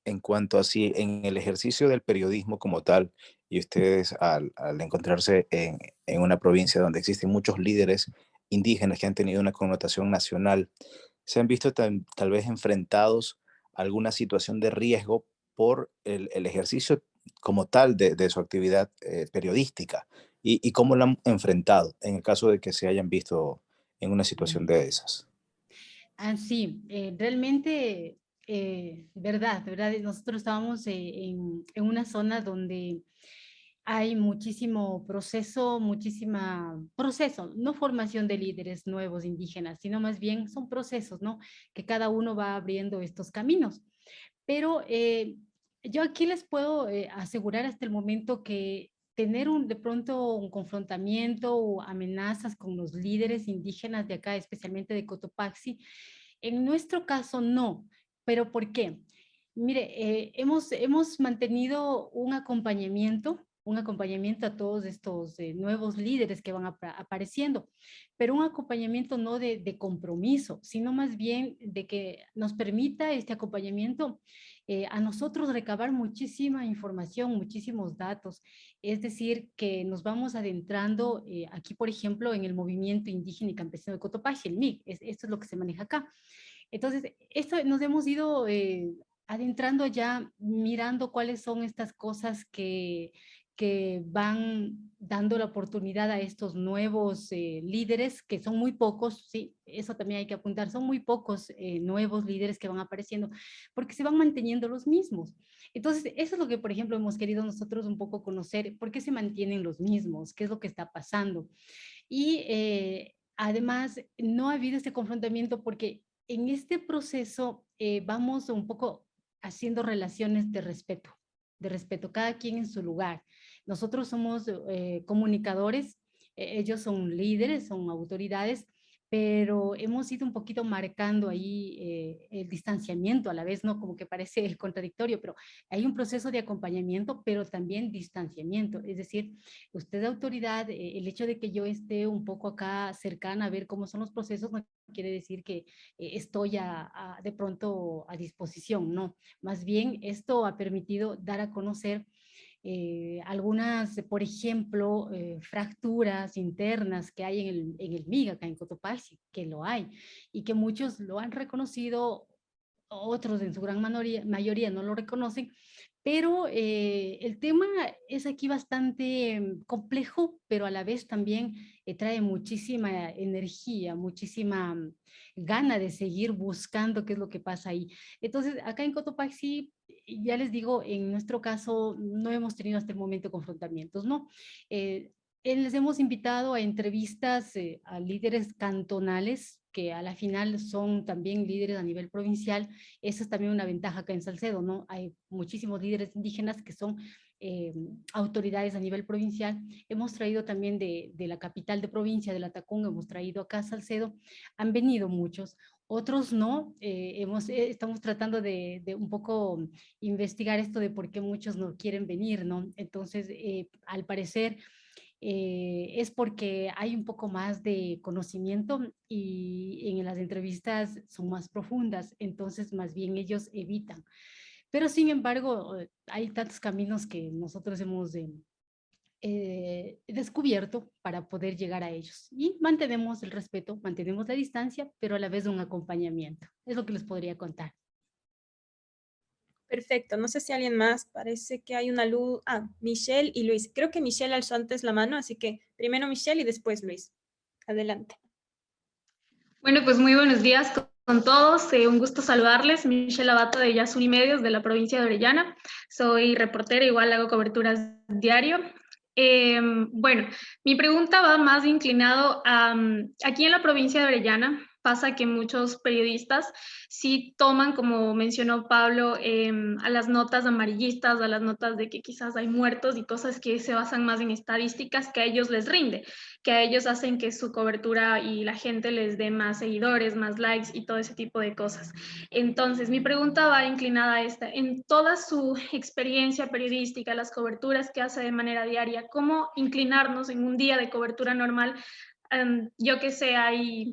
E: en cuanto a si en el ejercicio del periodismo como tal, y ustedes al encontrarse en una provincia donde existen muchos líderes indígenas que han tenido una connotación nacional, se han visto tal vez enfrentados a alguna situación de riesgo por el ejercicio como tal de su actividad periodística y cómo la han enfrentado en el caso de que se hayan visto en una situación de esas.
D: Sí, realmente, verdad, nosotros estábamos en una zona donde hay muchísimo proceso, no formación de líderes nuevos indígenas, sino más bien son procesos, ¿no? Que cada uno va abriendo estos caminos. Pero yo aquí les puedo asegurar hasta el momento que tener de pronto un confrontamiento o amenazas con los líderes indígenas de acá, especialmente de Cotopaxi, en nuestro caso no. ¿Pero por qué? Mire, hemos mantenido un acompañamiento a todos estos nuevos líderes que van apareciendo, pero un acompañamiento no de compromiso, sino más bien de que nos permita este acompañamiento a nosotros recabar muchísima información, muchísimos datos. Es decir, que nos vamos adentrando aquí, por ejemplo, en el movimiento indígena y campesino de Cotopaxi, el MIC, esto es lo que se maneja acá. Entonces, esto nos hemos ido adentrando ya, mirando cuáles son estas cosas que van dando la oportunidad a estos nuevos líderes, que son muy pocos, sí, eso también hay que apuntar, son muy pocos nuevos líderes que van apareciendo, porque se van manteniendo los mismos. Entonces, eso es lo que, por ejemplo, hemos querido nosotros un poco conocer, por qué se mantienen los mismos, qué es lo que está pasando. Y además, no ha habido este confrontamiento porque en este proceso vamos un poco haciendo relaciones de respeto, cada quien en su lugar. Nosotros somos comunicadores, ellos son líderes, son autoridades, pero hemos ido un poquito marcando ahí el distanciamiento a la vez, ¿no? Como que parece contradictorio, pero hay un proceso de acompañamiento, pero también distanciamiento. Es decir, usted de autoridad, el hecho de que yo esté un poco acá cercana a ver cómo son los procesos, no quiere decir que estoy de pronto a disposición, no. Más bien, esto ha permitido dar a conocer algunas, por ejemplo, fracturas internas que hay en el MIG, acá en Cotopaxi, que lo hay, y que muchos lo han reconocido, otros en su gran mayoría no lo reconocen, Pero el tema es aquí bastante complejo, pero a la vez también trae muchísima energía, muchísima gana de seguir buscando qué es lo que pasa ahí. Entonces, acá en Cotopaxi, ya les digo, en nuestro caso no hemos tenido hasta el momento confrontamientos, ¿no? Les hemos invitado a entrevistas a líderes cantonales que a la final son también líderes a nivel provincial. Esa es también una ventaja acá en Salcedo, ¿no? Hay muchísimos líderes indígenas que son autoridades a nivel provincial. Hemos traído también de la capital de provincia, de la Tacunga, hemos traído acá a Salcedo. Han venido muchos, otros no. Estamos tratando de un poco investigar esto de por qué muchos no quieren venir, ¿no? Entonces, al parecer, es porque hay un poco más de conocimiento y en las entrevistas son más profundas, entonces más bien ellos evitan. Pero sin embargo, hay tantos caminos que nosotros hemos descubierto para poder llegar a ellos. Y mantenemos el respeto, mantenemos la distancia, pero a la vez un acompañamiento. Es lo que les podría contar.
A: Perfecto, no sé si alguien más, parece que hay una luz. Ah, Michelle y Luis. Creo que Michelle alzó antes la mano, así que primero Michelle y después Luis. Adelante.
F: Bueno, pues muy buenos días con todos. Un gusto saludarles. Michelle Abato de Yasuni Medios de la provincia de Orellana. Soy reportera, igual hago coberturas diario. Bueno, mi pregunta va más inclinado a aquí en la provincia de Orellana. Pasa que muchos periodistas sí toman, como mencionó Pablo, a las notas amarillistas, a las notas de que quizás hay muertos y cosas que se basan más en estadísticas que a ellos les rinde, que a ellos hacen que su cobertura y la gente les dé más seguidores, más likes y todo ese tipo de cosas. Entonces, mi pregunta va inclinada a esta. En toda su experiencia periodística, las coberturas que hace de manera diaria, ¿cómo inclinarnos en un día de cobertura normal? Yo que sé,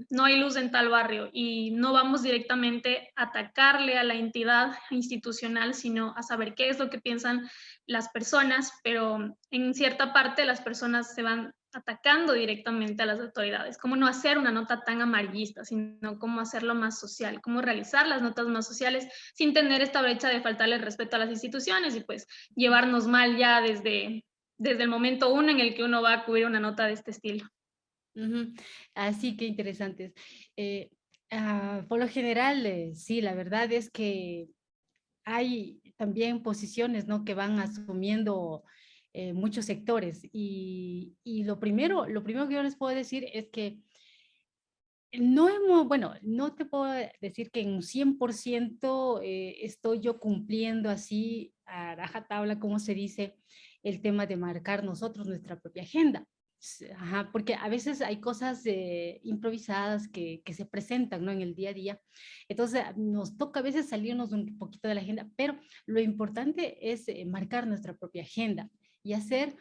F: no hay luz en tal barrio y no vamos directamente a atacarle a la entidad institucional, sino a saber qué es lo que piensan las personas, pero en cierta parte las personas se van atacando directamente a las autoridades. Cómo no hacer una nota tan amarillista, sino cómo hacerlo más social, cómo realizar las notas más sociales sin tener esta brecha de faltarle el respeto a las instituciones y pues llevarnos mal ya desde el momento uno en el que uno va a cubrir una nota de este estilo.
D: Así que interesantes. Por lo general, sí, la verdad es que hay también posiciones, ¿no?, que van asumiendo muchos sectores y lo primero que yo les puedo decir es que bueno, no te puedo decir que en un 100% estoy yo cumpliendo así a rajatabla, como se dice, el tema de marcar nosotros nuestra propia agenda. Ajá, porque a veces hay cosas improvisadas que se presentan, ¿no?, en el día a día. Entonces nos toca a veces salirnos un poquito de la agenda, pero lo importante es marcar nuestra propia agenda y hacer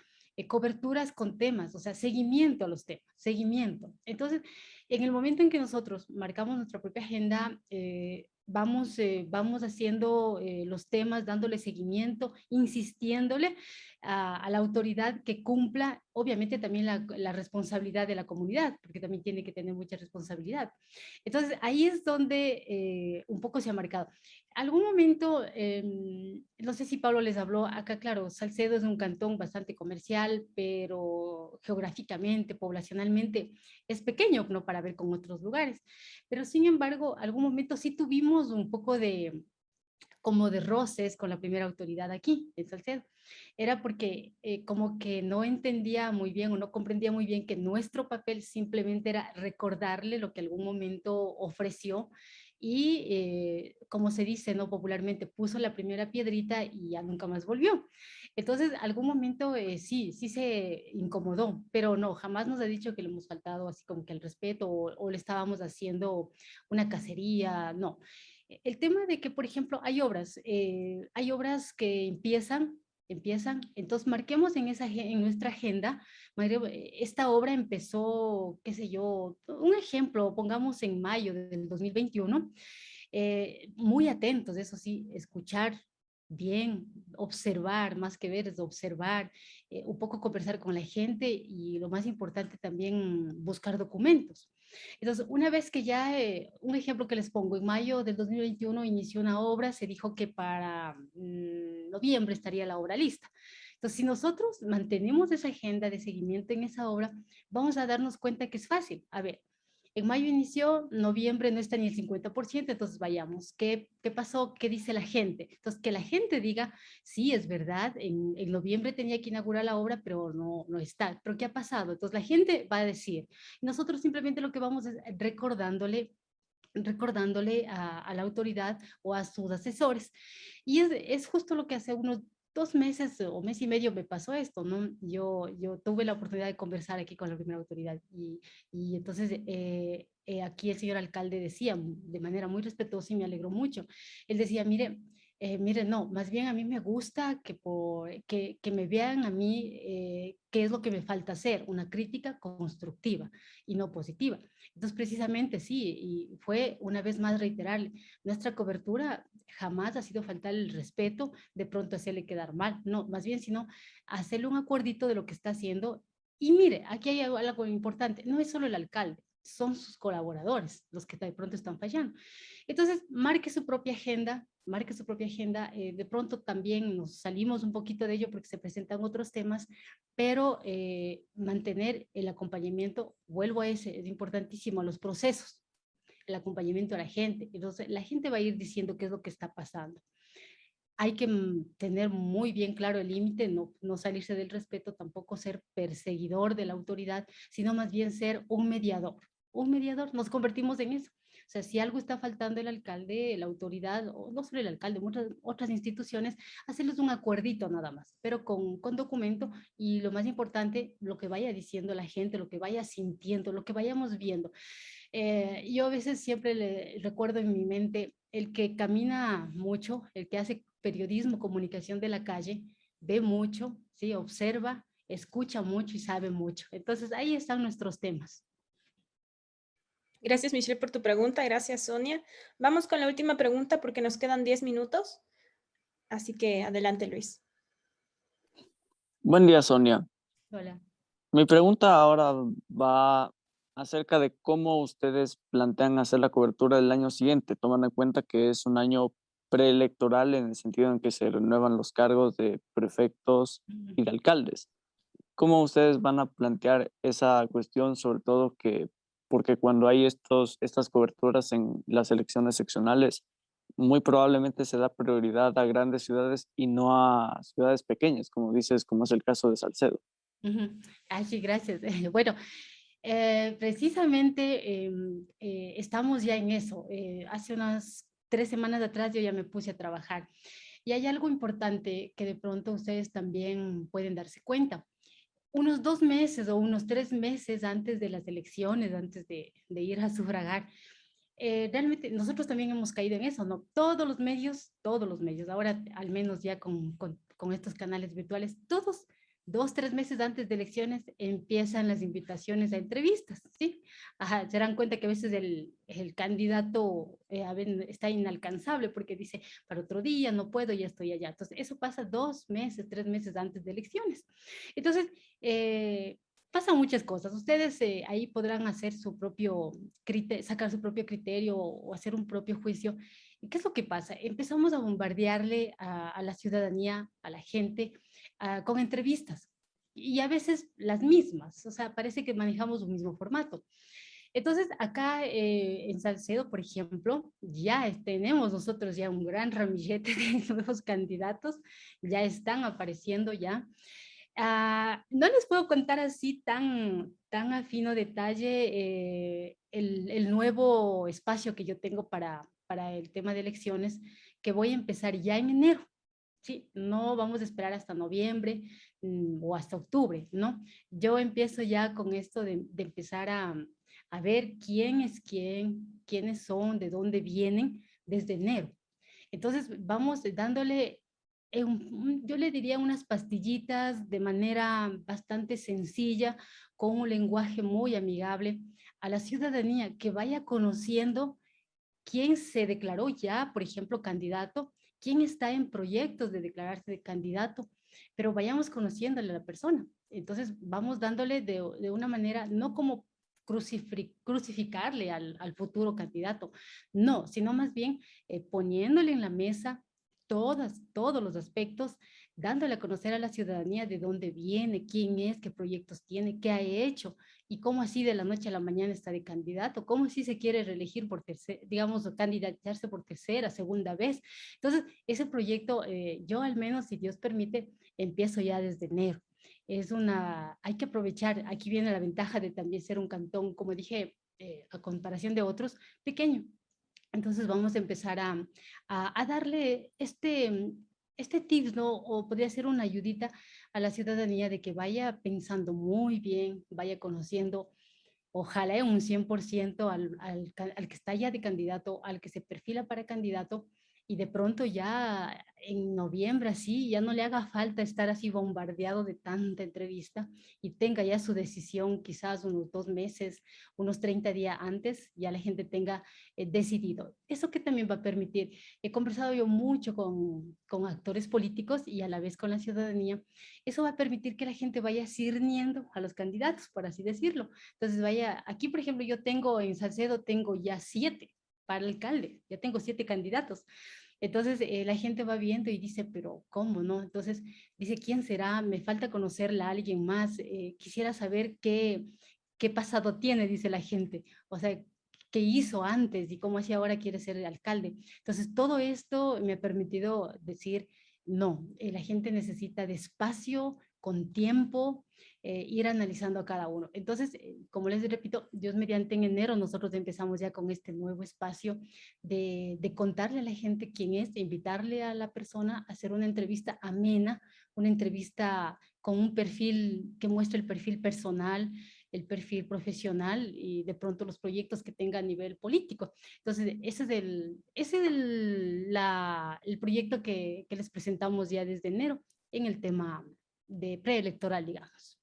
D: coberturas con temas, o sea, seguimiento a los temas, seguimiento. Entonces, en el momento en que nosotros marcamos nuestra propia agenda, vamos haciendo los temas, dándole seguimiento, insistiéndole a la autoridad que cumpla, obviamente también la responsabilidad de la comunidad, porque también tiene que tener mucha responsabilidad. Entonces, ahí es donde un poco se ha marcado. Algún momento, no sé si Pablo les habló, acá claro, Salcedo es un cantón bastante comercial, pero geográficamente, poblacionalmente, es pequeño, ¿no?, para ver con otros lugares. Pero sin embargo, algún momento sí tuvimos un poco como de roces con la primera autoridad aquí, en Salcedo. Era porque como que no entendía muy bien o no comprendía muy bien que nuestro papel simplemente era recordarle lo que algún momento ofreció y, como se dice, ¿no?, popularmente, puso la primera piedrita y ya nunca más volvió. Entonces, algún momento sí se incomodó, pero no, jamás nos ha dicho que le hemos faltado así como que el respeto o le estábamos haciendo una cacería, no. El tema de que, por ejemplo, hay obras que empiezan, entonces marquemos en nuestra agenda, esta obra empezó, qué sé yo, un ejemplo, pongamos en mayo del 2021, muy atentos, eso sí, escuchar bien, observar, más que ver, es observar, un poco conversar con la gente y lo más importante también buscar documentos. Entonces, una vez que ya, un ejemplo que les pongo, en mayo del 2021 inició una obra, se dijo que para noviembre estaría la obra lista. Entonces, si nosotros mantenemos esa agenda de seguimiento en esa obra, vamos a darnos cuenta que es fácil. A ver, en mayo inició, noviembre no está ni el 50%, entonces vayamos. ¿Qué pasó? ¿Qué dice la gente? Entonces, que la gente diga, sí, es verdad, en noviembre tenía que inaugurar la obra, pero no está. ¿Pero qué ha pasado? Entonces, la gente va a decir. Y nosotros simplemente lo que vamos es recordándole a la autoridad o a sus asesores. Y es justo lo que hace unos 2 meses o mes y medio me pasó esto, ¿no? Yo tuve la oportunidad de conversar aquí con la primera autoridad y entonces aquí el señor alcalde decía de manera muy respetuosa y me alegró mucho. Él decía, mire, no, más bien a mí me gusta que me vean a mí qué es lo que me falta hacer, una crítica constructiva y no positiva. Entonces, precisamente sí, y fue una vez más reiterarle, nuestra cobertura jamás ha sido faltar el respeto, de pronto hacerle quedar mal, no, más bien sino hacerle un acuerdito de lo que está haciendo. Y mire, aquí hay algo importante, no es solo el alcalde, son sus colaboradores los que de pronto están fallando. Entonces, marque su propia agenda, de pronto también nos salimos un poquito de ello porque se presentan otros temas, pero mantener el acompañamiento, vuelvo a ese, es importantísimo, a los procesos, el acompañamiento a la gente. Entonces, la gente va a ir diciendo qué es lo que está pasando. Hay que tener muy bien claro el límite, no salirse del respeto, tampoco ser perseguidor de la autoridad, sino más bien ser un mediador. Un mediador, nos convertimos en eso. O sea, si algo está faltando el alcalde, la autoridad, o no solo el alcalde, muchas otras instituciones, hacerles un acuerdito nada más, pero con documento y lo más importante, lo que vaya diciendo la gente, lo que vaya sintiendo, lo que vayamos viendo. Yo a veces siempre le recuerdo en mi mente el que camina mucho, el que hace periodismo, comunicación de la calle, ve mucho, ¿sí? Observa, escucha mucho y sabe mucho. Entonces ahí están nuestros temas.
A: Gracias, Michelle, por tu pregunta. Gracias, Sonia. Vamos con la última pregunta porque nos quedan 10 minutos. Así que adelante, Luis.
G: Buen día, Sonia.
D: Hola.
G: Mi pregunta ahora va acerca de cómo ustedes plantean hacer la cobertura del año siguiente, tomando en cuenta que es un año preelectoral en el sentido en que se renuevan los cargos de prefectos y de alcaldes. ¿Cómo ustedes van a plantear esa cuestión, sobre todo porque cuando hay estas coberturas en las elecciones seccionales, muy probablemente se da prioridad a grandes ciudades y no a ciudades pequeñas, como dices, como es el caso de Salcedo?
D: Sí, gracias. Bueno, precisamente estamos ya en eso. Hace unas 3 semanas atrás yo ya me puse a trabajar. Y hay algo importante que de pronto ustedes también pueden darse cuenta. Unos 2 meses o unos 3 meses antes de las elecciones, antes de ir a sufragar, realmente nosotros también hemos caído en eso, ¿no? Todos los medios, ahora al menos ya con estos canales virtuales, todos 2, 3 meses antes de elecciones empiezan las invitaciones a entrevistas, ¿sí? Ajá, se dan cuenta que a veces el candidato está inalcanzable porque dice, para otro día no puedo, ya estoy allá. Entonces, eso pasa 2 meses, 3 meses antes de elecciones. Entonces, pasan muchas cosas. Ustedes ahí podrán hacer su propio criterio, sacar su propio criterio o hacer un propio juicio. ¿Y qué es lo que pasa? Empezamos a bombardearle a la ciudadanía, a la gente, con entrevistas y a veces las mismas. O sea, parece que manejamos un mismo formato. Entonces, acá en Salcedo, por ejemplo, ya tenemos nosotros ya un gran ramillete de nuevos candidatos, ya están apareciendo ya. No les puedo contar así tan a fino detalle el nuevo espacio que yo tengo para el tema de elecciones, que voy a empezar ya en enero. Sí, no vamos a esperar hasta noviembre o hasta octubre, ¿no? Yo empiezo ya con esto de empezar a ver quién es quién, quiénes son, de dónde vienen desde enero. Entonces vamos dándole, yo le diría unas pastillitas de manera bastante sencilla, con un lenguaje muy amigable a la ciudadanía, que vaya conociendo quién se declaró ya, por ejemplo, candidato, quién está en proyectos de declararse de candidato, pero vayamos conociéndole a la persona. Entonces vamos dándole de una manera, no como crucificarle al futuro candidato, no, sino más bien poniéndole en la mesa todos los aspectos, dándole a conocer a la ciudadanía de dónde viene, quién es, qué proyectos tiene, qué ha hecho y cómo así de la noche a la mañana está de candidato, cómo así se quiere reelegir por digamos, candidatarse por tercera, segunda vez. Entonces, ese proyecto, yo al menos, si Dios permite, empiezo ya desde enero. Hay que aprovechar, aquí viene la ventaja de también ser un cantón, como dije, a comparación de otros, pequeño. Entonces vamos a empezar a darle este tips, ¿no? O podría ser una ayudita a la ciudadanía de que vaya pensando muy bien, vaya conociendo, ojalá un 100% al que está ya de candidato, al que se perfila para candidato, y de pronto ya en noviembre así, ya no le haga falta estar así bombardeado de tanta entrevista y tenga ya su decisión quizás unos 2 meses, unos 30 días antes, ya la gente tenga decidido. Eso que también va a permitir, he conversado yo mucho con actores políticos y a la vez con la ciudadanía, eso va a permitir que la gente vaya cirniendo a los candidatos, por así decirlo. Entonces vaya, aquí por ejemplo yo tengo en Salcedo, tengo ya 7 para alcalde, ya tengo 7 candidatos. Entonces la gente va viendo y dice, pero ¿cómo no? Entonces dice, ¿quién será? Me falta conocerla a alguien más. Quisiera saber qué pasado tiene, dice la gente. O sea, qué hizo antes y cómo así ahora quiere ser el alcalde. Entonces todo esto me ha permitido decir, no, la gente necesita de espacio, con tiempo, ir analizando a cada uno. Entonces, como les repito, Dios mediante en enero nosotros empezamos ya con este nuevo espacio de contarle a la gente quién es, de invitarle a la persona a hacer una entrevista amena, una entrevista con un perfil que muestre el perfil personal, el perfil profesional y de pronto los proyectos que tenga a nivel político. Entonces, ese es el proyecto que les presentamos ya desde enero en el tema de preelectoral, digamos.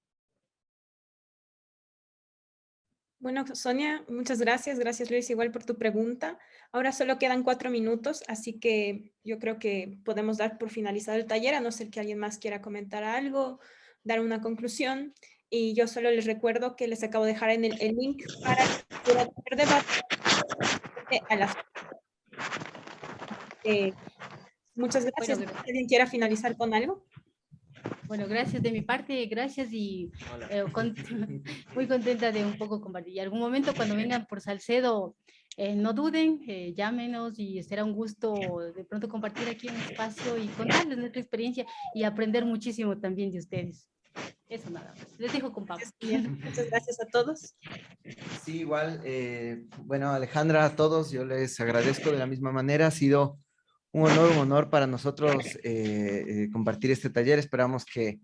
A: Bueno, Sonia, muchas gracias. Gracias, Luis, igual por tu pregunta. Ahora solo quedan 4 minutos, así que yo creo que podemos dar por finalizado el taller, a no ser que alguien más quiera comentar algo, dar una conclusión. Y yo solo les recuerdo que les acabo de dejar en el link para el debate a las... muchas gracias.
D: Bueno,
A: ¿Alguien quiera finalizar con algo?
D: Bueno, gracias de mi parte, gracias y muy contenta de un poco compartir. Y algún momento cuando vengan por Salcedo, no duden, llámenos y será un gusto de pronto compartir aquí un espacio y contarles nuestra experiencia y aprender muchísimo también de ustedes. Eso nada más. Les dejo con Pablo.
A: Muchas gracias a todos.
B: Sí, igual. Bueno, Alejandra, a todos, yo les agradezco de la misma manera. Ha sido un honor para nosotros compartir este taller. Esperamos que,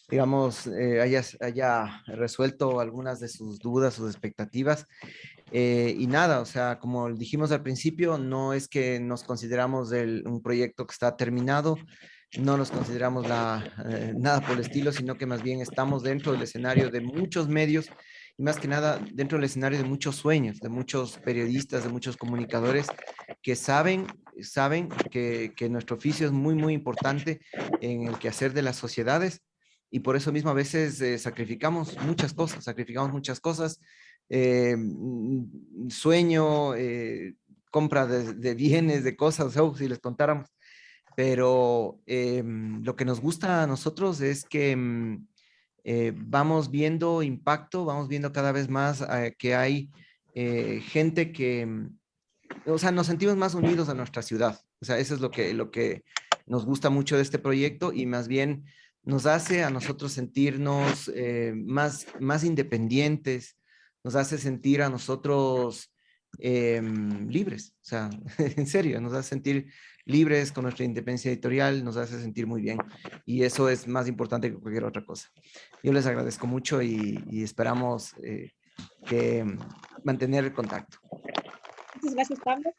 B: digamos, haya resuelto algunas de sus dudas, sus expectativas. Y nada, o sea, como dijimos al principio, no es que nos consideramos un proyecto que está terminado, no nos consideramos nada por el estilo, sino que más bien estamos dentro del escenario de muchos medios y más que nada dentro del escenario de muchos sueños, de muchos periodistas, de muchos comunicadores que saben que nuestro oficio es muy importante en el quehacer de las sociedades y por eso mismo a veces sacrificamos muchas cosas, sueño, compra de bienes, de cosas, si les contáramos. Pero lo que nos gusta a nosotros es que vamos viendo impacto, vamos viendo cada vez más que hay gente que, o sea, nos sentimos más unidos a nuestra ciudad. O sea, eso es lo que nos gusta mucho de este proyecto y más bien nos hace a nosotros sentirnos más independientes, nos hace sentir a nosotros libres. O sea, en serio, nos hace sentir libres con nuestra independencia editorial, nos hace sentir muy bien y eso es más importante que cualquier otra cosa. Yo les agradezco mucho y esperamos que mantener el contacto.
A: Muchas gracias, Pablo.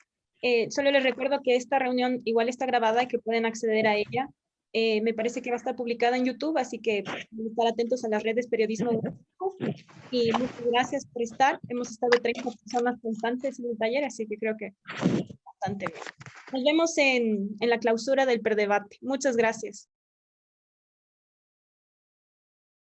A: Solo les recuerdo que esta reunión igual está grabada y que pueden acceder a ella. Me parece que va a estar publicada en YouTube, así que pueden estar atentos a las redes Periodismo Gráfico. Y muchas gracias por estar. Hemos estado 30 personas constantes en el taller, así que creo que bastante bien. Nos vemos en la clausura del Perdebate. Muchas gracias.